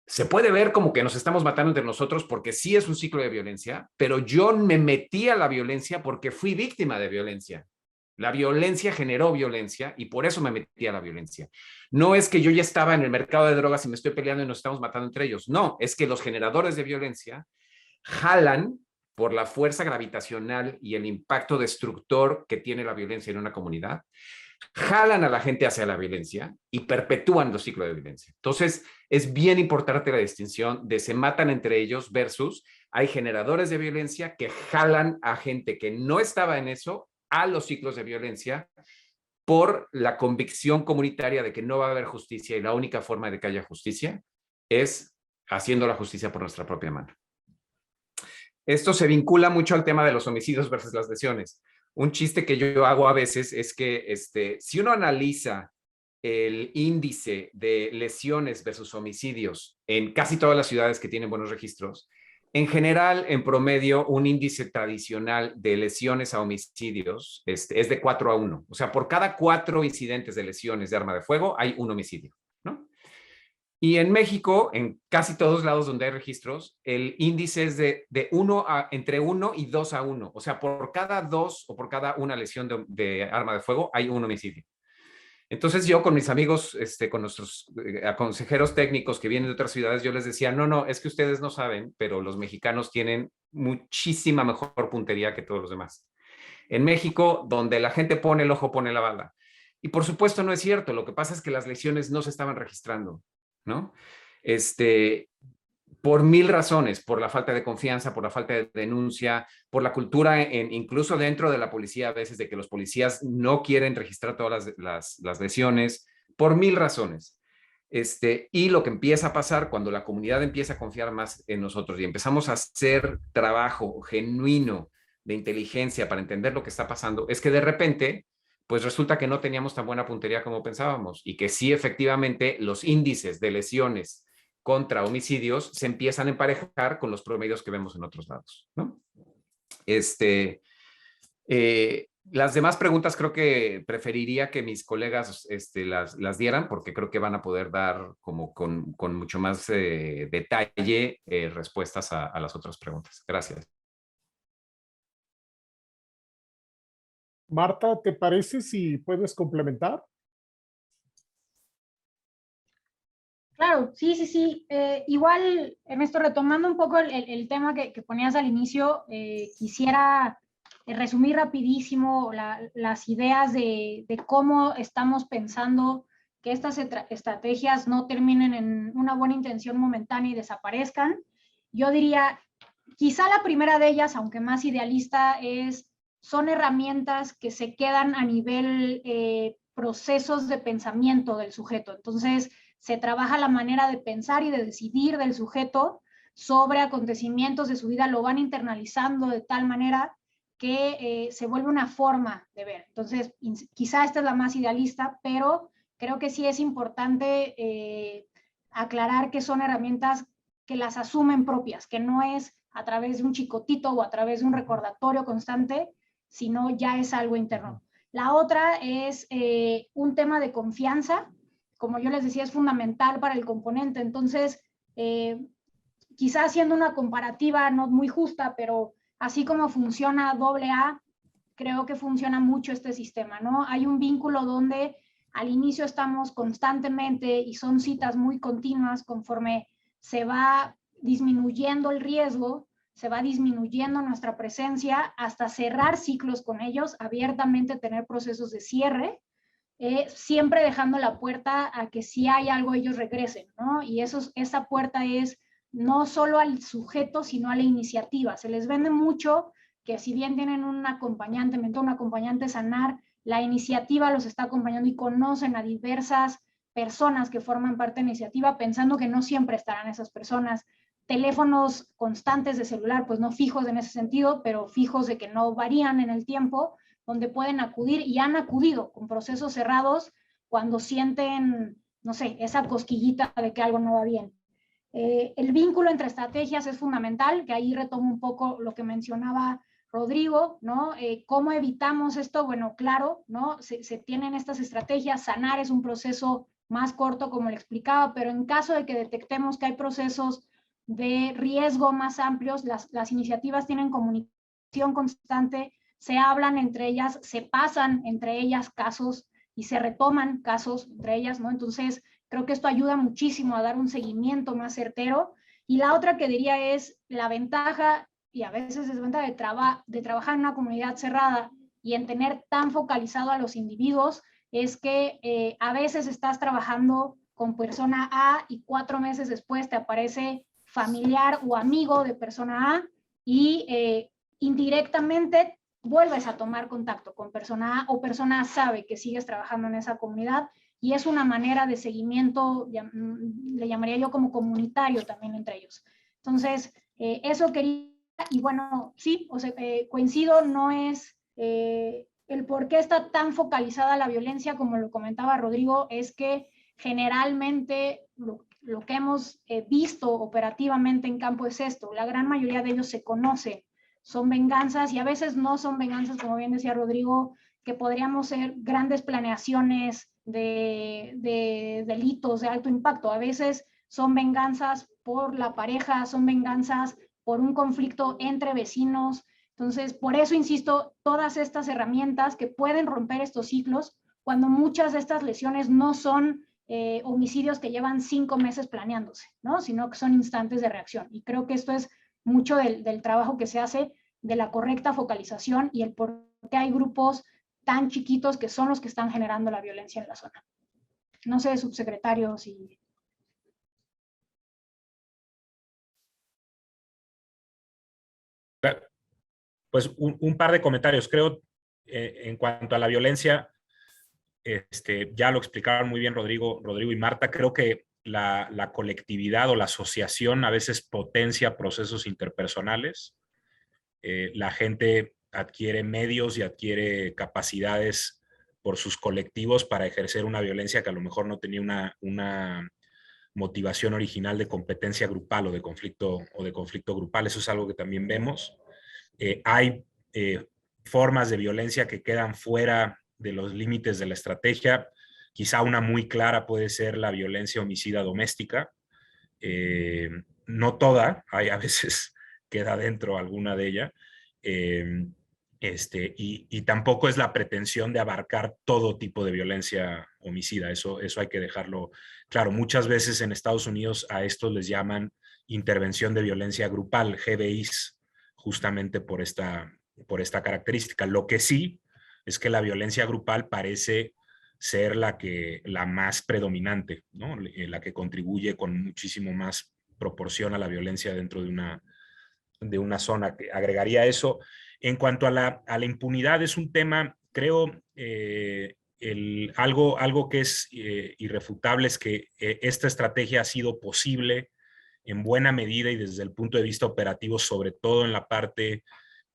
[SPEAKER 2] se puede ver como que nos estamos matando entre nosotros porque sí es un ciclo de violencia, pero yo me metí a la violencia porque fui víctima de violencia. La violencia generó violencia y por eso me metí a la violencia. No es que yo ya estaba en el mercado de drogas y me estoy peleando y nos estamos matando entre ellos. No, es que los generadores de violencia jalan por la fuerza gravitacional y el impacto destructor que tiene la violencia en una comunidad, jalan a la gente hacia la violencia y perpetúan los ciclos de violencia. Entonces, es bien importante la distinción de se matan entre ellos versus hay generadores de violencia que jalan a gente que no estaba en eso a los ciclos de violencia por la convicción comunitaria de que no va a haber justicia y la única forma de que haya justicia es haciendo la justicia por nuestra propia mano. Esto se vincula mucho al tema de los homicidios versus las lesiones. Un chiste que yo hago a veces es que si uno analiza el índice de lesiones versus homicidios en casi todas las ciudades que tienen buenos registros, en general, en promedio, un índice tradicional de lesiones a homicidios es de 4-1. O sea, por cada 4 incidentes de lesiones de arma de fuego, hay un homicidio, ¿no? Y en México, en casi todos lados donde hay registros, el índice es entre 1 y 2-1. O sea, por cada 2 o por cada una lesión de arma de fuego, hay un homicidio. Entonces yo con mis amigos, con nuestros consejeros técnicos que vienen de otras ciudades, yo les decía, no, es que ustedes no saben, pero los mexicanos tienen muchísima mejor puntería que todos los demás. En México, donde la gente pone el ojo, pone la bala. Y por supuesto no es cierto, lo que pasa es que las lesiones no se estaban registrando, ¿no? Por 1000 razones, por la falta de confianza, por la falta de denuncia, por la cultura, incluso dentro de la policía a veces, de que los policías no quieren registrar todas las lesiones, por 1000 razones. Y lo que empieza a pasar cuando la comunidad empieza a confiar más en nosotros y empezamos a hacer trabajo genuino de inteligencia para entender lo que está pasando, es que de repente, pues resulta que no teníamos tan buena puntería como pensábamos y que sí, efectivamente, los índices de lesiones contra homicidios se empiezan a emparejar con los promedios que vemos en otros lados, ¿no? Las demás preguntas creo que preferiría que mis colegas las dieran porque creo que van a poder dar como con mucho más detalle respuestas a las otras preguntas. Gracias.
[SPEAKER 1] Marta, ¿te parece si puedes complementar?
[SPEAKER 4] Claro, sí. Igual, Ernesto, retomando un poco el tema que ponías al inicio, quisiera resumir rapidísimo las ideas de cómo estamos pensando que estas estrategias no terminen en una buena intención momentánea y desaparezcan. Yo diría, quizá la primera de ellas, aunque más idealista, son herramientas que se quedan a nivel procesos de pensamiento del sujeto. Entonces, se trabaja la manera de pensar y de decidir del sujeto sobre acontecimientos de su vida, lo van internalizando de tal manera que se vuelve una forma de ver. Entonces, quizá esta es la más idealista, pero creo que sí es importante aclarar que son herramientas que las asumen propias, que no es a través de un chicotito o a través de un recordatorio constante, sino ya es algo interno. La otra es un tema de confianza. Como yo les decía, es fundamental para el componente. Entonces, quizá haciendo una comparativa no muy justa, pero así como funciona AA, creo que funciona mucho este sistema, ¿no? Hay un vínculo donde al inicio estamos constantemente y son citas muy continuas conforme se va disminuyendo el riesgo, se va disminuyendo nuestra presencia hasta cerrar ciclos con ellos, abiertamente tener procesos de cierre, siempre dejando la puerta a que si hay algo ellos regresen, ¿no? Y esa puerta es no solo al sujeto, sino a la iniciativa. Se les vende mucho que si bien tienen un acompañante mentor, un acompañante sanar, la iniciativa los está acompañando y conocen a diversas personas que forman parte de la iniciativa, pensando que no siempre estarán esas personas. teléfonos constantes de celular, pues no fijos en ese sentido, pero fijos de que no varían en el tiempo, donde pueden acudir y han acudido con procesos cerrados cuando sienten, no sé, esa cosquillita de que algo no va bien. El vínculo entre estrategias es fundamental, que ahí retomo un poco lo que mencionaba Rodrigo, ¿no? ¿Cómo evitamos esto? Bueno, claro, ¿no? Se tienen estas estrategias, sanar es un proceso más corto, como le explicaba, pero en caso de que detectemos que hay procesos de riesgo más amplios, las iniciativas tienen comunicación constante, se hablan entre ellas, se pasan entre ellas casos y se retoman casos entre ellas, ¿no? Entonces, creo que esto ayuda muchísimo a dar un seguimiento más certero. Y la otra que diría es la ventaja y a veces desventaja de trabajar en una comunidad cerrada y en tener tan focalizado a los individuos es que a veces estás trabajando con persona A y 4 meses después te aparece familiar o amigo de persona A y indirectamente vuelves a tomar contacto con persona A o persona A sabe que sigues trabajando en esa comunidad y es una manera de seguimiento, le llamaría yo como comunitario también entre ellos. Entonces, eso quería, y bueno, sí, o sea, coincido, no es el por qué está tan focalizada la violencia, como lo comentaba Rodrigo, es que generalmente lo que hemos visto operativamente en campo es esto, la gran mayoría de ellos se conocen, son venganzas y a veces no son venganzas, como bien decía Rodrigo, que podríamos ser grandes planeaciones de delitos de alto impacto. A veces son venganzas por la pareja, son venganzas por un conflicto entre vecinos. Entonces, por eso insisto, todas estas herramientas que pueden romper estos ciclos, cuando muchas de estas lesiones no son homicidios que llevan 5 meses planeándose, ¿no? Sino que son instantes de reacción. Y creo que esto es mucho del trabajo que se hace de la correcta focalización y el por qué hay grupos tan chiquitos que son los que están generando la violencia en la zona. No sé, subsecretario, si...
[SPEAKER 3] Pues un par de comentarios. Creo, en cuanto a la violencia, ya lo explicaron muy bien Rodrigo y Marta. Creo que la colectividad o la asociación a veces potencia procesos interpersonales. La gente adquiere medios y adquiere capacidades por sus colectivos para ejercer una violencia que a lo mejor no tenía una motivación original de competencia grupal o de conflicto grupal. Eso es algo que también vemos. Hay formas de violencia que quedan fuera de los límites de la estrategia. Quizá una muy clara puede ser la violencia homicida doméstica. No toda, hay a veces queda dentro alguna de ellas. Y tampoco es la pretensión de abarcar todo tipo de violencia homicida. Eso hay que dejarlo claro. Muchas veces en Estados Unidos a estos les llaman intervención de violencia grupal, GBIs, justamente por esta característica. Lo que sí es que la violencia grupal parece ser la más predominante, ¿no? La que contribuye con muchísimo más proporción a la violencia dentro de una zona. Agregaría eso. En cuanto a la impunidad, es un tema, creo, algo que es irrefutable es que esta estrategia ha sido posible en buena medida y desde el punto de vista operativo, sobre todo en la parte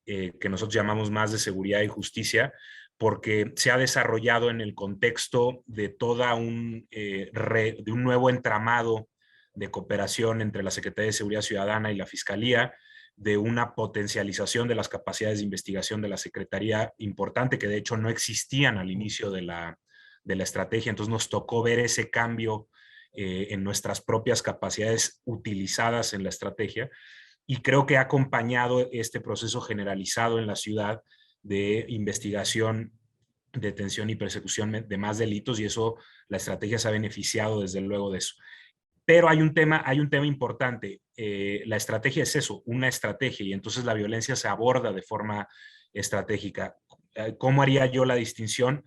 [SPEAKER 3] que nosotros llamamos más de seguridad y justicia, porque se ha desarrollado en el contexto de toda de un nuevo entramado de cooperación entre la Secretaría de Seguridad Ciudadana y la Fiscalía, de una potencialización de las capacidades de investigación de la Secretaría importante, que de hecho no existían al inicio de la estrategia. Entonces nos tocó ver ese cambio en nuestras propias capacidades utilizadas en la estrategia, y creo que ha acompañado este proceso generalizado en la ciudad de investigación, detención y persecución de más delitos, y eso, la estrategia se ha beneficiado desde luego de eso. Pero hay un tema importante. La estrategia es eso, una estrategia, y entonces la violencia se aborda de forma estratégica. ¿Cómo haría yo la distinción?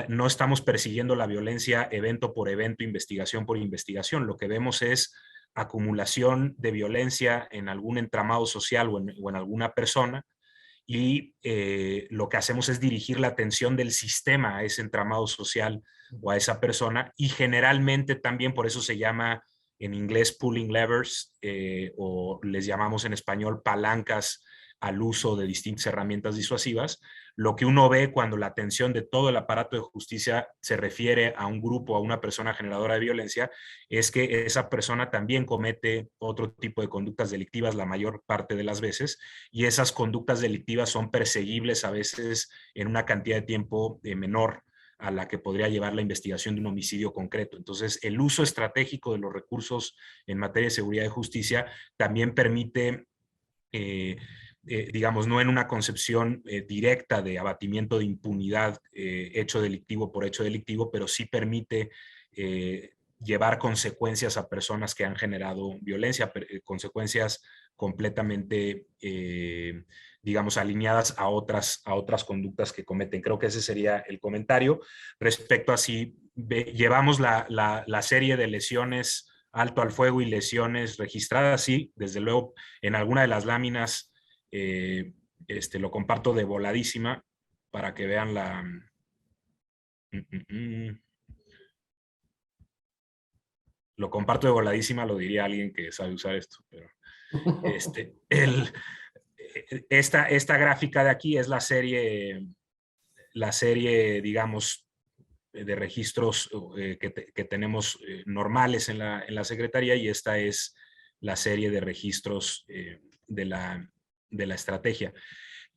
[SPEAKER 3] No estamos persiguiendo la violencia evento por evento, investigación por investigación. Lo que vemos es acumulación de violencia en algún entramado social o en alguna persona, y lo que hacemos es dirigir la atención del sistema a ese entramado social o a esa persona, y generalmente también por eso se llama en inglés pulling levers, o les llamamos en español palancas al uso de distintas herramientas disuasivas. Lo que uno ve cuando la atención de todo el aparato de justicia se refiere a un grupo, a una persona generadora de violencia, es que esa persona también comete otro tipo de conductas delictivas la mayor parte de las veces, y esas conductas delictivas son perseguibles a veces en una cantidad de tiempo menor a la que podría llevar la investigación de un homicidio concreto. Entonces, el uso estratégico de los recursos en materia de seguridad y justicia también permite, digamos, no en una concepción directa de abatimiento de impunidad, hecho delictivo por hecho delictivo, pero sí permite llevar consecuencias a personas que han generado violencia, consecuencias completamente, digamos, alineadas a otras conductas que cometen. Creo que ese sería el comentario. Respecto a si llevamos la serie de lesiones alto al fuego y lesiones registradas, sí, desde luego en alguna de las láminas lo comparto de voladísima para que vean la... Lo comparto de voladísima, lo diría alguien que sabe usar esto, pero esta gráfica de aquí es la serie, digamos, de registros que tenemos normales en la Secretaría, y esta es la serie de registros de la estrategia.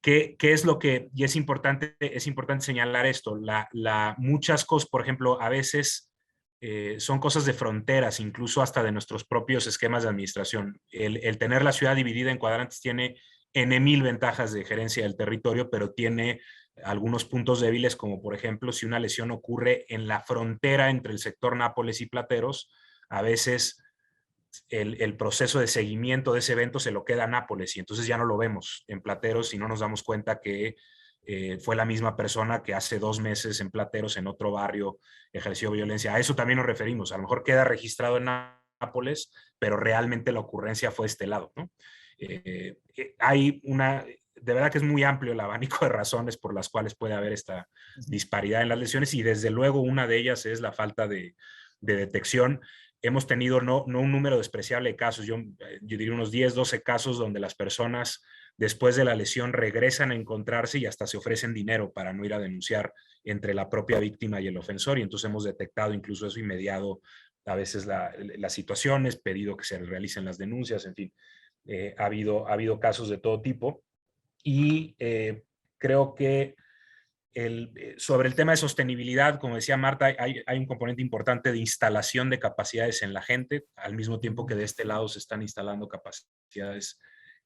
[SPEAKER 3] ¿Qué es lo que, y es importante señalar esto, muchas cosas, por ejemplo, a veces son cosas de fronteras, incluso hasta de nuestros propios esquemas de administración. El tener la ciudad dividida en cuadrantes tiene N,000 ventajas de gerencia del territorio, pero tiene algunos puntos débiles, como por ejemplo, si una lesión ocurre en la frontera entre el sector Nápoles y Plateros, a veces el proceso de seguimiento de ese evento se lo queda a Nápoles, y entonces ya no lo vemos en Plateros y no nos damos cuenta que fue la misma persona que hace 2 meses en Plateros, en otro barrio, ejerció violencia. A eso también nos referimos. A lo mejor queda registrado en Nápoles, pero realmente la ocurrencia fue este lado, ¿no? Hay de verdad que es muy amplio el abanico de razones por las cuales puede haber esta disparidad en las lesiones, y desde luego una de ellas es la falta de detección. Hemos tenido no un número despreciable de casos, yo diría unos 10, 12 casos donde las personas después de la lesión regresan a encontrarse y hasta se ofrecen dinero para no ir a denunciar entre la propia víctima y el ofensor, y entonces hemos detectado incluso eso y mediado a veces las situaciones, pedido que se realicen las denuncias, en fin. Ha habido casos de todo tipo, y creo que sobre el tema de sostenibilidad, como decía Marta, hay un componente importante de instalación de capacidades en la gente, al mismo tiempo que de este lado se están instalando capacidades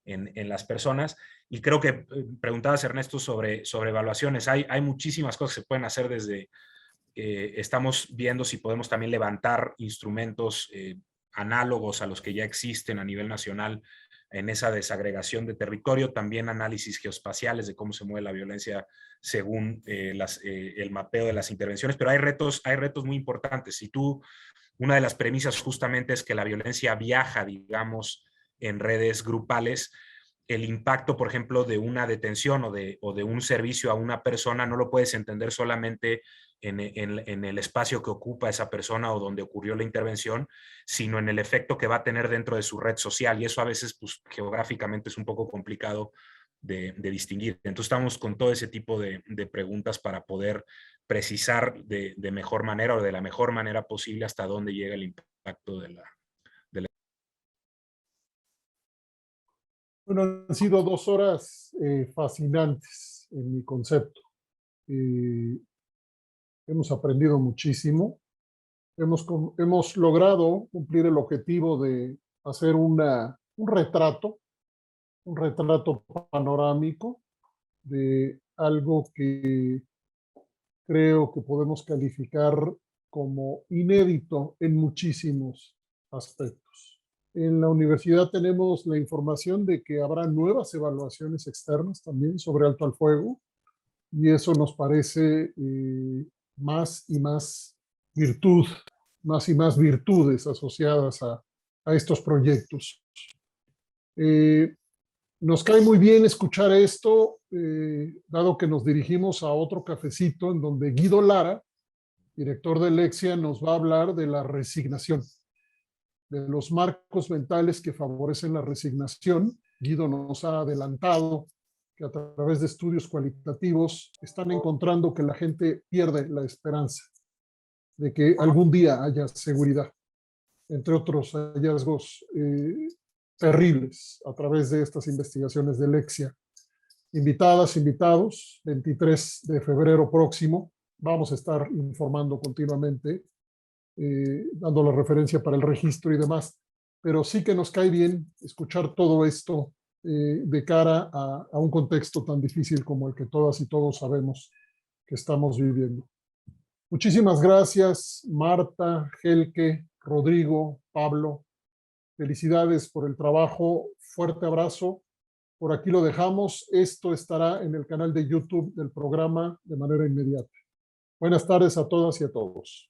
[SPEAKER 3] en las personas. Y creo que preguntabas, Ernesto, sobre evaluaciones. Hay muchísimas cosas que se pueden hacer desde... estamos viendo si podemos también levantar instrumentos análogos a los que ya existen a nivel nacional en esa desagregación de territorio, también análisis geoespaciales de cómo se mueve la violencia según el mapeo de las intervenciones, pero hay retos muy importantes. Una de las premisas justamente es que la violencia viaja, digamos, en redes grupales. El impacto, por ejemplo, de una detención o de un servicio a una persona no lo puedes entender solamente en el espacio que ocupa esa persona o donde ocurrió la intervención, sino en el efecto que va a tener dentro de su red social, y eso a veces pues, geográficamente es un poco complicado de distinguir. Entonces estamos con todo ese tipo de preguntas para poder precisar de mejor manera o de la mejor manera posible hasta dónde llega el impacto de la...
[SPEAKER 1] Bueno, han sido 2 horas fascinantes en mi concepto. Hemos aprendido muchísimo. Hemos logrado cumplir el objetivo de hacer un retrato panorámico de algo que creo que podemos calificar como inédito en muchísimos aspectos. En la universidad tenemos la información de que habrá nuevas evaluaciones externas también sobre alto al fuego, y eso nos parece más y más virtudes asociadas a estos proyectos. Nos cae muy bien escuchar esto, dado que nos dirigimos a otro cafecito en donde Guido Lara, director de Lexia, nos va a hablar de la resignación. de los marcos mentales que favorecen la resignación. Guido nos ha adelantado que a través de estudios cualitativos están encontrando que la gente pierde la esperanza de que algún día haya seguridad, entre otros hallazgos terribles a través de estas investigaciones de Lexia. Invitadas, invitados, 23 de febrero próximo, vamos a estar informando continuamente, dando la referencia para el registro y demás, pero sí que nos cae bien escuchar todo esto de cara a un contexto tan difícil como el que todas y todos sabemos que estamos viviendo. Muchísimas gracias, Marta, Helke, Rodrigo, Pablo. Felicidades por el trabajo. Fuerte abrazo. Por aquí lo dejamos. Esto estará en el canal de YouTube del programa de manera inmediata. Buenas tardes a todas y a todos.